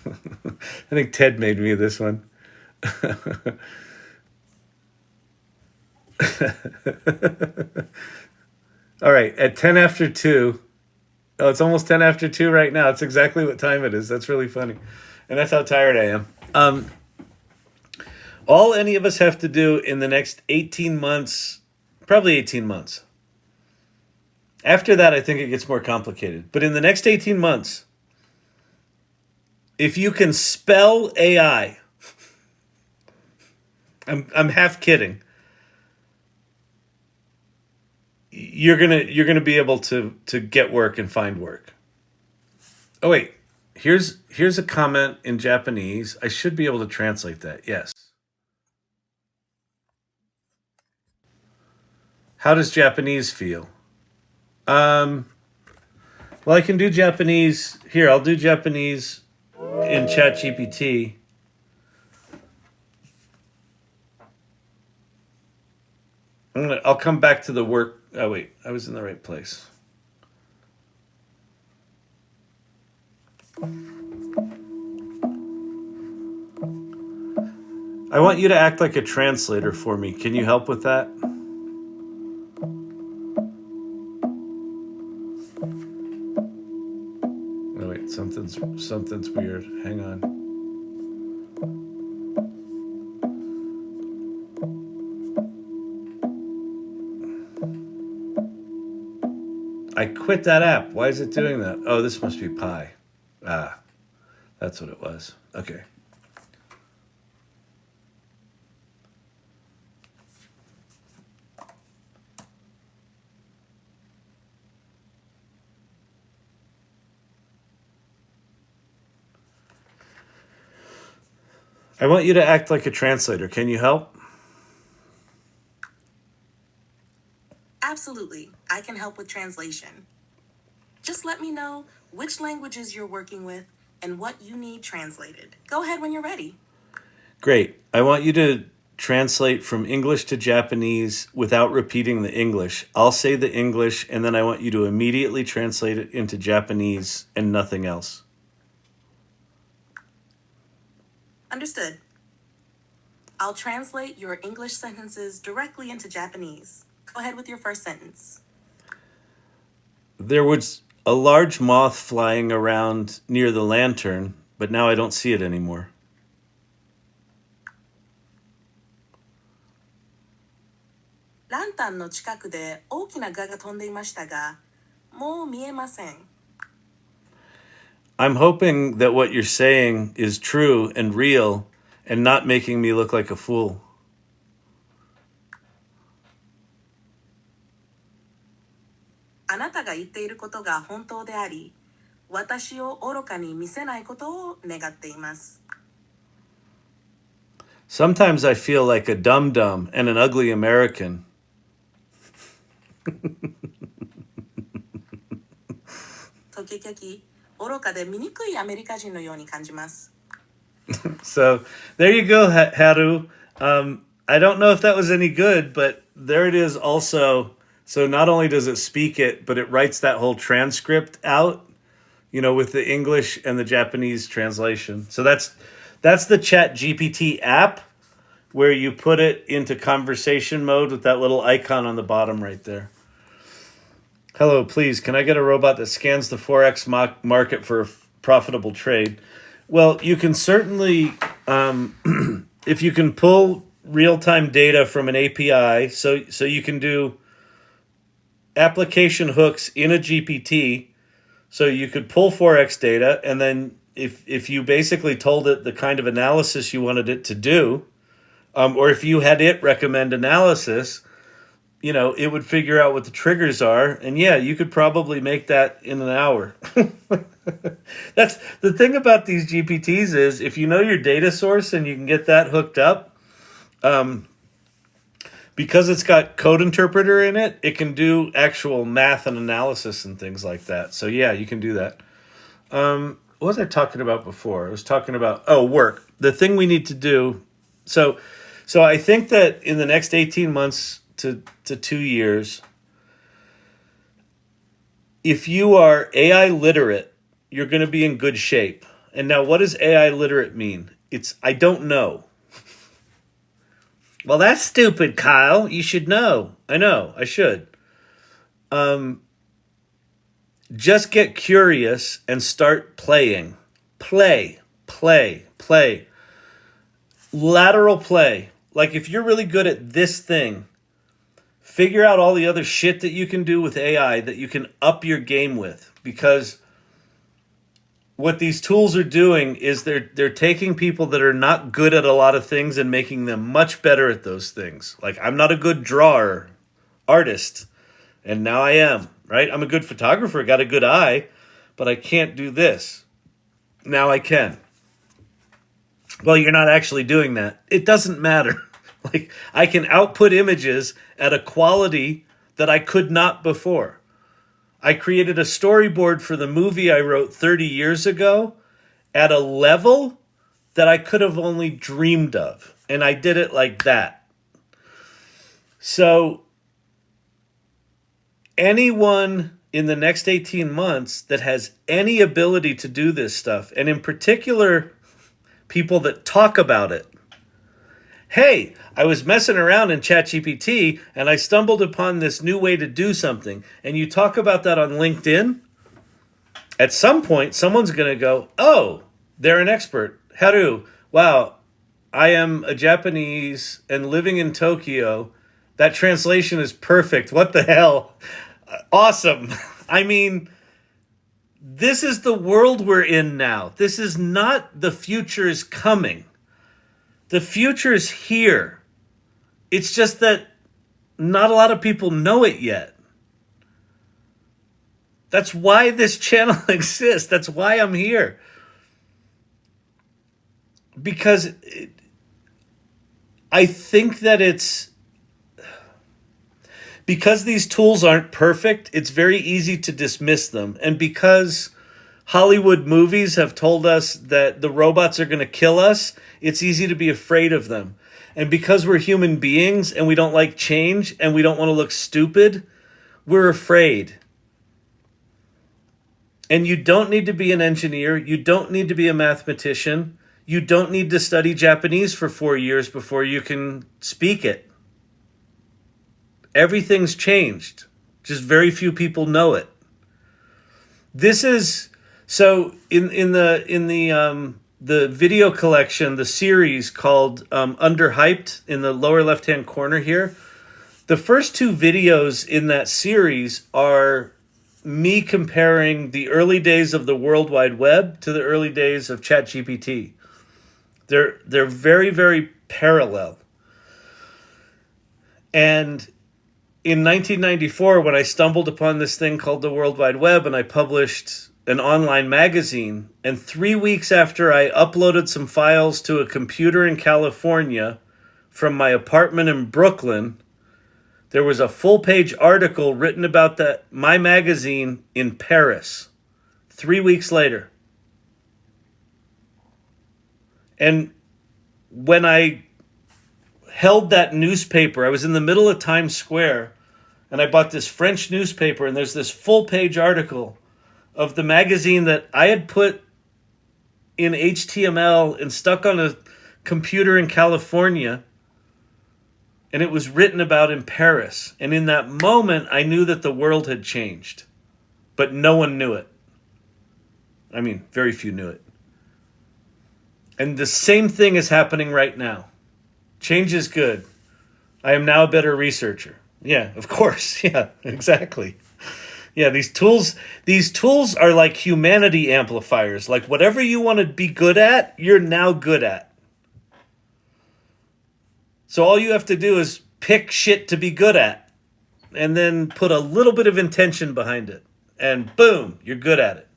think Ted made me this one. All right, at 10 after 2. Oh, it's almost 10 after 2 right now. It's exactly what time it is. That's really funny. And that's how tired I am. All any of us have to do in the next 18 months, probably 18 months. After that, I think it gets more complicated. But in the next 18 months, if you can spell AI, I'm half kidding. you're gonna be able to get work and find work. Oh wait, here's a comment in Japanese. I should be able to translate that. Yes. How does Japanese feel? Well, I can do Japanese here. I'll do Japanese in ChatGPT. I'll come back to the work. Oh wait, I was in the right place. I want you to act like a translator for me. Can you help with that? Oh wait, something's weird. Hang on. I quit that app. Why is it doing that? Oh, this must be Pi. Ah, that's what it was. Okay. I want you to act like a translator. Can you help? Absolutely, I can help with translation. Just let me know which languages you're working with and what you need translated. Go ahead when you're ready. Great. I want you to translate from English to Japanese without repeating the English. I'll say the English, and then I want you to immediately translate it into Japanese and nothing else. Understood. I'll translate your English sentences directly into Japanese. Go ahead with your first sentence. There was a large moth flying around near the lantern, but now I don't see it anymore. ランタンの近くで大きな蛾が飛んでいましたが、もう見えません。I'm hoping that what you're saying is true and real and not making me look like a fool. あなたが言っていることが本当であり、私を愚かに見せないことを願っています。Sometimes I feel like a dum-dum and an ugly American. 時々、愚かで醜いアメリカ人のように感じます。So there you go, Haru. I don't know if that was any good, but there it is also. So not only does it speak it, but it writes that whole transcript out, with the English and the Japanese translation. So that's the ChatGPT app where you put it into conversation mode with that little icon on the bottom right there. Hello, please, can I get a robot that scans the Forex market for a profitable trade? Well, you can certainly, if you can pull real-time data from an API, so you can do application hooks in a GPT, so you could pull Forex data, and then if you basically told it the kind of analysis you wanted it to do, or if you had it recommend analysis, it would figure out what the triggers are, and yeah, you could probably make that in an hour. That's the thing about these GPTs is if you know your data source and you can get that hooked up, because it's got code interpreter in it, it can do actual math and analysis and things like that. So yeah, you can do that. What was I talking about before? I was talking about, work. The thing we need to do. So I think that in the next 18 months to 2 years, if you are AI literate, you're going to be in good shape. And now what does AI literate mean? It's, I don't know. Well, that's stupid, Kyle. You should know. I know. I should. Just get curious and start playing. Play. Lateral play. Like if you're really good at this thing, figure out all the other shit that you can do with AI that you can up your game with. Because what these tools are doing is they're taking people that are not good at a lot of things and making them much better at those things. Like I'm not a good artist, And now I am, right? I'm a good photographer, got a good eye, but I can't do this. Now I can. Well, you're not actually doing that. It doesn't matter. Like, I can output images at a quality that I could not before. I created a storyboard for the movie I wrote 30 years ago at a level that I could have only dreamed of. And I did it like that. So, anyone in the next 18 months that has any ability to do this stuff, and in particular, people that talk about it. Hey, I was messing around in ChatGPT and I stumbled upon this new way to do something. And you talk about that on LinkedIn. At some point, someone's going to go, oh, they're an expert. Haru, wow, I am a Japanese and living in Tokyo. That translation is perfect. What the hell? Awesome. I mean, this is the world we're in now. This is not the future is coming. The future is here. It's just that not a lot of people know it yet. That's why this channel exists. That's why I'm here. Because I think that because these tools aren't perfect, it's very easy to dismiss them. And because Hollywood movies have told us that the robots are going to kill us, it's easy to be afraid of them. And because we're human beings and we don't like change and we don't want to look stupid, we're afraid. And you don't need to be an engineer. You don't need to be a mathematician. You don't need to study Japanese for 4 years before you can speak it. Everything's changed. Just very few people know it. This is so in the video collection, the series called Underhyped in the lower left-hand corner here. The first 2 videos in that series are me comparing the early days of the World Wide Web to the early days of ChatGPT. They're very, very parallel. And in 1994, when I stumbled upon this thing called the World Wide Web and I published an online magazine, and 3 weeks after I uploaded some files to a computer in California from my apartment in Brooklyn, there was a full-page article written about my magazine in Paris 3 weeks later. And when I held that newspaper, I was in the middle of Times Square, and I bought this French newspaper, and there's this full-page article of the magazine that I had put in HTML and stuck on a computer in California, and it was written about in Paris. And in that moment, I knew that the world had changed, but no one knew it. I mean, very few knew it. And the same thing is happening right now. Change is good. I am now a better researcher. Yeah, of course. Yeah, exactly. Yeah, these tools are like humanity amplifiers. Like whatever you want to be good at, you're now good at. So all you have to do is pick shit to be good at and then put a little bit of intention behind it. And boom, you're good at it.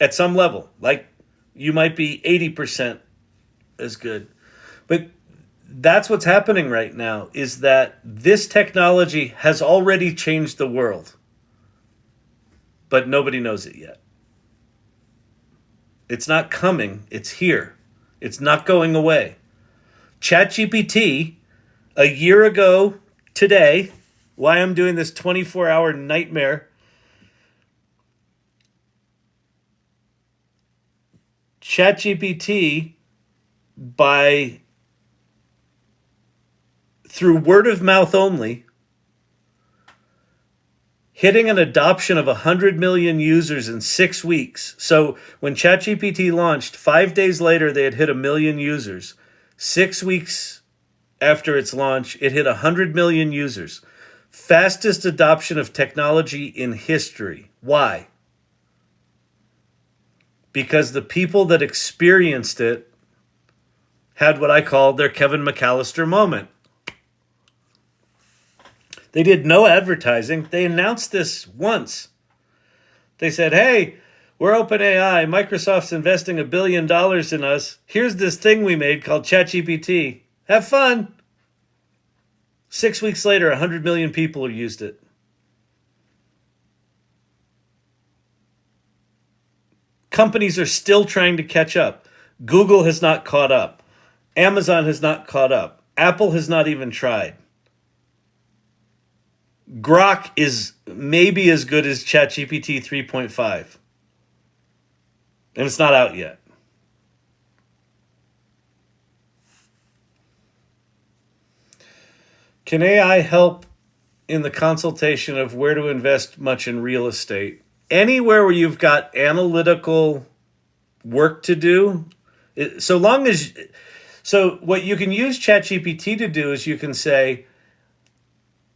At some level. Like you might be 80% as good. But that's what's happening right now, is that this technology has already changed the world. But nobody knows it yet. It's not coming. It's here. It's not going away. ChatGPT, a year ago today, why I'm doing this 24-hour nightmare, ChatGPT, through word of mouth only, hitting an adoption of 100 million users in 6 weeks. So when ChatGPT launched, 5 days later, they had hit 1 million users. 6 weeks after its launch, it hit 100 million users. Fastest adoption of technology in history. Why? Because the people that experienced it had what I call their Kevin McAllister moment. They did no advertising. They announced this once. They said, hey, we're OpenAI. Microsoft's investing $1 billion in us. Here's this thing we made called ChatGPT. Have fun. 6 weeks later, 100 million people used it. Companies are still trying to catch up. Google has not caught up. Amazon has not caught up. Apple has not even tried. Grok is maybe as good as ChatGPT 3.5. And it's not out yet. Can AI help in the consultation of where to invest much in real estate? Anywhere where you've got analytical work to do, so what you can use ChatGPT to do is you can say,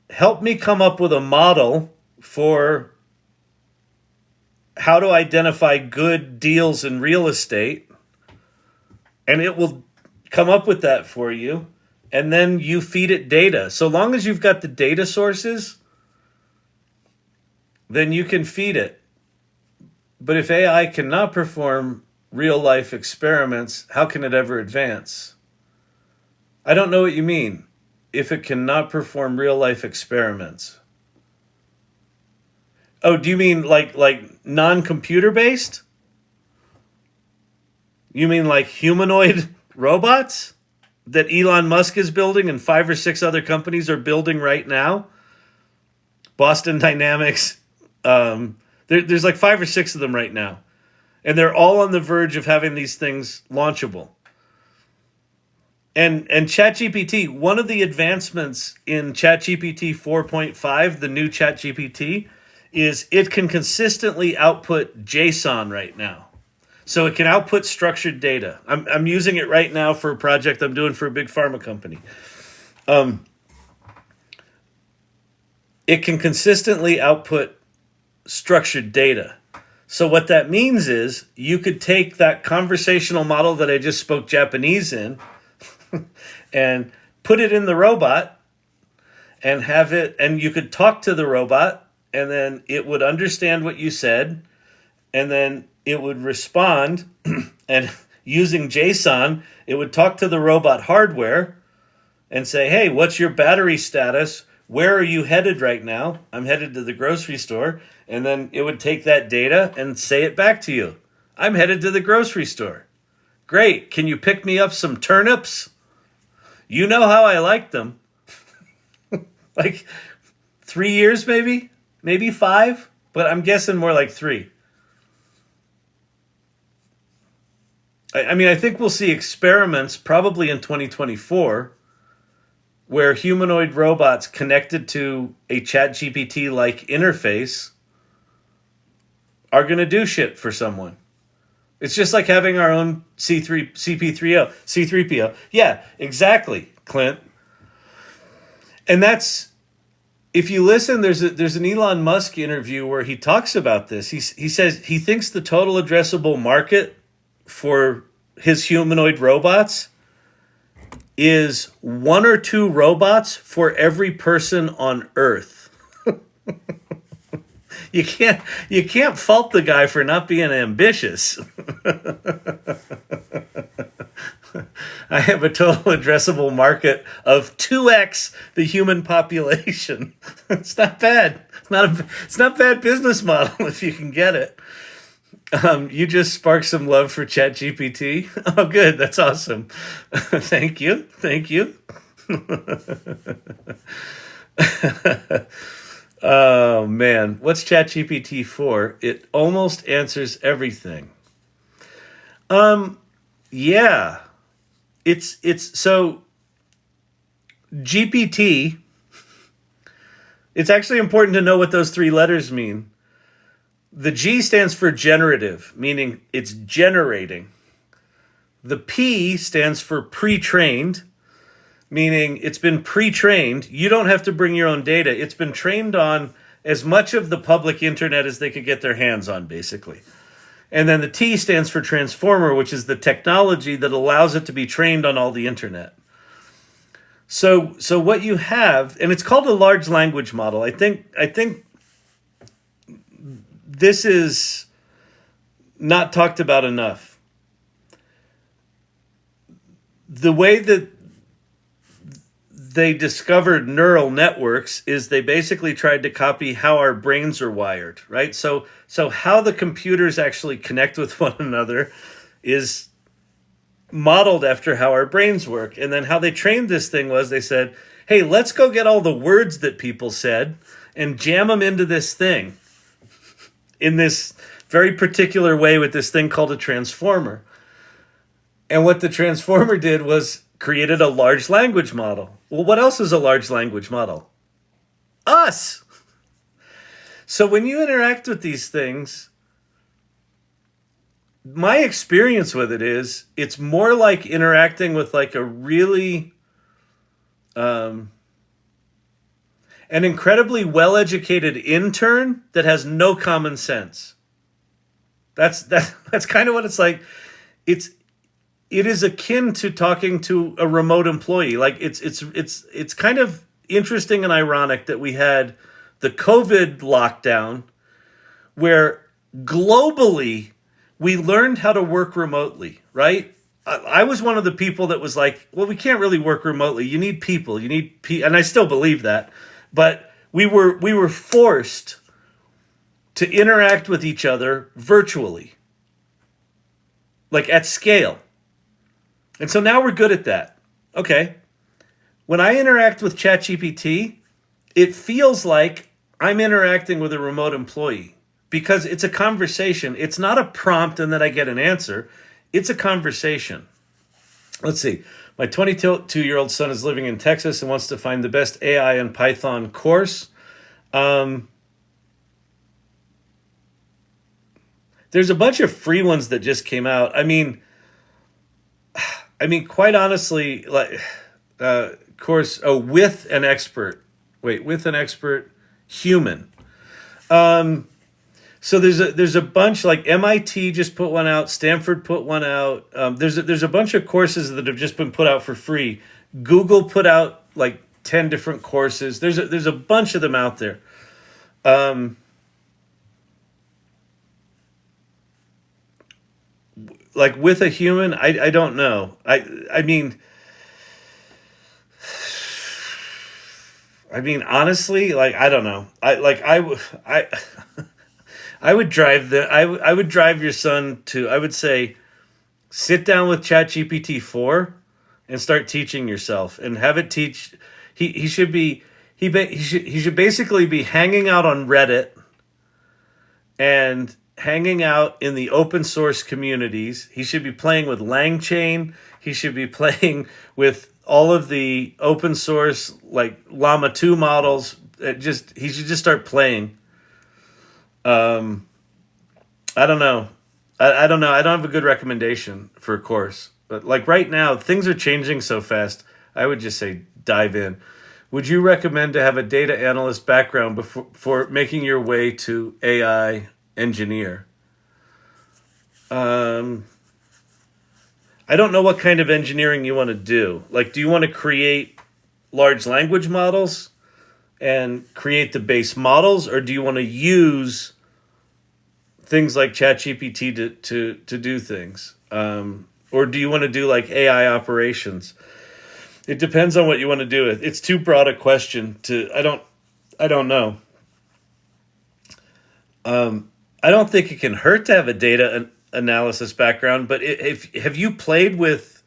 help me come up with a model for how to identify good deals in real estate, and it will come up with that for you, and then you feed it data. So long as you've got the data sources, then you can feed it. But if AI cannot perform real-life experiments, how can it ever advance? I don't know what you mean. If it cannot perform real-life experiments. Oh, do you mean like non-computer based? You mean like humanoid robots that Elon Musk is building and 5 or 6 other companies are building right now? Boston Dynamics. There's like 5 or 6 of them right now. And they're all on the verge of having these things launchable. And ChatGPT, one of the advancements in ChatGPT 4.5, the new ChatGPT, is it can consistently output JSON right now. So it can output structured data. I'm using it right now for a project I'm doing for a big pharma company. It can consistently output structured data. So what that means is you could take that conversational model that I just spoke Japanese in and put it in the robot and have it, and you could talk to the robot, and then it would understand what you said, and then it would respond, and using JSON, it would talk to the robot hardware and say, hey, what's your battery status? Where are you headed right now? I'm headed to the grocery store. And then it would take that data and say it back to you. I'm headed to the grocery store. Great. Can you pick me up some turnips? You know how I like them. Like 3 years maybe? Maybe 5? But I'm guessing more like 3. I mean, I think we'll see experiments probably in 2024 where humanoid robots connected to a ChatGPT-like interface are going to do shit for someone. It's just like having our own C3PO. Yeah, exactly, Clint. And that's, if you listen, there's an Elon Musk interview where he talks about this. He says he thinks the total addressable market for his humanoid robots is 1 or 2 robots for every person on Earth. You can't fault the guy for not being ambitious. I have a total addressable market of 2x the human population. It's not bad. It's not bad business model if you can get it. You just sparked some love for ChatGPT. Oh, good. That's awesome. Thank you. Oh, man. What's ChatGPT for? It almost answers everything. Yeah. It's so GPT, it's actually important to know what those 3 letters mean. The G stands for generative, meaning it's generating. The P stands for pre-trained, meaning it's been pre-trained. You don't have to bring your own data. It's been trained on as much of the public internet as they could get their hands on, basically. And then the T stands for transformer, which is the technology that allows it to be trained on all the internet. So what you have, and it's called a large language model. I think this is not talked about enough. The way that they discovered neural networks is they basically tried to copy how our brains are wired, right? So how the computers actually connect with one another is modeled after how our brains work. And then how they trained this thing was they said, hey, let's go get all the words that people said and jam them into this thing in this very particular way with this thing called a transformer. And what the transformer did was created a large language model. Well, what else is a large language model? Us. So when you interact with these things, my experience with it is it's more like interacting with like a really an incredibly well-educated intern that has no common sense. That's kind of what it's like. It is akin to talking to a remote employee. Like it's kind of interesting and ironic that we had the COVID lockdown where globally we learned how to work remotely, right? I was one of the people that was like, well, we can't really work remotely. You need people. And I still believe that. But we were forced to interact with each other virtually, like at scale. And so now we're good at that. Okay. When I interact with ChatGPT, it feels like I'm interacting with a remote employee because it's a conversation. It's not a prompt and then I get an answer. It's a conversation. Let's see. My 22-year-old son is living in Texas and wants to find the best AI and Python course. There's a bunch of free ones that just came out. I mean, quite honestly, like course. Oh, with an expert. Wait, with an expert human. So there's a bunch, like MIT just put one out, Stanford put one out. There's a bunch of courses that have just been put out for free. Google put out like 10 different courses. There's a bunch of them out there. Like with a human, I don't know. I mean honestly, like I don't know. I would drive I would drive your son to, I would say, sit down with ChatGPT-4 and start teaching yourself and have it teach. He should basically be hanging out on Reddit and hanging out in the open source communities. He should be playing with LangChain. He should be playing with all of the open source like Llama 2 models. He should just start playing. I don't know. I don't know. I don't have a good recommendation for a course. But like right now, things are changing so fast. I would just say dive in. Would you recommend to have a data analyst background before making your way to AI engineer? I don't know what kind of engineering you want to do. Like, do you want to create large language models and create the base models, or do you want to use things like ChatGPT to do things? Or do you want to do like AI operations? It depends on what you want to do. It's too broad a question to, I don't know. I don't think it can hurt to have a data analysis background, but have you played with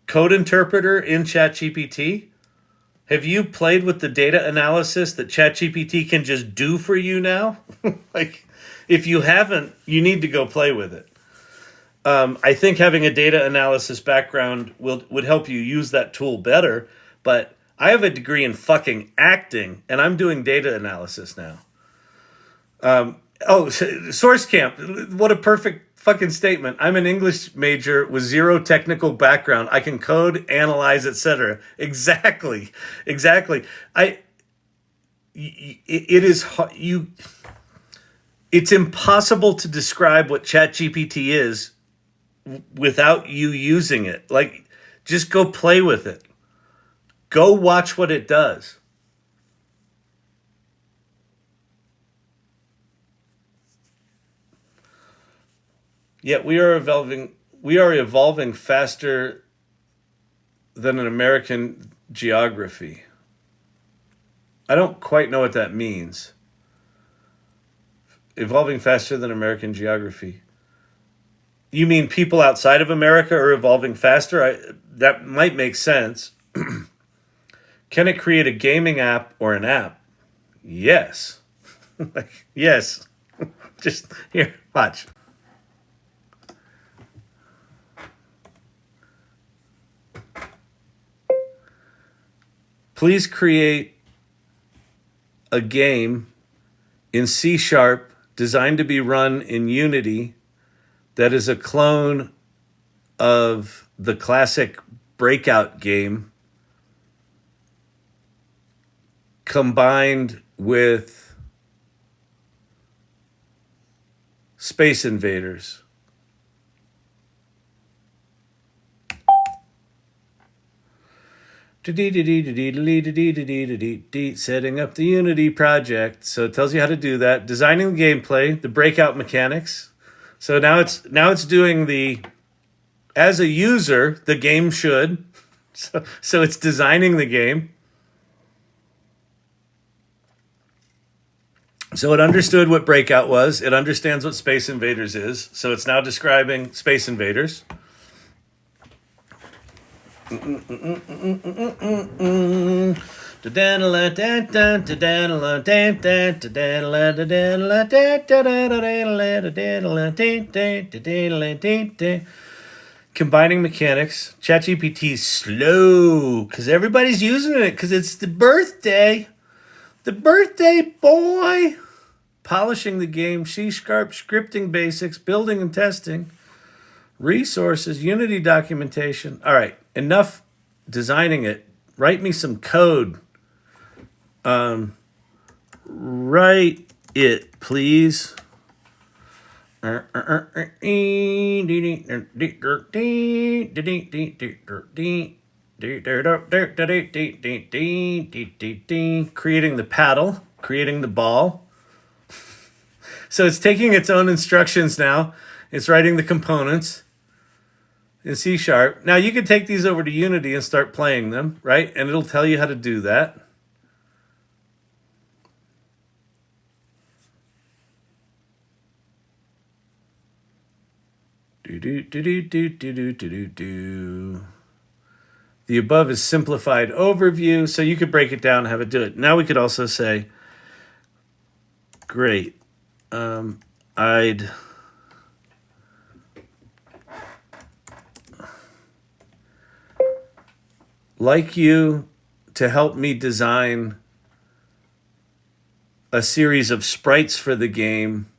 Code Interpreter in ChatGPT? Have you played with the data analysis that ChatGPT can just do for you now? Like, if you haven't, you need to go play with it. I think having a data analysis background would help you use that tool better, but I have a degree in fucking acting, and I'm doing data analysis now. Source Camp, what a perfect fucking statement. I'm an English major with zero technical background. I can code, analyze, etc. Exactly. It's impossible to describe what ChatGPT is without you using it. Like, just go play with it. Go watch what it does. Yet we are evolving faster than an American geography. I don't quite know what that means. Evolving faster than American geography. You mean people outside of America are evolving faster? That might make sense. Can it create a gaming app or an app? Yes. Yes. Just here, watch. Please create a game in C# designed to be run in Unity that is a clone of the classic Breakout game combined with Space Invaders. Setting up the Unity project. So it tells you how to do that. Designing the gameplay, the breakout mechanics. So now it's doing the, as a user, the game should. So it's designing the game. So it understood what Breakout was. It understands what Space Invaders is. So it's now describing Space Invaders. Combining mechanics. ChatGPT's slow because everybody's using it because it's the birthday. The birthday boy. Polishing the game, C# scripting basics, building and testing, resources, Unity documentation. All right, enough designing it. Write me some code. Write it, please. Creating the paddle, creating the ball. So it's taking its own instructions now. It's writing the components in C#. Now you can take these over to Unity and start playing them, right? And it'll tell you how to do that. The above is simplified overview, so you could break it down and have it do it. Now we could also say, great. I'd like you to help me design a series of sprites for the game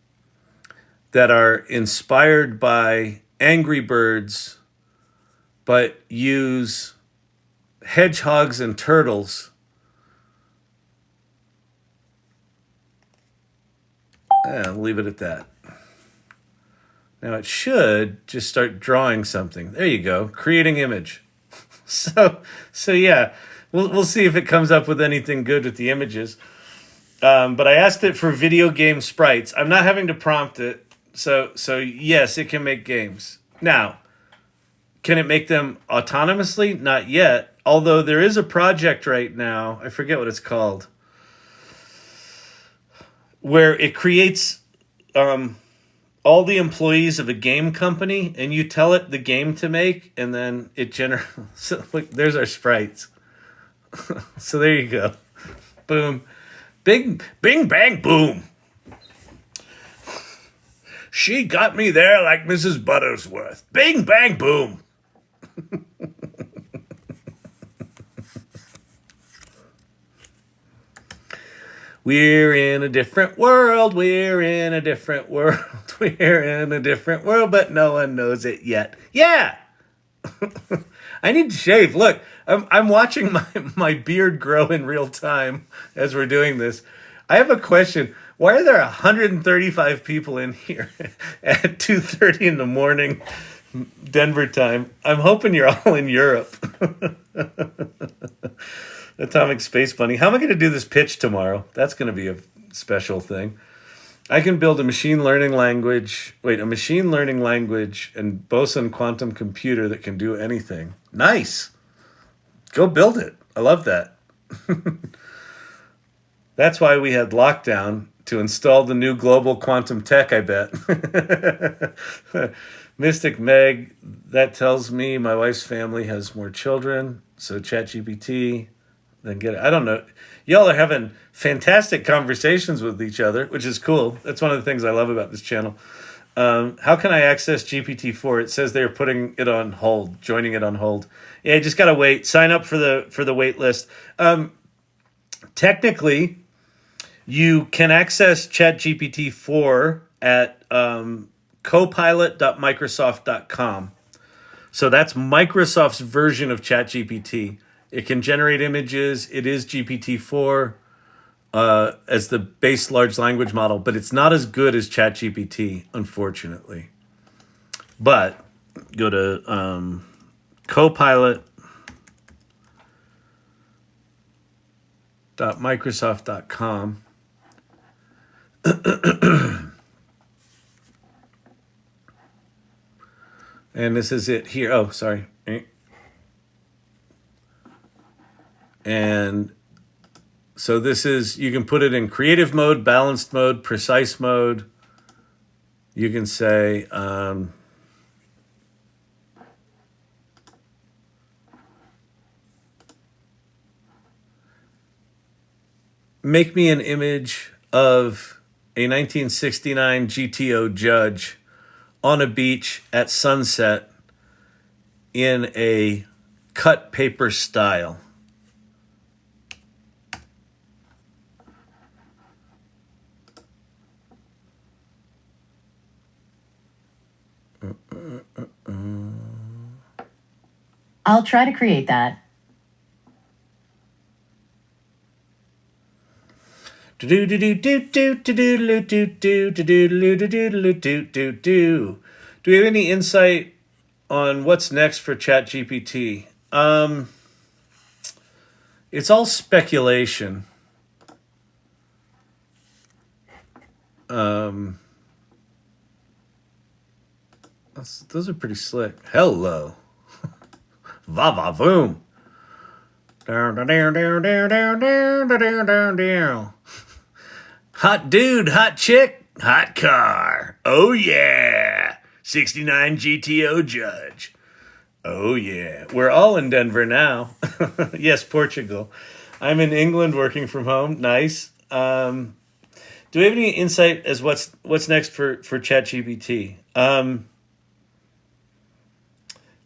that are inspired by Angry Birds, but use hedgehogs and turtles. I'll leave it at that. Now it should just start drawing something. There you go. Creating image. So yeah, we'll see if it comes up with anything good with the images. But I asked it for video game sprites. I'm not having to prompt it. So yes, it can make games. Now, can it make them autonomously? Not yet. Although there is a project right now, I forget what it's called, where it creates all the employees of a game company, and you tell it the game to make, and then it generates. So, look, there's our sprites. So there you go. Boom. Bing, bang, boom. She got me there like Mrs. Buttersworth. Bing, bang, boom. We're in a different world. We're in a different world. We're in a different world, but no one knows it yet. Yeah. I need to shave. Look, I'm watching my beard grow in real time as we're doing this. I have a question. Why are there 135 people in here at 2:30 in the morning Denver time. I'm hoping you're all in Europe. Atomic Space Bunny. How am I going to do this pitch tomorrow? That's going to be a special thing. I can build a machine learning language and boson quantum computer that can do anything. Nice. Go build it. I love that. That's why we had lockdown, to install the new global quantum tech, I bet. Mystic Meg, that tells me my wife's family has more children. So ChatGPT, then get it. I don't know. Y'all are having fantastic conversations with each other, which is cool. That's one of the things I love about this channel. How can I access GPT-4? It says they're putting it on hold, joining it on hold. Yeah, you just gotta wait. Sign up for the wait list. Technically, you can access ChatGPT-4 at copilot.microsoft.com. So that's Microsoft's version of ChatGPT. It can generate images. It is GPT-4 as the base large language model, but it's not as good as ChatGPT, unfortunately. But go to copilot.microsoft.com. And this is it here. Oh, sorry. And so this is, you can put it in creative mode, balanced mode, precise mode. You can say, make me an image of a 1969 GTO judge on a beach at sunset in a cut paper style. I'll try to create that. Do we have any insight on what's next for ChatGPT? It's all speculation. Those are pretty slick. Hello. Va va voom. Hot dude, hot chick, hot car. Oh yeah. 69 GTO judge. Oh yeah. We're all in Denver now. Yes, Portugal. I'm in England working from home. Nice. Do we have any insight as what's next for ChatGPT?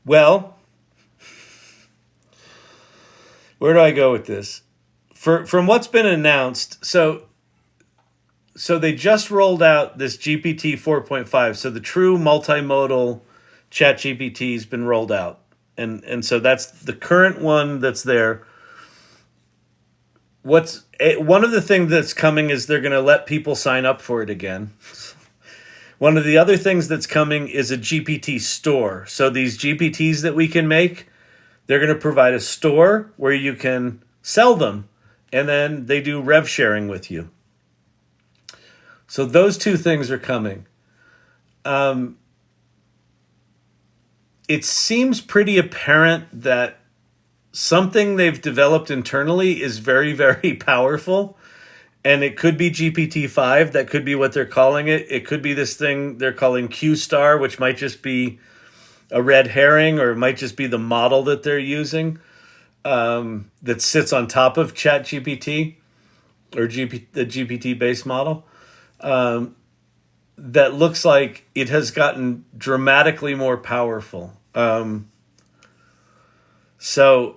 Well, where do I go with this? From what's been announced, so they just rolled out this GPT 4.5. So the true multimodal ChatGPT has been rolled out. And so that's the current one that's there. One of the things that's coming is they're going to let people sign up for it again. One of the other things that's coming is a GPT store. So these GPTs that we can make, they're going to provide a store where you can sell them, and then they do rev sharing with you. So those two things are coming. It seems pretty apparent that something they've developed internally is very, very powerful. And it could be GPT-5. That could be what they're calling it. It could be this thing they're calling Q-Star, which might just be a red herring, or it might just be the model that they're using that sits on top of ChatGPT or the GPT-based model. That looks like it has gotten dramatically more powerful. So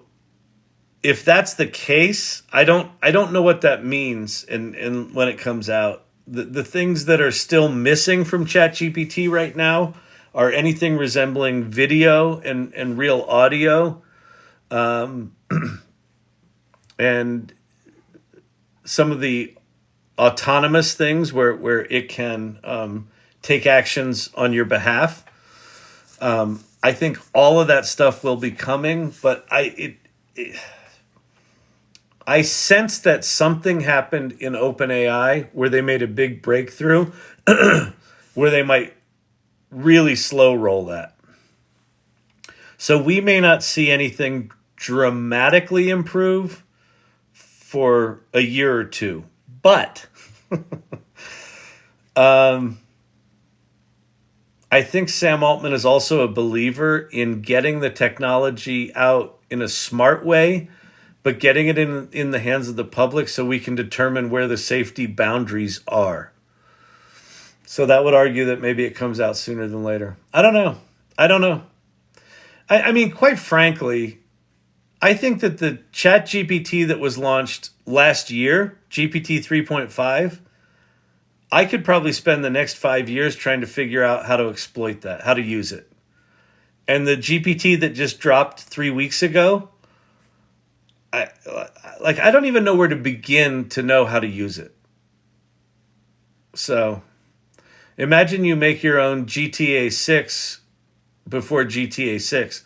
if that's the case, I don't know what that means and when it comes out. The things that are still missing from ChatGPT right now are anything resembling video and real audio, and some of the autonomous things where it can take actions on your behalf. I think all of that stuff will be coming, but I sense that something happened in OpenAI where they made a big breakthrough where they might really slow roll that. So we may not see anything dramatically improve for a year or two. But I think Sam Altman is also a believer in getting the technology out in a smart way, but getting it in the hands of the public so we can determine where the safety boundaries are. So that would argue that maybe it comes out sooner than later. I don't know. I mean, quite frankly, I think that the ChatGPT that was launched last year, GPT 3.5, I could probably spend the next 5 years trying to figure out how to exploit that, how to use it. And the GPT that just dropped 3 weeks ago, I don't even know where to begin to know how to use it. So imagine you make your own GTA 6 before GTA 6.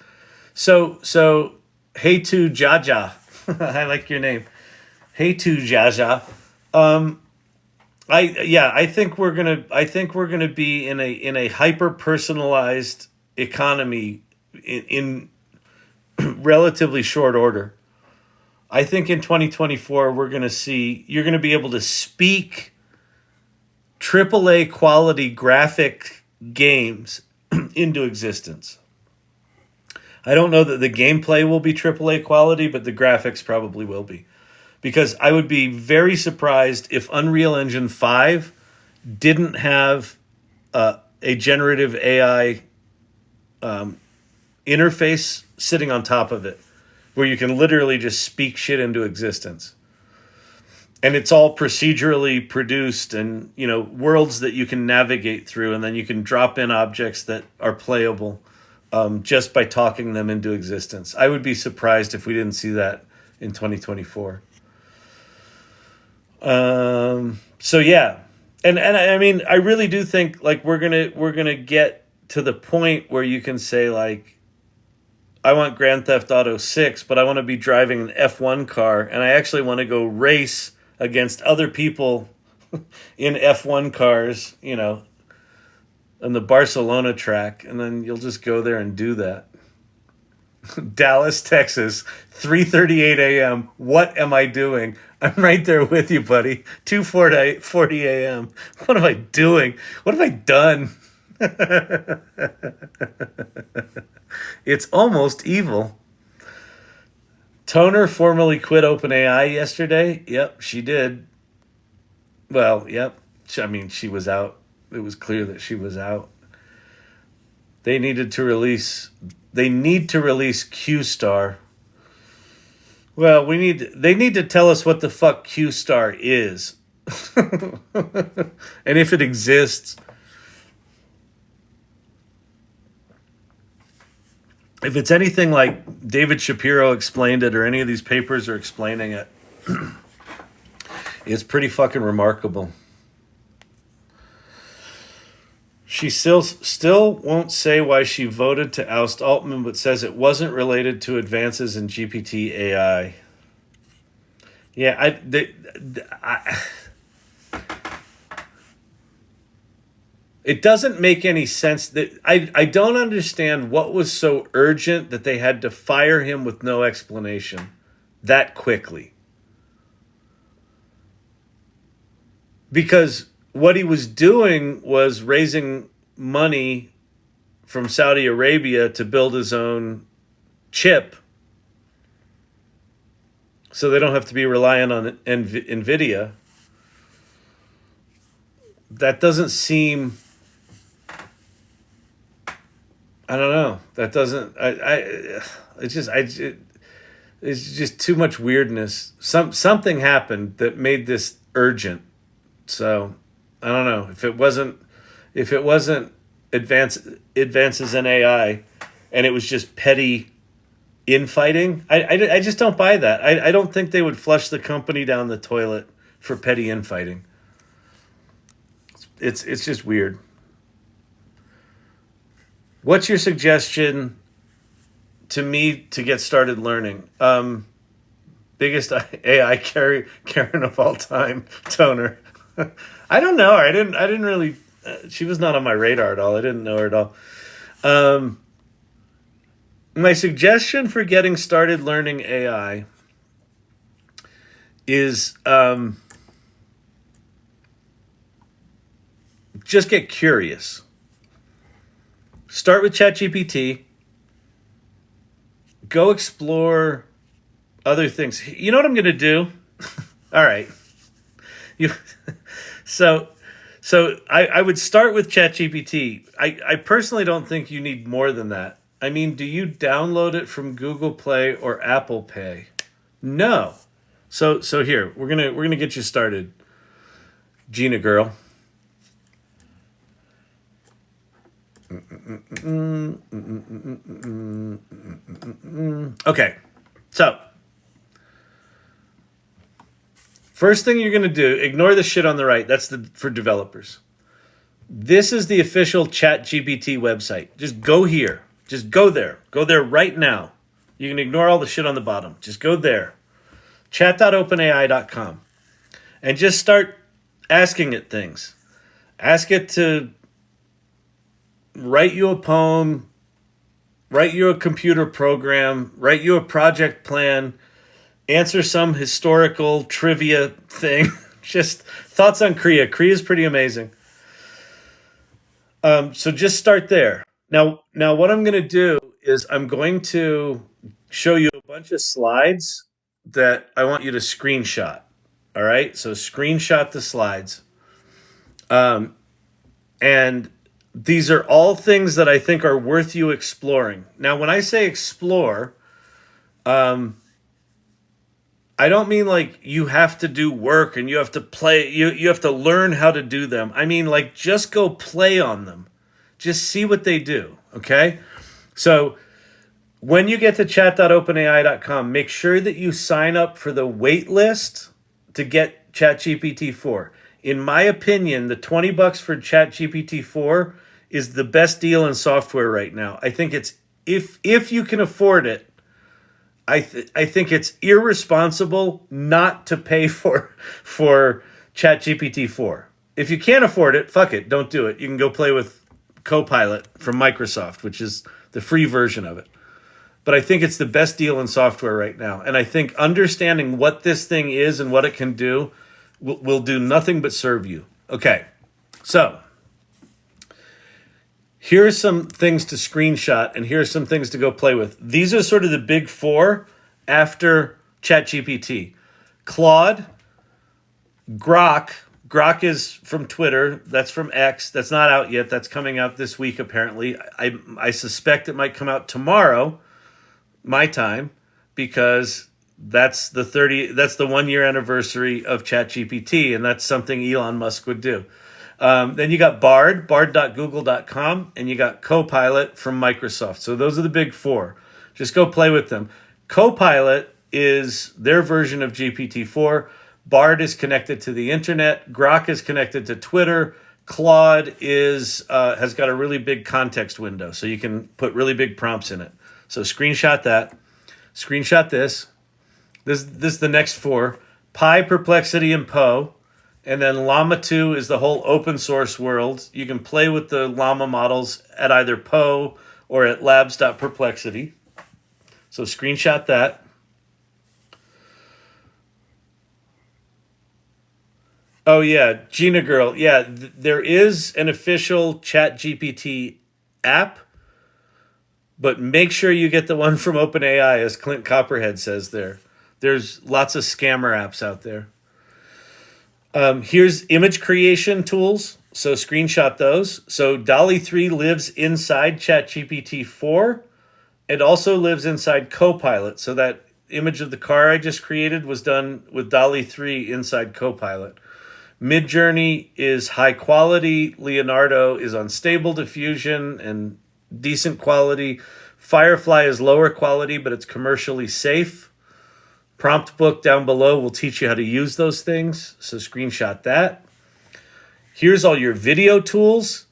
So hey to Jaja. I like your name. Hey to Jaja. I think we're gonna be in a hyper personalized economy in relatively short order. I think in 2024 you're gonna be able to speak AAA quality graphic games into existence. I don't know that the gameplay will be AAA quality, but the graphics probably will be. Because I would be very surprised if Unreal Engine 5 didn't have a generative AI interface sitting on top of it, where you can literally just speak shit into existence. And it's all procedurally produced and, worlds that you can navigate through, and then you can drop in objects that are playable just by talking them into existence. I would be surprised if we didn't see that in 2024. So yeah. And I mean, I really do think we're gonna get to the point where you can say I want Grand Theft Auto 6, but I want to be driving an F1 car, and I actually want to go race against other people in F1 cars, on the Barcelona track, and then you'll just go there and do that. Dallas, Texas, 3:38 a.m. What am I doing? I'm right there with you, buddy. 2:40 a.m. What am I doing? What have I done? It's almost evil. Toner formally quit OpenAI yesterday. Yep, she did. Well, yep. I mean, she was out. It was clear that she was out. They need to release Q-Star. Well, they need to tell us what the fuck Q-Star is. And if it exists. If it's anything like David Shapiro explained it, or any of these papers are explaining it, it's pretty fucking remarkable. She still won't say why she voted to oust Altman, but says it wasn't related to advances in GPT AI. Yeah, it doesn't make any sense. That I don't understand what was so urgent that they had to fire him with no explanation that quickly. Because what he was doing was raising money from Saudi Arabia to build his own chip, so they don't have to be reliant on NVIDIA. That doesn't seem... I don't know. That doesn't... It's just too much weirdness. Something happened that made this urgent. So I don't know if it wasn't advances in AI, and it was just petty infighting. I just don't buy that. I don't think they would flush the company down the toilet for petty infighting. It's just weird. What's your suggestion to me to get started learning? Biggest AI Karen of all time, Toner. I don't know her. I didn't really. She was not on my radar at all. I didn't know her at all. My suggestion for getting started learning AI is just get curious. Start with ChatGPT. Go explore other things. You know what I'm going to do? All right. You. So I would start with ChatGPT. I personally don't think you need more than that. I mean, do you download it from Google Play or Apple Pay? No. So here, we're gonna get you started, Gina girl. Okay. So first thing you're gonna do, ignore the shit on the right. That's for developers. This is the official ChatGPT website. Just go here. Just go there. Go there right now. You can ignore all the shit on the bottom. Just go there. Chat.openai.com. And just start asking it things. Ask it to write you a poem, write you a computer program, write you a project plan, answer some historical trivia thing. Just thoughts on Kriya. Kriya is pretty amazing. So just start there. Now what I'm going to do is I'm going to show you a bunch of slides that I want you to screenshot. All right? So screenshot the slides. And these are all things that I think are worth you exploring. Now, when I say explore, I don't mean like you have to do work and you have to play, you have to learn how to do them. I mean like just go play on them. Just see what they do, okay? So when you get to chat.openai.com, make sure that you sign up for the wait list to get ChatGPT-4. In my opinion, the $20 for ChatGPT-4 is the best deal in software right now. I think it's, if you can afford it, I think it's irresponsible not to pay for ChatGPT-4. If you can't afford it, fuck it, don't do it. You can go play with Copilot from Microsoft, which is the free version of it. But I think it's the best deal in software right now. And I think understanding what this thing is and what it can do will do nothing but serve you. Okay, so here are some things to screenshot and here are some things to go play with. These are sort of the big four after ChatGPT. Claude, Grok. Grok is from Twitter. That's from X. That's not out yet. That's coming out this week, apparently. I suspect it might come out tomorrow, my time, because that's the 1 year anniversary of ChatGPT, and that's something Elon Musk would do. Then you got bard.google.com, and you got Copilot from Microsoft. So those are the big four. Just go play with them. Copilot is their version of GPT-4. Bard is connected to the internet. Grok is connected to Twitter. Claude has got a really big context window, so you can put really big prompts in it. So screenshot that. Screenshot this. This is the next four. Pi, Perplexity, and Poe. And then Llama 2 is the whole open source world. You can play with the Llama models at either Poe or at labs.perplexity. So screenshot that. Oh, yeah, Gina Girl. Yeah, there is an official ChatGPT app, but make sure you get the one from OpenAI, as Clint Copperhead says there. There's lots of scammer apps out there. Here's image creation tools, so screenshot those. So DALL-E 3 lives inside ChatGPT-4. It also lives inside Copilot, so that image of the car I just created was done with DALL-E 3 inside Copilot. Midjourney is high quality. Leonardo is on stable diffusion and decent quality. Firefly is lower quality, but it's commercially safe. Prompt book down below will teach you how to use those things. So screenshot that. Here's all your video tools.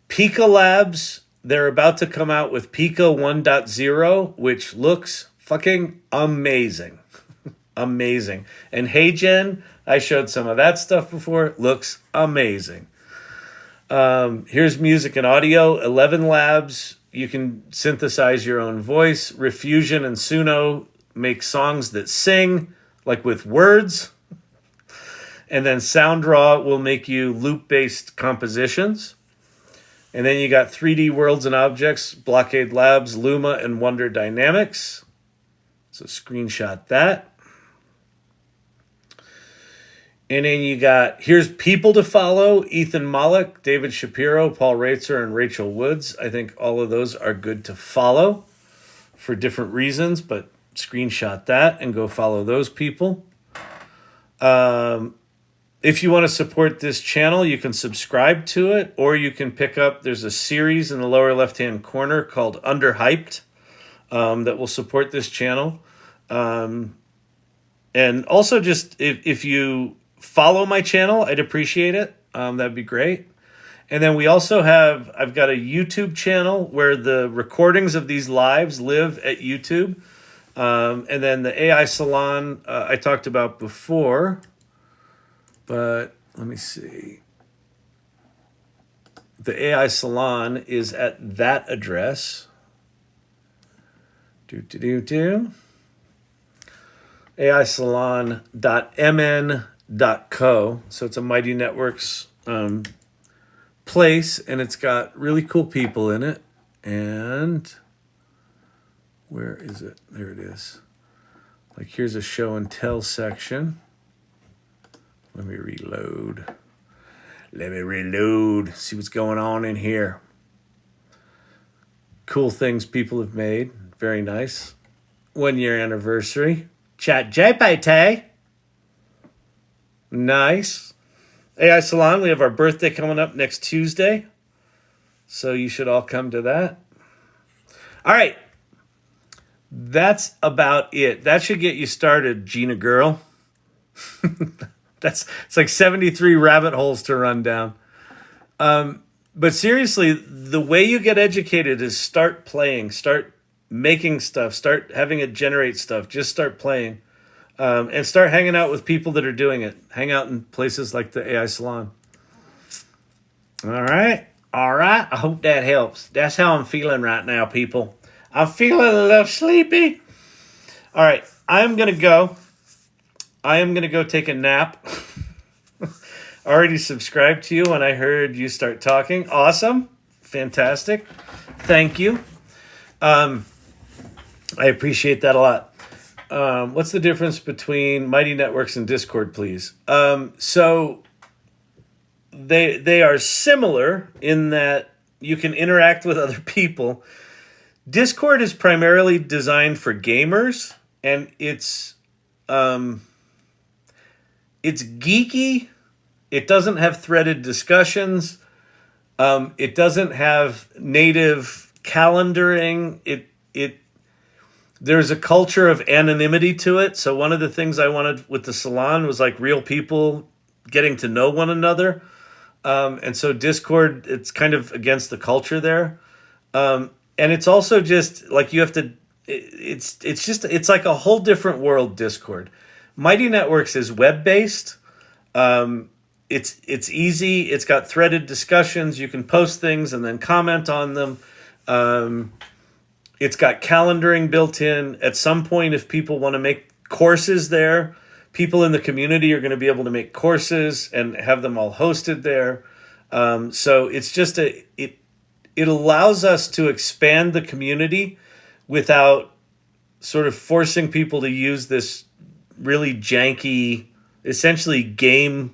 Pika Labs, they're about to come out with Pico 1.0, which looks fucking amazing. Amazing. And HeyGen, I showed some of that stuff before. Looks amazing. Here's music and audio. 11 Labs. You can synthesize your own voice. Refusion and Suno make songs that sing, like with words. And then SoundRaw will make you loop-based compositions. And then you got 3D Worlds and Objects, Blockade Labs, Luma, and Wonder Dynamics. So screenshot that. And then you got, here's people to follow: Ethan Mollick, David Shapiro, Paul Reitzer, and Rachel Woods. I think all of those are good to follow for different reasons, but screenshot that and go follow those people. If you want to support this channel, you can subscribe to it, or you can pick up, there's a series in the lower left-hand corner called Underhyped that will support this channel. And also just if you follow my channel, I'd appreciate it. That'd be great. And then we also have, I've got a YouTube channel where the recordings of these lives live at YouTube. And then the AI Salon I talked about before, but let me see. The AI Salon is at that address. aisalon.mn.co. So it's a Mighty Networks place, and it's got really cool people in it. And where is it? There it is. Like, here's a show and tell section. Let me reload. See what's going on in here. Cool things people have made. Very nice. 1 year anniversary. ChatGPT. Nice. AI Salon, we have our birthday coming up next Tuesday. So you should all come to that. All right. That's about it. That should get you started, Gina girl. It's like 73 rabbit holes to run down. But seriously, the way you get educated is start playing, start making stuff, start having it generate stuff. Just start playing, and start hanging out with people that are doing it. Hang out in places like the AI Salon. All right. I hope that helps. That's how I'm feeling right now, people. I'm feeling a little sleepy. All right, I am going to go take a nap. Already subscribed to you when I heard you start talking. Awesome. Fantastic. Thank you. I appreciate that a lot. What's the difference between Mighty Networks and Discord, please? So they are similar in that you can interact with other people. Discord is primarily designed for gamers, and it's geeky. It doesn't have threaded discussions. It doesn't have native calendaring. There's a culture of anonymity to it. So one of the things I wanted with the salon was like real people getting to know one another. And so Discord, it's kind of against the culture there. And it's also just like you have to, it's like a whole different world, Discord. Mighty Networks is web-based. It's easy. It's got threaded discussions. You can post things and then comment on them. It's got calendaring built in. At some point, if people want to make courses there, people in the community are going to be able to make courses and have them all hosted there. So it's just it allows us to expand the community without sort of forcing people to use this really janky, essentially gamer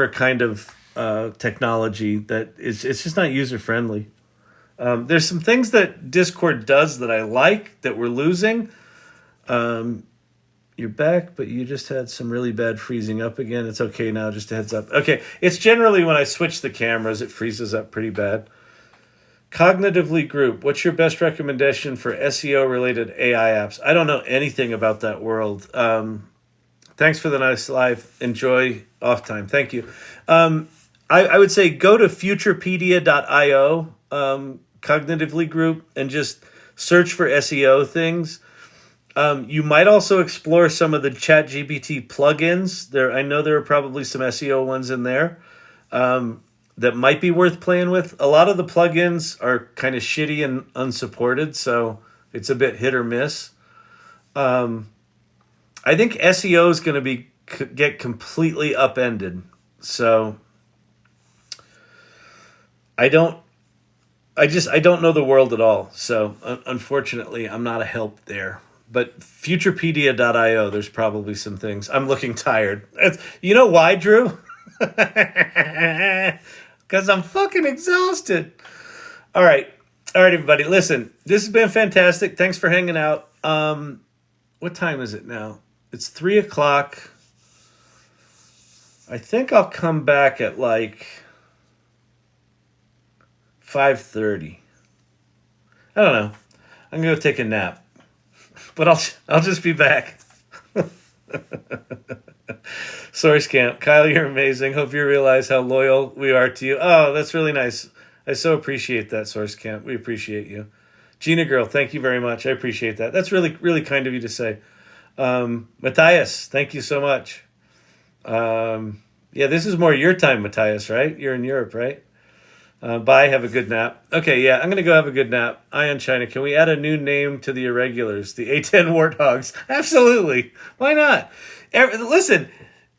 kind of technology that it's just not user friendly. There's some things that Discord does that I like that we're losing. You're back, but you just had some really bad freezing up again. It's okay now, just a heads up. Okay, it's generally when I switch the cameras, it freezes up pretty bad. Cognitively Group, what's your best recommendation for SEO-related AI apps? I don't know anything about that world. Thanks for the nice live. Enjoy off time. Thank you. I would say go to futurepedia.io cognitively group and just search for SEO things. You might also explore some of the ChatGPT plugins. I know there are probably some SEO ones in there that might be worth playing with. A lot of the plugins are kind of shitty and unsupported, so it's a bit hit or miss. I think SEO is going to get completely upended. So I don't know the world at all. So unfortunately, I'm not a help there. But futurepedia.io, there's probably some things. I'm looking tired. You know why, Drew? Because I'm fucking exhausted. All right, everybody. Listen, this has been fantastic. Thanks for hanging out. What time is it now? It's 3:00. I think I'll come back at like 5:30. I don't know. I'm gonna go take a nap, but I'll just be back. Source Camp, Kyle, you're amazing. Hope you realize how loyal we are to you. Oh, that's really nice. I so appreciate that, Source Camp. We appreciate you. Gina Girl, thank you very much. I appreciate that. That's really, really kind of you to say. Matthias, thank you so much. Yeah, this is more your time, Matthias, right? You're in Europe, right? Bye, have a good nap. Okay, yeah, I'm going to go have a good nap. Ion China, can we add a new name to the irregulars? The A10 Warthogs? Absolutely. Why not? Listen,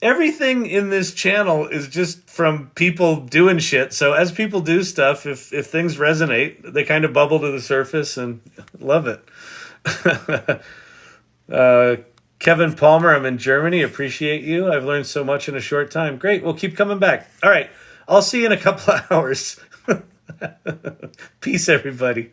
everything in this channel is just from people doing shit. So as people do stuff, if things resonate, they kind of bubble to the surface and love it. Kevin Palmer, I'm in Germany. Appreciate you. I've learned so much in a short time. Great. We'll keep coming back. All right. I'll see you in a couple of hours. Peace, everybody.